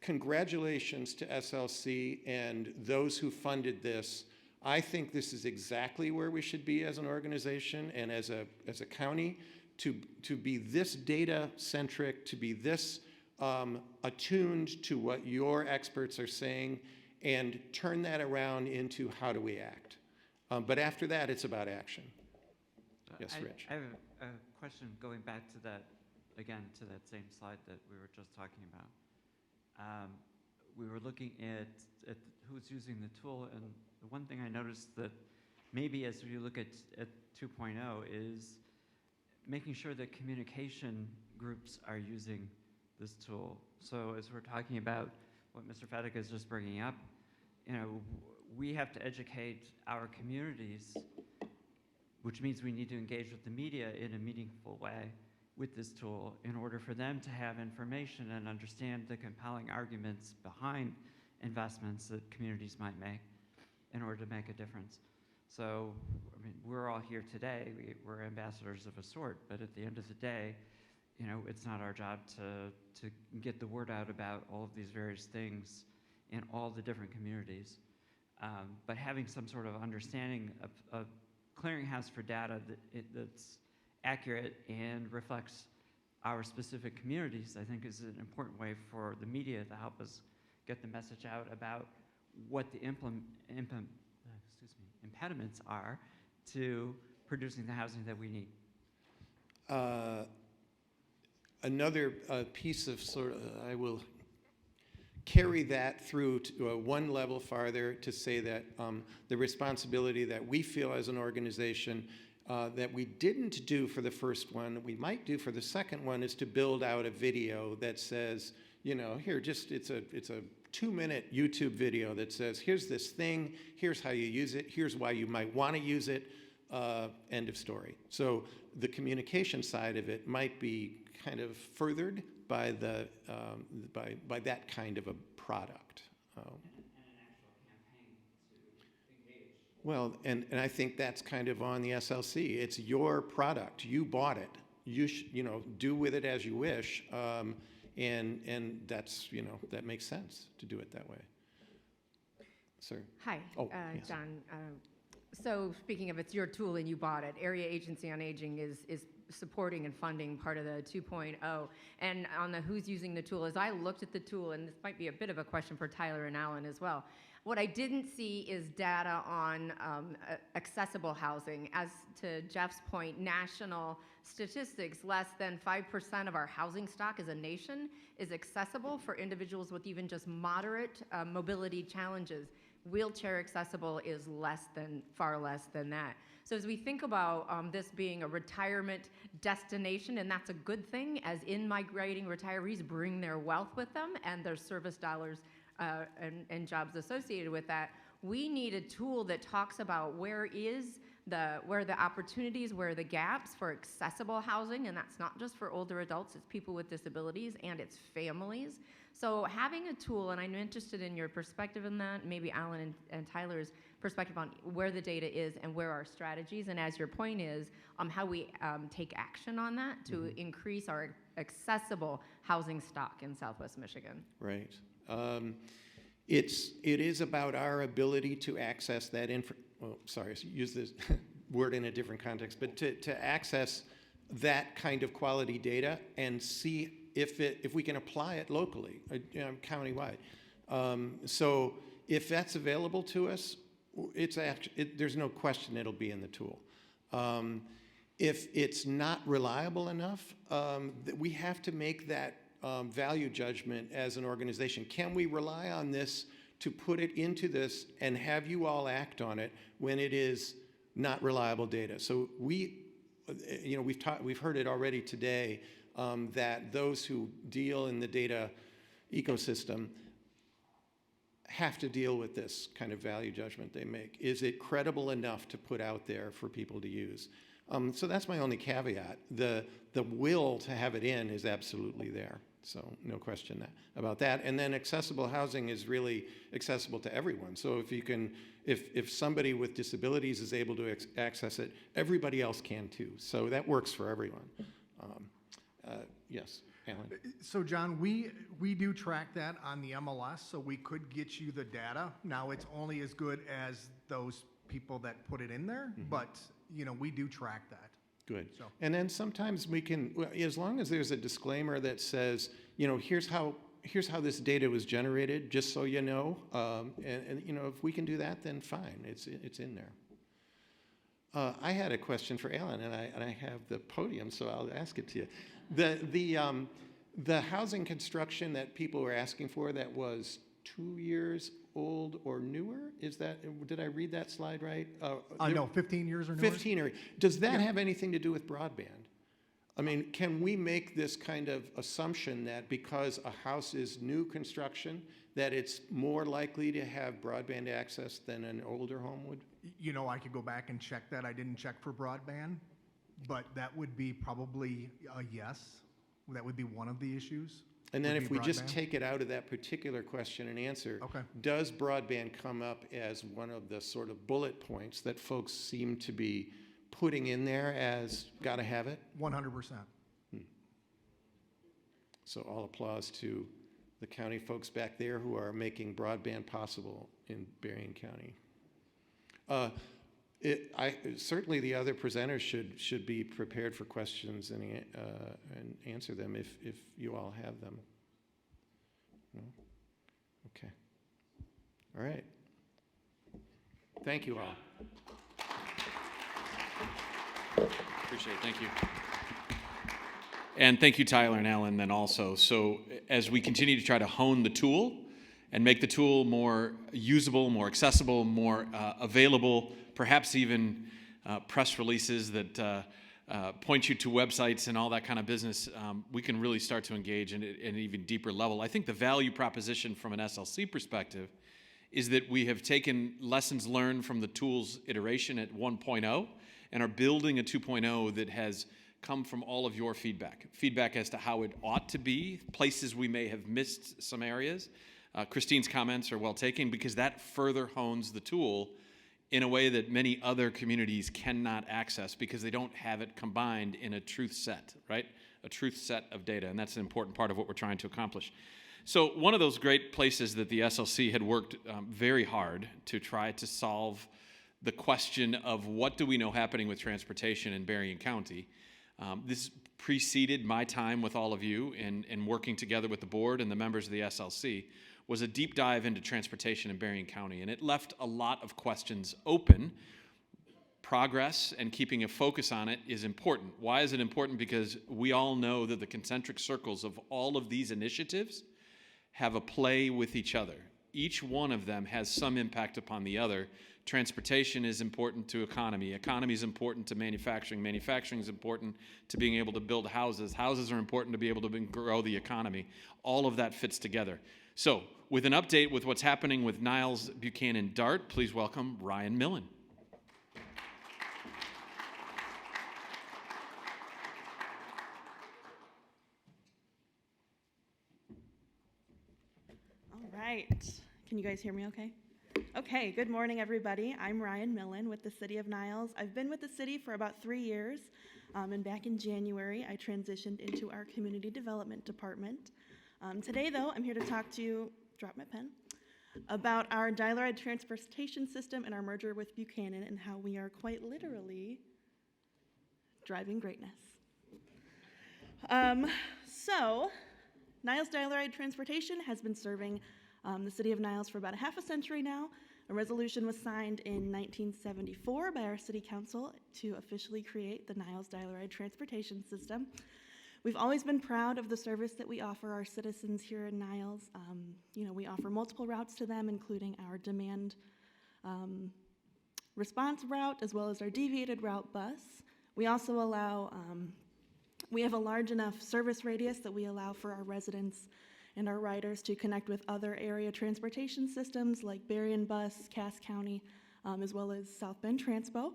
congratulations to SLC and those who funded this. I think this is exactly where we should be as an organization and as a county, to be this data-centric, to be this attuned to what your experts are saying, and turn that around into how do we act. But after that, it's about action. Yes, Rich. I have a question going back to that, again, to that same slide that we were just talking about. We were looking at who's using the tool, and the one thing I noticed that maybe as you look at 2.0 is making sure that communication groups are using this tool. So as we're talking about what Mr. Fatica is just bringing up, we have to educate our communities, which means we need to engage with the media in a meaningful way with this tool in order for them to have information and understand the compelling arguments behind investments that communities might make in order to make a difference. So, I mean, we're all here today, we're ambassadors of a sort, but at the end of the day, it's not our job to get the word out about all of these various things in all the different communities. But having some sort of understanding of clearinghouse for data that's accurate and reflects our specific communities, I think is an important way for the media to help us get the message out about what the impediments are to producing the housing that we need. Another piece of I will carry that through to one level farther to say that the responsibility that we feel as an organization that we didn't do for the first one, that we might do for the second one, is to build out a video that says, here, it's a 2-minute YouTube video that says, here's this thing, here's how you use it, here's why you might want to use it, end of story. So the communication side of it might be kind of furthered by by that kind of a product. Well, and I think that's kind of on the SLC. It's your product. You bought it. You do with it as you wish, and that's that makes sense to do it that way. Sir. Hi, Yes. John. So speaking of it's your tool and you bought it, Area Agency on Aging is supporting and funding part of the 2.0. And on the who's using the tool, as I looked at the tool, and this might be a bit of a question for Tyler and Alan as well, what I didn't see is data on accessible housing. As to Jeff's point, national statistics, less than 5% of our housing stock as a nation is accessible for individuals with even just moderate mobility challenges. Wheelchair accessible is far less than that. So as we think about this being a retirement destination, and that's a good thing, as in-migrating retirees bring their wealth with them and their service dollars and jobs associated with that, we need a tool that talks about where the opportunities, where are the gaps for accessible housing, and that's not just for older adults, it's people with disabilities and it's families. So having a tool, and I'm interested in your perspective on that, maybe Alan and Tyler's perspective on where the data is and where our strategies, and as your point is, how we take action on that to increase our accessible housing stock in Southwest Michigan. Right. It is about our ability to access that use this word in a different context, but to access that kind of quality data and see if we can apply it locally, countywide. So if that's available to us, there's no question it'll be in the tool. If it's not reliable enough, we have to make that value judgment as an organization. Can we rely on this to put it into this and have you all act on it when it is not reliable data? So we've heard it already today, that those who deal in the data ecosystem have to deal with this kind of value judgment they make. Is it credible enough to put out there for people to use? So that's my only caveat. The will to have it in is absolutely there. So no question about that. And then accessible housing is really accessible to everyone. So if somebody with disabilities is able to access it, everybody else can too. So that works for everyone. Yes, Alan. So John, we do track that on the MLS, so we could get you the data. Now it's only as good as those people that put it in there, but we do track that. Good. So. And then sometimes we can, as long as there's a disclaimer that says, here's how this data was generated, just so you know, and if we can do that, then fine, it's in there. I had a question for Alan, and I have the podium, so I'll ask it to you. The housing construction that people were asking for that was 2 years old or newer, did I read that slide right? No, 15 years or newer. 15 or, does that have anything to do with broadband? I mean, can we make this kind of assumption that because a house is new construction, that it's more likely to have broadband access than an older home would? I could go back and check that. I didn't check for broadband, but that would be probably a yes. That would be one of the issues. And then if we just take it out of that particular question and answer, does broadband come up as one of the sort of bullet points that folks seem to be putting in there as gotta have it? 100%. So all applause to the county folks back there who are making broadband possible in Berrien County. Certainly the other presenters should be prepared for questions and answer them if you all have them. No? Okay. All right. Thank you all. Appreciate it. Thank you. And thank you, Tyler and Alan, then also. So as we continue to try to hone the tool and make the tool more usable, more accessible, more available, perhaps even press releases that point you to websites and all that kind of business, we can really start to engage in an even deeper level. I think the value proposition from an SLC perspective is that we have taken lessons learned from the tool's iteration at 1.0 and are building a 2.0 that has come from all of your feedback as to how it ought to be, places we may have missed some areas. Christine's comments are well taken because that further hones the tool in a way that many other communities cannot access because they don't have it combined in a truth set, right? A truth set of data, and that's an important part of what we're trying to accomplish. So one of those great places that the SLC had worked very hard to try to solve the question of what do we know happening with transportation in Berrien County. This preceded my time with all of you in working together with the board and the members of the SLC, was a deep dive into transportation in Berrien County, and it left a lot of questions open. Progress and keeping a focus on it is important. Why is it important? Because we all know that the concentric circles of all of these initiatives have a play with each other. each one of them has some impact upon the other. Transportation is important to economy. Economy is important to manufacturing. Manufacturing is important to being able to build houses. Houses are important to be able to grow the economy. All of that fits together. So, with an update with what's happening with Niles Buchanan DART, please welcome Ryan Millen. All right. Can you guys hear me okay? Okay, good morning, everybody. I'm Ryan Millen with the City of Niles. I've been with the city for about 3 years, and back in January, I transitioned into our Community Development Department. Today, though, I'm here to talk to you, drop my pen, about our dial-a-ride transportation system and our merger with Buchanan and how we are quite literally driving greatness. Niles Dial-a-Ride Transportation has been serving the city of Niles for about a half a century now. A resolution was signed in 1974 by our city council to officially create the Niles Dial-a-Ride Transportation System. We've always been proud of the service that we offer our citizens here in Niles. We offer multiple routes to them, including our demand response route, as well as our deviated route bus. We also allow, we have a large enough service radius that we allow for our residents and our riders to connect with other area transportation systems like Berrien Bus, Cass County, as well as South Bend Transpo.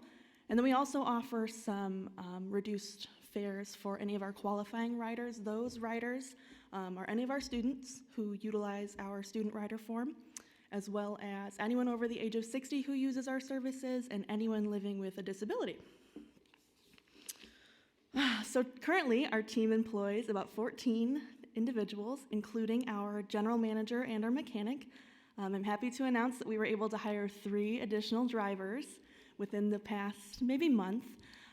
And then we also offer some reduced fares for any of our qualifying riders. Those riders are any of our students who utilize our student rider form, as well as anyone over the age of 60 who uses our services and anyone living with a disability. So currently, our team employs about 14 individuals, including our general manager and our mechanic. I'm happy to announce that we were able to hire 3 additional drivers within the past maybe month.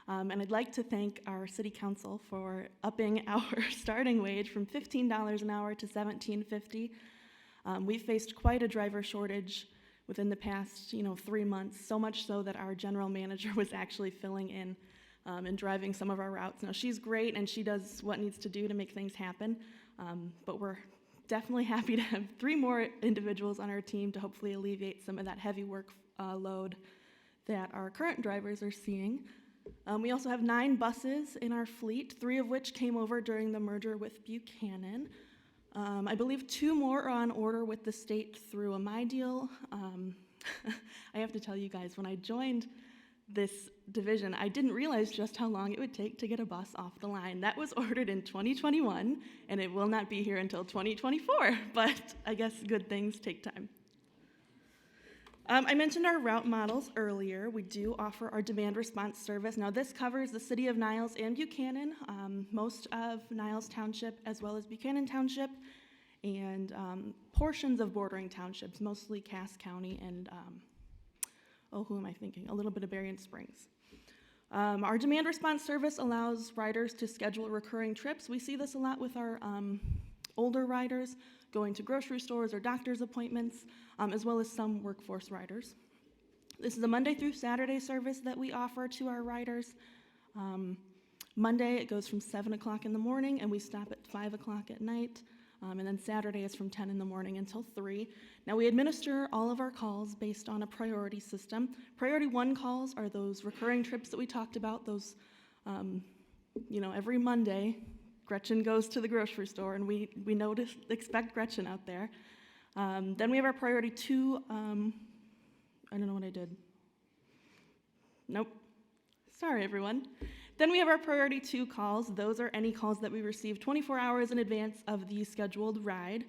And I'd like to thank our city council for upping our starting wage from $15 an hour to $17.50. We faced quite a driver shortage within the past 3 months, so much so that our general manager was actually filling in and driving some of our routes. Now, she's great and she does what needs to do to make things happen, but we're definitely happy to have 3 more individuals on our team to hopefully alleviate some of that heavy work load that our current drivers are seeing. We also have 9 buses in our fleet, 3 of which came over during the merger with Buchanan. I believe 2 more are on order with the state through a My Deal. I have to tell you guys, when I joined this division, I didn't realize just how long it would take to get a bus off the line. That was ordered in 2021, and it will not be here until 2024, but I guess good things take time. I mentioned our route models earlier. We do offer our demand response service. Now, this covers the city of Niles and Buchanan, most of Niles Township, as well as Buchanan Township, and portions of bordering townships, mostly Cass County and who am I thinking? A little bit of Berrien Springs. Our demand response service allows riders to schedule recurring trips. We see this a lot with our older riders going to grocery stores or doctor's appointments, as well as some workforce riders. This is a Monday through Saturday service that we offer to our riders. Monday, it goes from 7 o'clock in the morning, and we stop at 5 o'clock at night. And then Saturday is from 10 in the morning until 3. Now, we administer all of our calls based on a priority system. Priority 1 calls are those recurring trips that we talked about, those, every Monday, Gretchen goes to the grocery store, and we expect Gretchen out there. Then we have our priority 2, I don't know what I did. Nope. Sorry, everyone. Then we have our priority 2 calls. Those are any calls that we receive 24 hours in advance of the scheduled ride.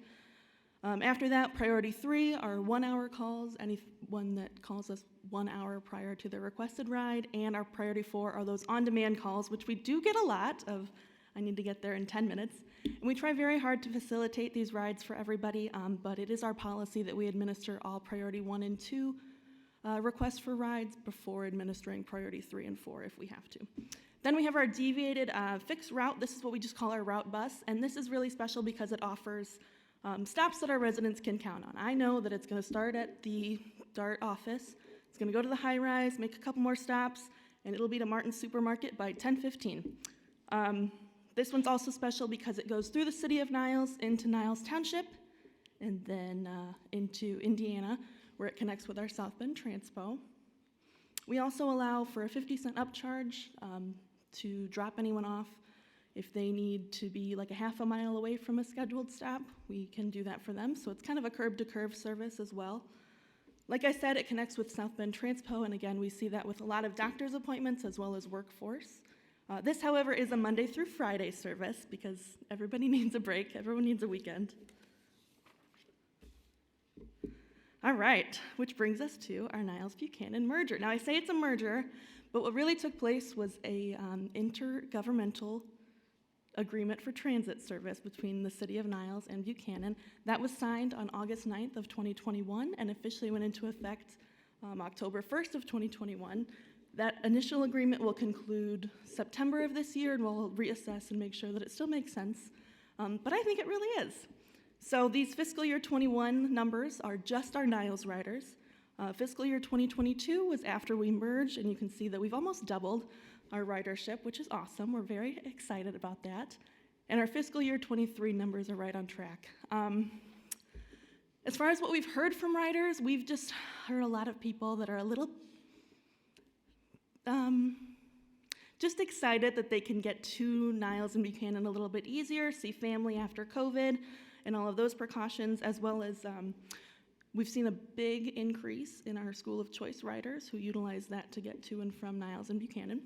After that, priority 3 are 1-hour calls, anyone that calls us 1 hour prior to their requested ride, and our priority 4 are those on-demand calls, which we do get a lot of. I need to get there in 10 minutes. And we try very hard to facilitate these rides for everybody, but it is our policy that we administer all priority 1 and 2 requests for rides before administering priority 3 and 4 if we have to. Then we have our deviated fixed route. This is what we just call our route bus, and this is really special because it offers stops that our residents can count on. I know that it's going to start at the DART office, it's going to go to the high-rise, make a couple more stops, and it'll be to Martin's Supermarket by 10:15. This one's also special because it goes through the city of Niles into Niles Township, and then into Indiana, where it connects with our South Bend Transpo. We also allow for a 50-cent upcharge to drop anyone off. If they need to be like a half a mile away from a scheduled stop, we can do that for them. So it's kind of a curb-to-curb service as well. Like I said, it connects with South Bend Transpo, and again, we see that with a lot of doctor's appointments as well as workforce. This, however, is a Monday through Friday service because everybody needs a break, everyone needs a weekend. All right, which brings us to our Niles-Buchanan merger. Now, I say it's a merger, but what really took place was a intergovernmental agreement for transit service between the City of Niles and Buchanan. That was signed on August 9th of 2021 and officially went into effect October 1st of 2021. That initial agreement will conclude September of this year, and we'll reassess and make sure that it still makes sense. But I think it really is. So these fiscal year 21 numbers are just our Niles riders. Fiscal year 2022 was after we merged, and you can see that we've almost doubled our ridership, which is awesome. We're very excited about that. And our fiscal year 23 numbers are right on track. As far as what we've heard from riders, we've just heard a lot of people that are a little just excited that they can get to Niles and Buchanan a little bit easier, see family after COVID, and all of those precautions, as well as we've seen a big increase in our school of choice riders who utilize that to get to and from Niles and Buchanan.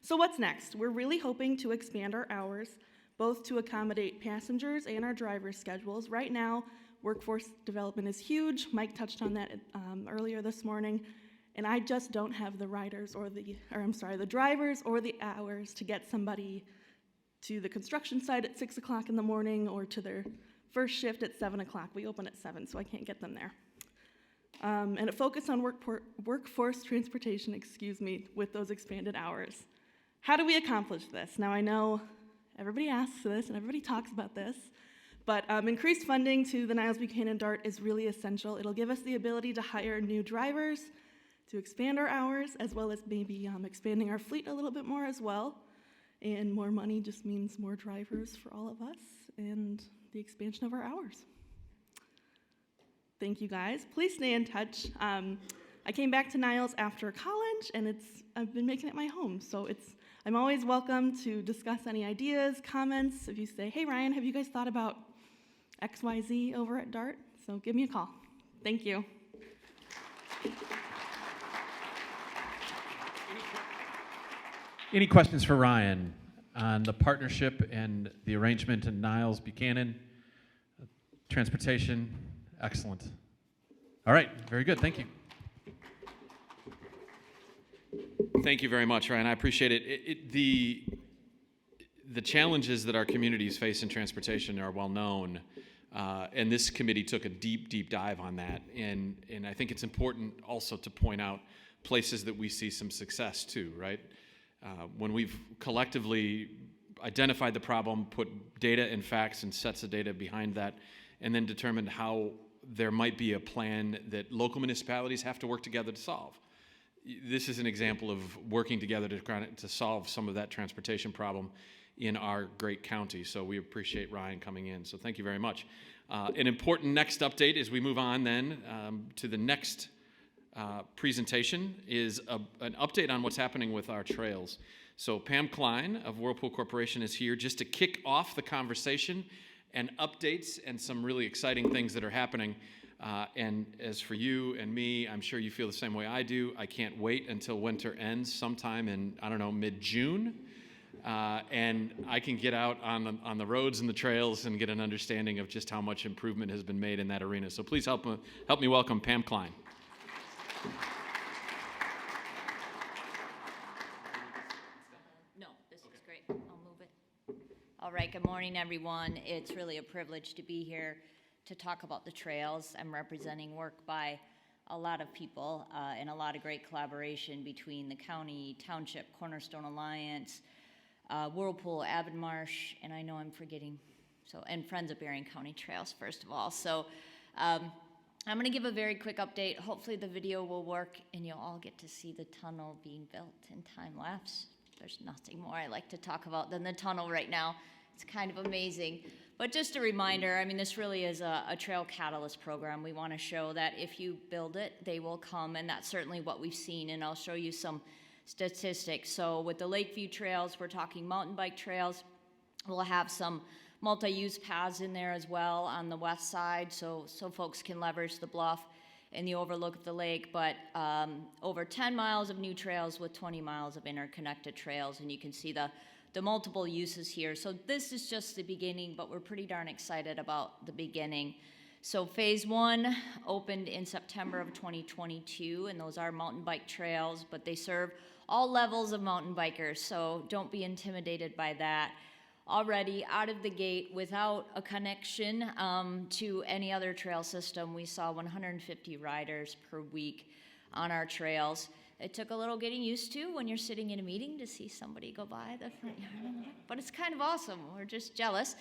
So what's next? We're really hoping to expand our hours, both to accommodate passengers and our drivers' schedules. Right now, workforce development is huge. Mike touched on that earlier this morning, and I just don't have the drivers or the hours to get somebody to the construction site at 6 o'clock in the morning or to their first shift at 7 o'clock. We open at 7, so I can't get them there. And a focus on workforce transportation, with those expanded hours. How do we accomplish this? Now, I know everybody asks this and everybody talks about this, but increased funding to the Niles-Buchanan DART is really essential. It'll give us the ability to hire new drivers, to expand our hours, as well as maybe expanding our fleet a little bit more as well. And more money just means more drivers for all of us and the expansion of our hours. Thank you, guys. Please stay in touch. I came back to Niles after college, and I've been making it my home. So I'm always welcome to discuss any ideas, comments. If you say, hey, Ryan, have you guys thought about XYZ over at DART? So give me a call. Thank you. Any questions for Ryan on the partnership and the arrangement in Niles, Buchanan, transportation? Excellent. All right, very good, thank you. Thank you very much, Ryan, I appreciate it. The challenges that our communities face in transportation are well known, and this committee took a deep dive on that, and I think it's important also to point out places that we see some success too, right? When we've collectively identified the problem, put data and facts and sets of data behind that, and then determined how there might be a plan that local municipalities have to work together to solve. This is an example of working together to solve some of that transportation problem in our great county. So we appreciate Ryan coming in. So thank you very much. An important next update as we move on then to the next presentation is an update on what's happening with our trails. So Pam Klein of Whirlpool Corporation is here just to kick off the conversation and updates and some really exciting things that are happening. And as for you and me, I'm sure you feel the same way I do. I can't wait until winter ends sometime in, I don't know, mid-June. And I can get out on the roads and the trails and get an understanding of just how much improvement has been made in that arena. So please help me welcome Pam Klein. No, this is great. I'll move it. All right, good morning, everyone. It's really a privilege to be here to talk about the trails. I'm representing work by a lot of people and a lot of great collaboration between the county, township, Cornerstone Alliance, Whirlpool, Avonmarsh, and I know I'm forgetting, and Friends of Berrien County Trails, first of all. So I'm going to give a very quick update. Hopefully the video will work and you'll all get to see the tunnel being built in time-lapse. There's nothing more I like to talk about than the tunnel right now. It's kind of amazing. But just a reminder, I mean, this really is a trail catalyst program. We want to show that if you build it, they will come, and that's certainly what we've seen, and I'll show you some statistics. So with the Lakeview trails, we're talking mountain bike trails. We'll have some multi-use paths in there as well on the west side, so folks can leverage the bluff and the overlook of the lake, but over 10 miles of new trails with 20 miles of interconnected trails, and you can see the multiple uses here. So this is just the beginning, but we're pretty darn excited about the beginning. So phase 1 opened in September of 2022, and those are mountain bike trails, but they serve all levels of mountain bikers, so don't be intimidated by that. Already out of the gate, without a connection to any other trail system, we saw 150 riders per week on our trails. It took a little getting used to when you're sitting in a meeting to see somebody go by the front yard, but it's kind of awesome. We're just jealous.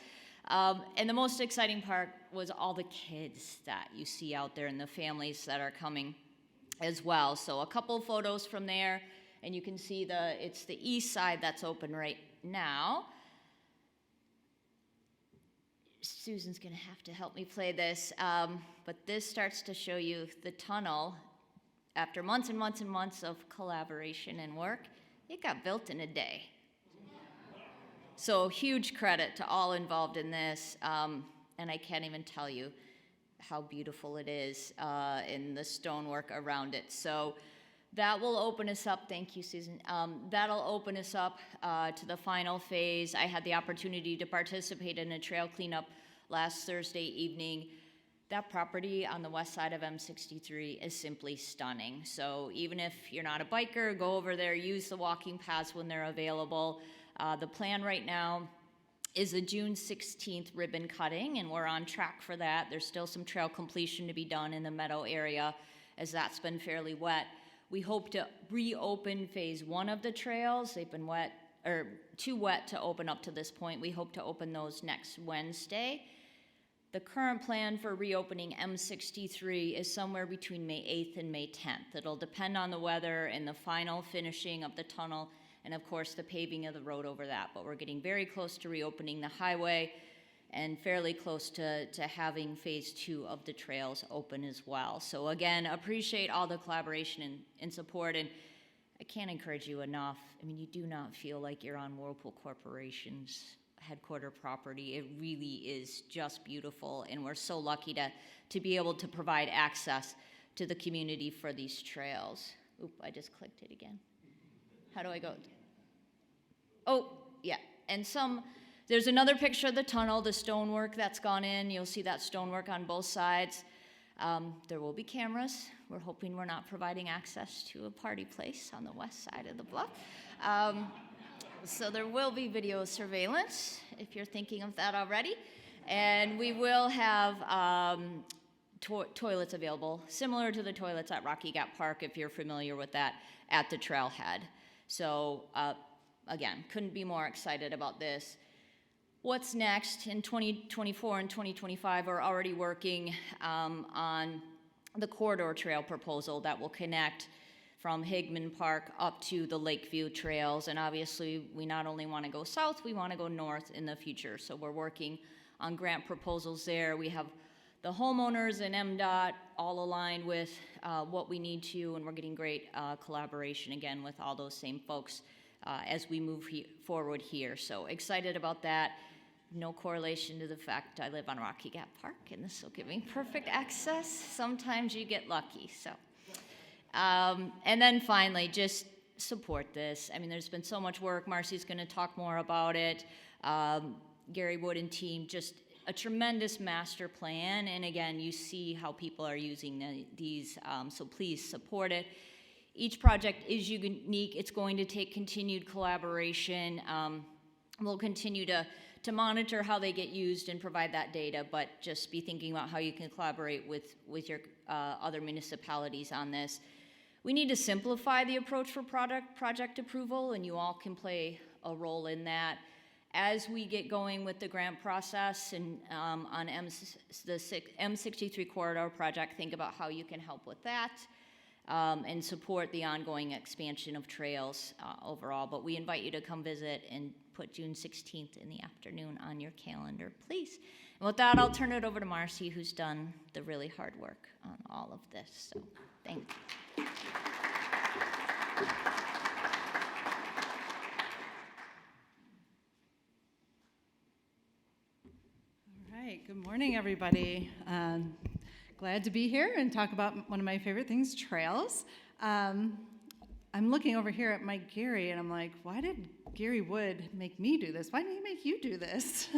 And the most exciting part was all the kids that you see out there and the families that are coming as well. So a couple of photos from there, and you can see it's the east side that's open right now. Susan's gonna have to help me play this, but this starts to show you the tunnel. After months and months and months of collaboration and work, it got built in a day. So huge credit to all involved in this, and I can't even tell you how beautiful it is in the stonework around it. So that will open us up, thank you, Susan. That'll open us up to the final phase. I had the opportunity to participate in a trail cleanup last Thursday evening. That property on the west side of M63 is simply stunning. So even if you're not a biker, go over there, use the walking paths when they're available. The plan right now is a June 16th ribbon cutting, and we're on track for that. There's still some trail completion to be done in the meadow area, as that's been fairly wet. We hope to reopen phase 1 of the trails. They've been wet, or too wet to open up to this point. We hope to open those next Wednesday. The current plan for reopening M63 is somewhere between May 8th and May 10th. It'll depend on the weather and the final finishing of the tunnel, and of course the paving of the road over that. But we're getting very close to reopening the highway and fairly close to having phase 2 of the trails open as well. So again, appreciate all the collaboration and support, and I can't encourage you enough. I mean, you do not feel like you're on Whirlpool Corporation's headquarter property. It really is just beautiful, and we're so lucky to be able to provide access to the community for these trails. Oop, I just clicked it again. How do I go? Oh, yeah, and there's another picture of the tunnel, the stonework that's gone in. You'll see that stonework on both sides. There will be cameras. We're hoping we're not providing access to a party place on the west side of the bluff. So there will be video surveillance, if you're thinking of that already. And we will have toilets available, similar to the toilets at Rocky Gap Park, if you're familiar with that, at the trailhead. So again, couldn't be more excited about this. What's next? In 2024 and 2025, we're already working on the corridor trail proposal that will connect from Higman Park up to the Lakeview trails. And obviously, we not only want to go south, we want to go north in the future. So we're working on grant proposals there. We have the homeowners and MDOT all aligned with what we need to, and we're getting great collaboration again with all those same folks as we move forward here. So excited about that. No correlation to the fact I live on Rocky Gap Park, and this will give me perfect access. Sometimes you get lucky, so. And then finally, just support this. I mean, there's been so much work. Marcy's going to talk more about it. Gary Wood and team, just a tremendous master plan. And again, you see how people are using these, so please support it. Each project is unique. It's going to take continued collaboration. We'll continue to monitor how they get used and provide that data, but just be thinking about how you can collaborate with your other municipalities on this. We need to simplify the approach for project approval, and you all can play a role in that. As we get going with the grant process and on the M63 corridor project, think about how you can help with that and support the ongoing expansion of trails overall. But we invite you to come visit and put June 16th in the afternoon on your calendar, please. And with that, I'll turn it over to Marcy, who's done the really hard work on all of this. So, thank you. All right, good morning, everybody. Glad to be here and talk about one of my favorite things, trails. I'm looking over here at Mike Gary, and I'm like, why did Gary Wood make me do this? Why didn't he make you do this?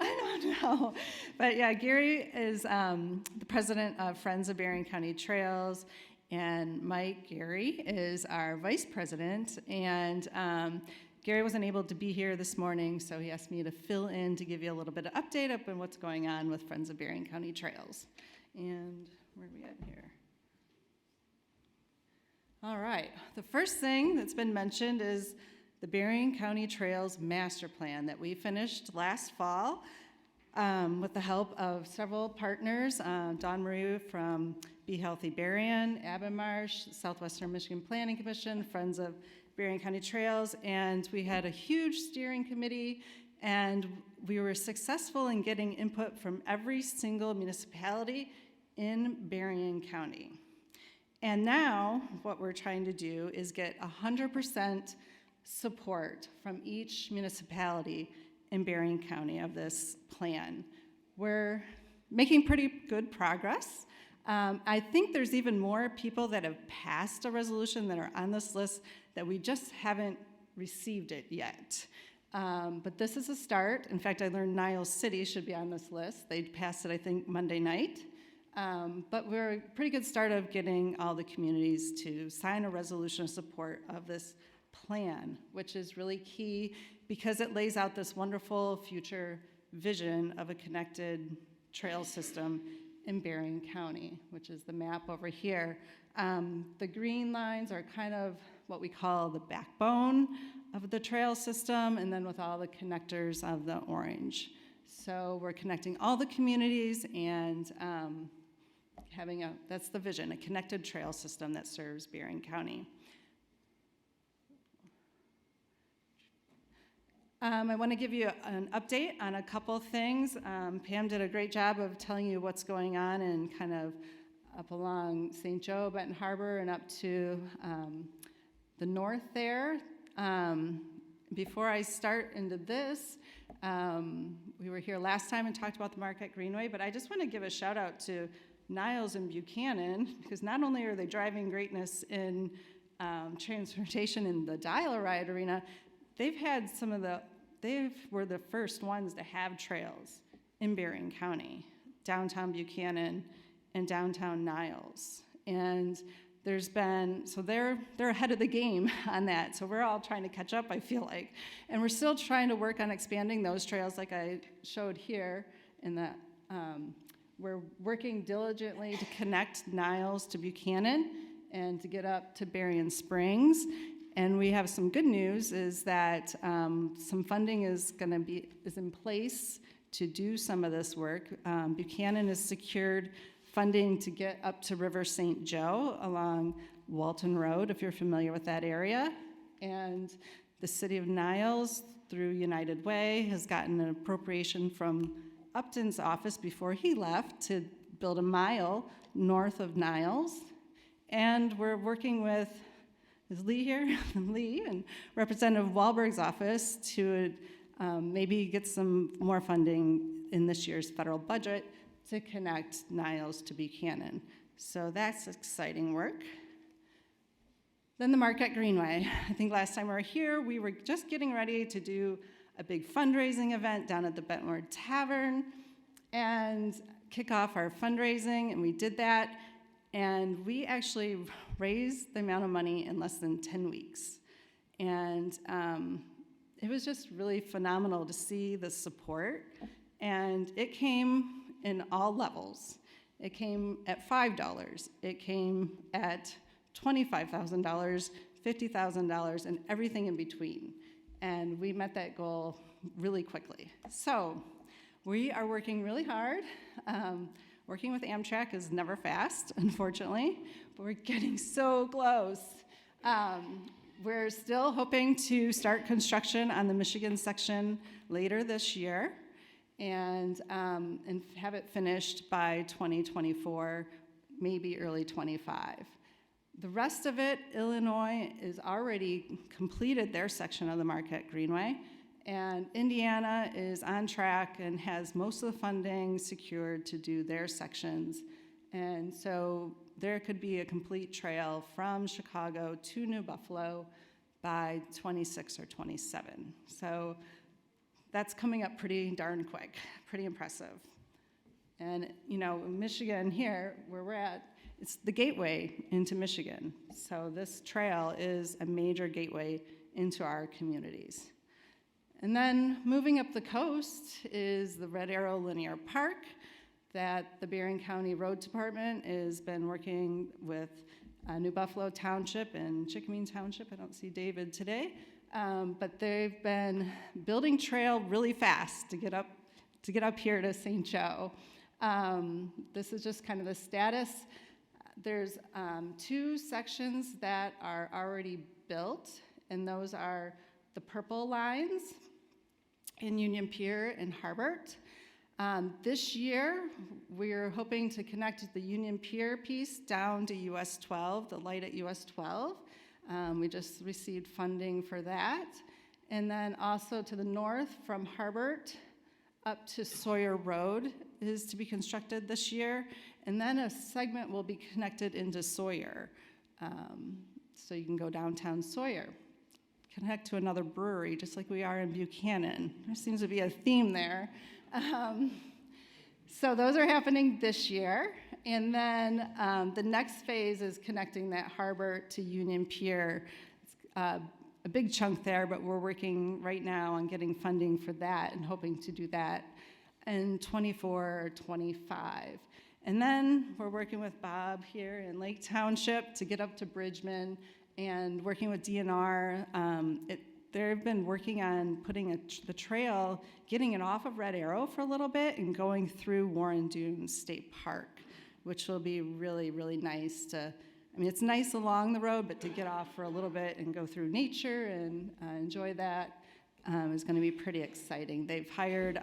I don't know. But yeah, Gary is the president of Friends of Berrien County Trails, and Mike Gary is our vice president. And Gary wasn't able to be here this morning, so he asked me to fill in to give you a little bit of update up on what's going on with Friends of Berrien County Trails. And where are we at here? All right, the first thing that's been mentioned is the Berrien County Trails Master Plan that we finished last fall with the help of several partners, Dawn Marie from Be Healthy Berrien, Abbenmarsh, Southwestern Michigan Planning Commission, Friends of Berrien County Trails, and we had a huge steering committee, and we were successful in getting input from every single municipality in Berrien County. And now what we're trying to do is get 100% support from each municipality in Berrien County of this plan. We're making pretty good progress. I think there's even more people that have passed a resolution that are on this list that we just haven't received it yet. But this is a start. In fact, I learned Niles City should be on this list. They passed it, I think, Monday night. But we're a pretty good start of getting all the communities to sign a resolution of support of this plan, which is really key because it lays out this wonderful future vision of a connected trail system in Berrien County, which is the map over here. The green lines are kind of what we call the backbone of the trail system, and then with all the connectors of the orange. So we're connecting all the communities and that's the vision, a connected trail system that serves Berrien County. I want to give you an update on a couple things. Pam did a great job of telling you what's going on and kind of up along St. Joe, Benton Harbor, and up to the north there. Before I start into this, we were here last time and talked about the Marquette Greenway, but I just want to give a shout out to Niles and Buchanan, because not only are they driving greatness in transportation in the Dial-A-Ride arena, they were the first ones to have trails in Berrien County, downtown Buchanan and downtown Niles. And they're ahead of the game on that. So we're all trying to catch up, I feel like. And we're still trying to work on expanding those trails like I showed here in that. We're working diligently to connect Niles to Buchanan and to get up to Berrien Springs. And we have some good news is that some funding is in place to do some of this work. Buchanan has secured funding to get up to River St. Joe along Walton Road, if you're familiar with that area. And the city of Niles, through United Way, has gotten an appropriation from Upton's office before he left to build a mile north of Niles. And we're working with, is Lee here? Lee and Representative Wahlberg's office to maybe get some more funding in this year's federal budget to connect Niles to Buchanan. So that's exciting work. Then the Marquette Greenway. I think last time we were here, we were just getting ready to do a big fundraising event down at the Bentward Tavern and kick off our fundraising, and we did that. And we actually raised the amount of money in less than 10 weeks. And it was just really phenomenal to see the support. And it came in all levels. It came at $5. It came at $25,000, $50,000, and everything in between. And we met that goal really quickly. So we are working really hard. Working with Amtrak is never fast, unfortunately, but we're getting so close. We're still hoping to start construction on the Michigan section later this year and have it finished by 2024, maybe early 25. The rest of it, Illinois is already completed their section of the Marquette Greenway, and Indiana is on track and has most of the funding secured to do their sections. And so there could be a complete trail from Chicago to New Buffalo by 26 or 27. So that's coming up pretty darn quick, pretty impressive. And you know, Michigan here, where we're at, it's the gateway into Michigan. So this trail is a major gateway into our communities. And then moving up the coast is the Red Arrow Linear Park that the Berrien County Road Department has been working with New Buffalo Township and Chickamine Township. I don't see David today, but they've been building trail really fast to get up here to St. Joe. This is just kind of the status. There's 2 sections that are already built, and those are the purple lines in Union Pier and Harbert. This year, we're hoping to connect the Union Pier piece down to US 12, the light at US 12. We just received funding for that. And then also to the north from Harbert up to Sawyer Road is to be constructed this year. And then a segment will be connected into Sawyer. So you can go downtown Sawyer, connect to another brewery, just like we are in Buchanan. There seems to be a theme there. So those are happening this year. And then the next phase is connecting that harbor to Union Pier. It's a big chunk there, but we're working right now on getting funding for that and hoping to do that in 24 or 25. And then we're working with Bob here in Lake Township to get up to Bridgman and working with DNR. They've been working on putting the trail, getting it off of Red Arrow for a little bit and going through Warren Dunes State Park, which will be really, really nice to, I mean, it's nice along the road, but to get off for a little bit and go through nature and enjoy that is going to be pretty exciting. They've hired,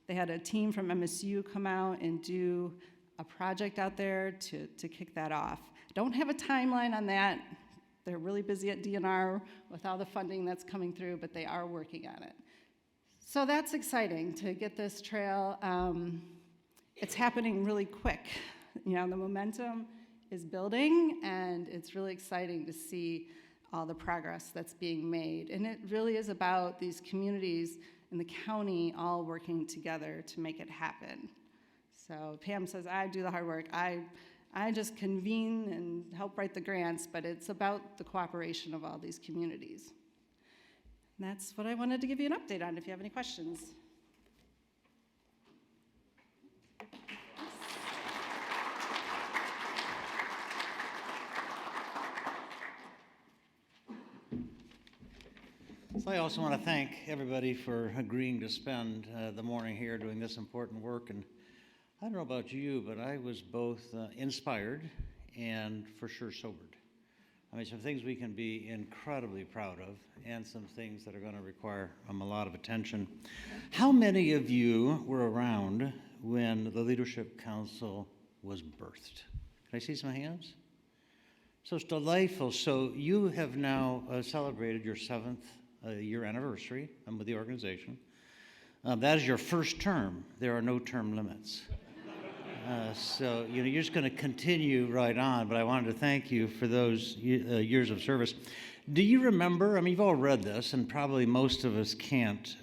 they had a team from MSU come out and do a project out there to kick that off. Don't have a timeline on that. They're really busy at DNR with all the funding that's coming through, but they are working on it. So that's exciting to get this trail. It's happening really quick. You know, the momentum is building, and it's really exciting to see all the progress that's being made. And it really is about these communities in the county all working together to make it happen. So Pam says, I do the hard work. I just convene and help write the grants, but it's about the cooperation of all these communities. And that's what I wanted to give you an update on if you have any questions. So I also want to thank everybody for agreeing to spend the morning here doing this important work. And I don't know about you, but I was both inspired and for sure sobered. I mean, some things we can be incredibly proud of and some things that are going to require a lot of attention. How many of you were around when the Leadership Council was birthed? Can I see some hands? So it's delightful. So you have now celebrated your 7th year anniversary with the organization. That is your first term. There are no term limits. So you're just going to continue right on, but I wanted to thank you for those years of service. Do you remember, I mean, you've all read this, and probably most of us can't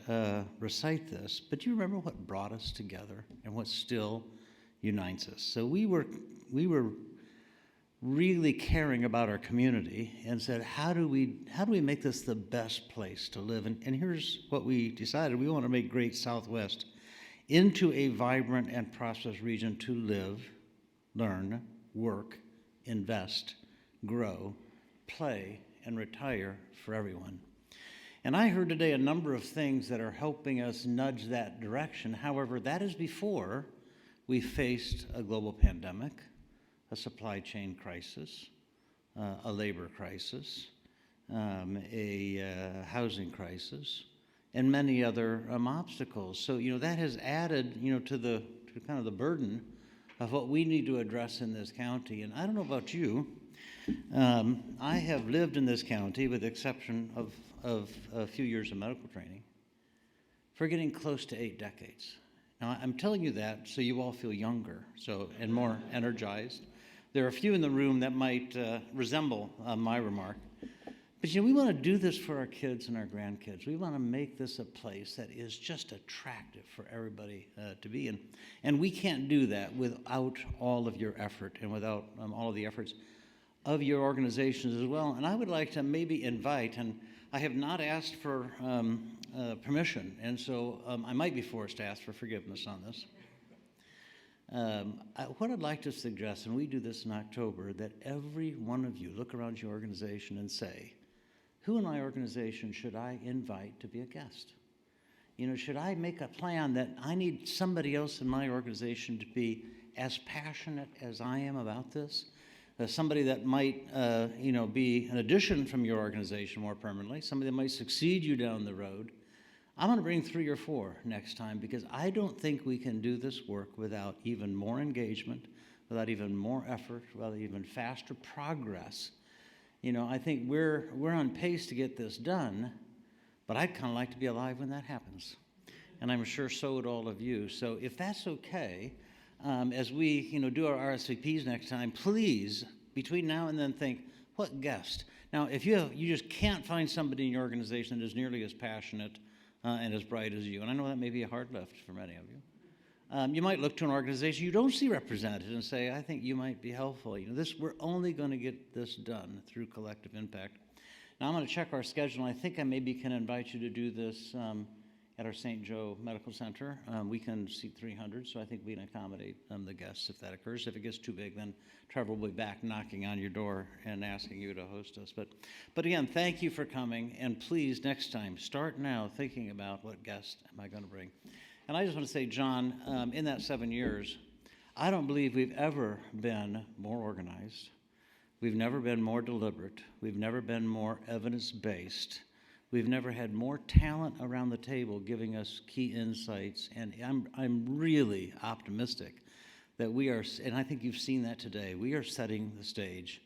recite this, but do you remember what brought us together and what still unites us? So we were really caring about our community and said, how do we make this the best place to live? And here's what we decided. We want to make Great Southwest into a vibrant and prosperous region to live, learn, work, invest, grow, play, and retire for everyone. And I heard today a number of things that are helping us nudge that direction. However, that is before we faced a global pandemic, a supply chain crisis, a labor crisis, a housing crisis, and many other obstacles. So, that has added, to kind of the burden of what we need to address in this county. And I don't know about you, I have lived in this county, with the exception of a few years of medical training, for getting close to 8 decades. Now, I'm telling you that so you all feel younger, and more energized. There are a few in the room that might resemble my remark. But we want to do this for our kids and our grandkids. We want to make this a place that is just attractive for everybody to be in. And we can't do that without all of your effort and without all of the efforts of your organizations as well. And I would like to maybe invite, and I have not asked for permission, and so I might be forced to ask for forgiveness on this. What I'd like to suggest, and we do this in October, that every one of you look around your organization and say, who in my organization should I invite to be a guest? Should I make a plan that I need somebody else in my organization to be as passionate as I am about this? Somebody that might, be an addition from your organization more permanently, somebody that might succeed you down the road. I'm going to bring 3 or 4 next time, because I don't think we can do this work without even more engagement, without even more effort, without even faster progress. I think we're on pace to get this done, but I'd kind of like to be alive when that happens. And I'm sure so would all of you. So if that's okay, as we do our RSVPs next time, please, between now and then, think, what guest? Now, if you just can't find somebody in your organization that is nearly as passionate and as bright as you, and I know that may be a hard lift for many of you, you might look to an organization you don't see represented and say, I think you might be helpful. We're only going to get this done through collective impact. Now, I'm going to check our schedule, and I think I maybe can invite you to do this at our St. Joe Medical Center. We can seat 300, so I think we can accommodate the guests if that occurs. If it gets too big, then Trevor will be back knocking on your door and asking you to host us. But again, thank you for coming, and please, next time, start now thinking about what guest am I going to bring. And I just want to say, John, in that 7 years, I don't believe we've ever been more organized. We've never been more deliberate. We've never been more evidence-based. We've never had more talent around the table giving us key insights. And I'm really optimistic that we are, and I think you've seen that today, we are setting the stage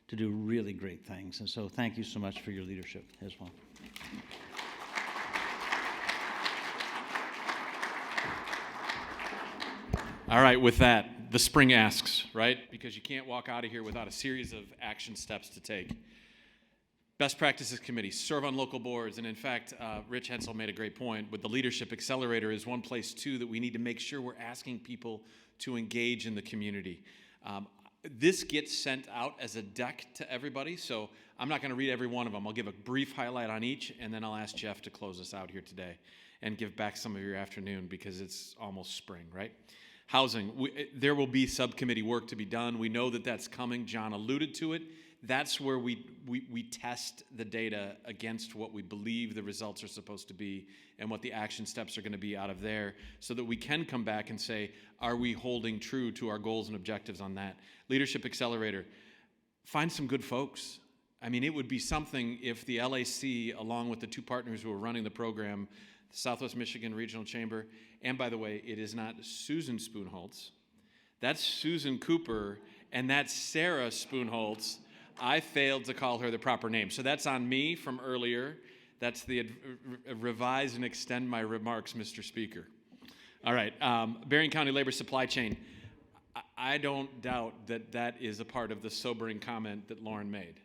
to do really great things. And so thank you so much for your leadership as well. All right, with that, the spring asks, right? Because you can't walk out of here without a series of action steps to take. Best Practices Committee, serve on local boards. And in fact, Rich Hensel made a great point. With the Leadership Accelerator is one place, too, that we need to make sure we're asking people to engage in the community. This gets sent out as a deck to everybody, so I'm not going to read every one of them. I'll give a brief highlight on each, and then I'll ask Jeff to close us out here today and give back some of your afternoon because it's almost spring, right? Housing, there will be subcommittee work to be done. We know that that's coming. John alluded to it. That's where we test the data against what we believe the results are supposed to be and what the action steps are going to be out of there so that we can come back and say, are we holding true to our goals and objectives on that? Leadership Accelerator, find some good folks. I mean, it would be something if the LAC, along with the 2 partners who are running the program, the Southwest Michigan Regional Chamber, and by the way, it is not Susan Spoonholtz. That's Susan Cooper, and that's Sarah Spoonholtz. I failed to call her the proper name. So that's on me from earlier. That's the revise and extend my remarks, Mr. Speaker. All right, Berrien County Labor Supply Chain. I don't doubt that that is a part of the sobering comment that Lauren made.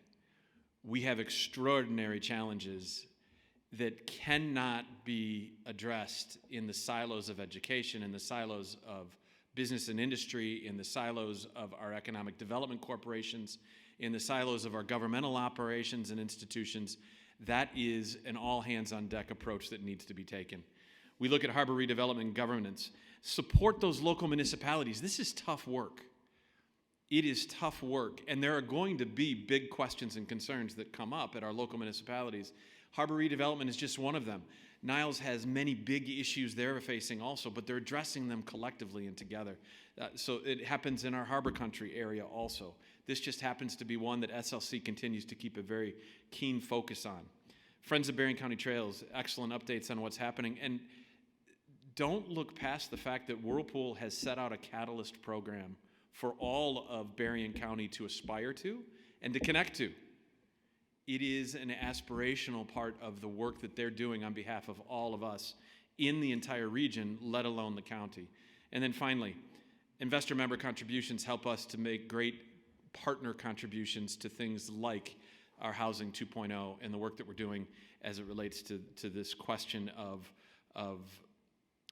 We have extraordinary challenges that cannot be addressed in the silos of education, in the silos of business and industry, in the silos of our economic development corporations, in the silos of our governmental operations and institutions. That is an all-hands-on-deck approach that needs to be taken. We look at Harbor Redevelopment and governance. Support those local municipalities. This is tough work. It is tough work, and there are going to be big questions and concerns that come up at our local municipalities. Harbor Redevelopment is just one of them. Niles has many big issues they're facing also, but they're addressing them collectively and together. So it happens in our Harbor Country area also. This just happens to be one that SLC continues to keep a very keen focus on. Friends of Berrien County Trails, excellent updates on what's happening. And don't look past the fact that Whirlpool has set out a catalyst program for all of Berrien County to aspire to and to connect to. It is an aspirational part of the work that they're doing on behalf of all of us in the entire region, let alone the county. And then finally, investor member contributions help us to make great partner contributions to things like our Housing 2.0 and the work that we're doing as it relates to this question of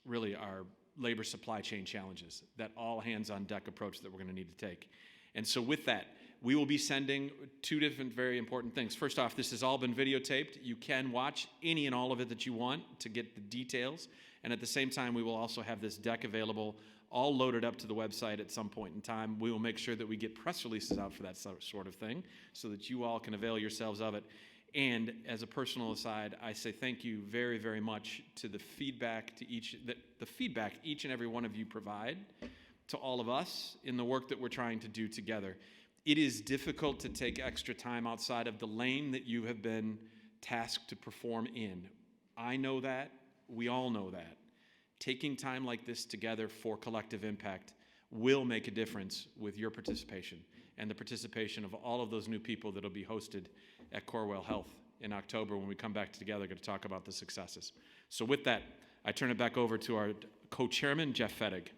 really our labor supply chain challenges, that all hands on deck approach that we're going to need to take. And so with that, we will be sending two different very important things. First off, this has all been videotaped. You can watch any and all of it that you want to get the details. And at the same time, we will also have this deck available, all loaded up to the website at some point in time. We will make sure that we get press releases out for that sort of thing so that you all can avail yourselves of it. And as a personal aside, I say thank you very, very much to the feedback the feedback each and every one of you provide to all of us in the work that we're trying to do together. It is difficult to take extra time outside of the lane that you have been tasked to perform in. I know that. We all know that. Taking time like this together for collective impact will make a difference with your participation and the participation of all of those new people that will be hosted at Corewell Health in October when we come back together to talk about the successes. So with that, I turn it back over to our co-chairman, Jeff Fettig.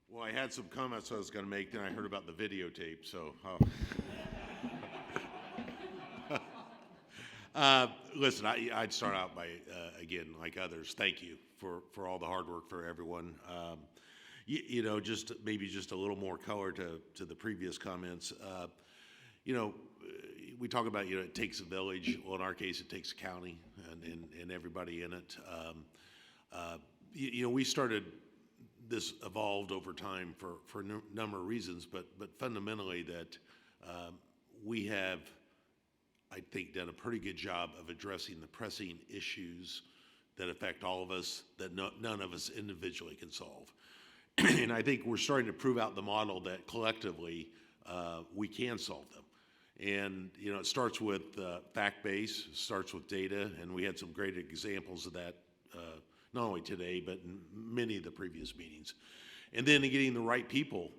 Well, I had some comments I was going to make, then I heard about the videotape, so. Listen, I'd start out by, again, like others, thank you for all the hard work for everyone. You know, just maybe just a little more color to the previous comments. You know, we talk about, you know, it takes a village. Well, in our case, it takes a county and everybody in it. You know, we started, this evolved over time for a number of reasons, but fundamentally that we have, I think, done a pretty good job of addressing the pressing issues that affect all of us that none of us individually can solve. And I think we're starting to prove out the model that collectively we can solve them. And, you know, it starts with fact-based, starts with data, and we had some great examples of that not only today, but in many of the previous meetings. And then getting the right people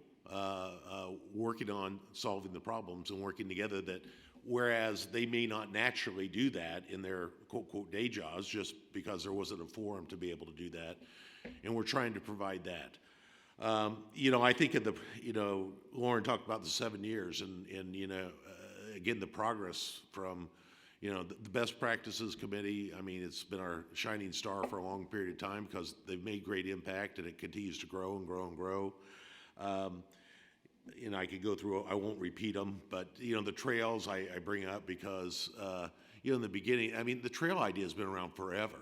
working on solving the problems and working together, that whereas they may not naturally do that in their quote day jobs just because there wasn't a forum to be able to do that, and we're trying to provide that. You know, I think of the, you know, Lauren talked about the 7 years and you know, again, the progress from, you know, the best practices committee. I mean, it's been our shining star for a long period of time because they've made great impact and it continues to grow and grow and grow. You know, I could go through, I won't repeat them, but, you know, the trails I bring up because, you know, in the beginning, I mean, the trail idea has been around forever.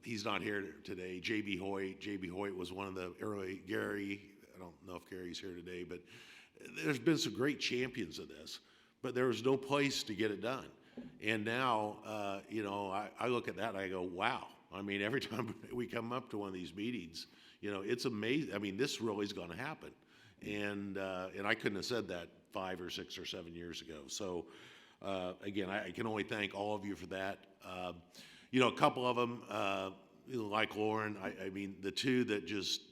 He's not here today. J.B. Hoyt was one of the early, Gary, I don't know if Gary's here today, but there's been some great champions of this, but there was no place to get it done. And now, you know, I look at that and I go, wow. I mean, every time we come up to one of these meetings, you know, it's amazing. I mean, this really is going to happen. And I couldn't have said that 5 or 6 or 7 years ago. So, again, I can only thank all of you for that. You know, a couple of them, you know, like Lauren, I mean, the two that just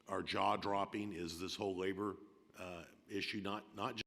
are jaw-dropping is this whole labor issue, not just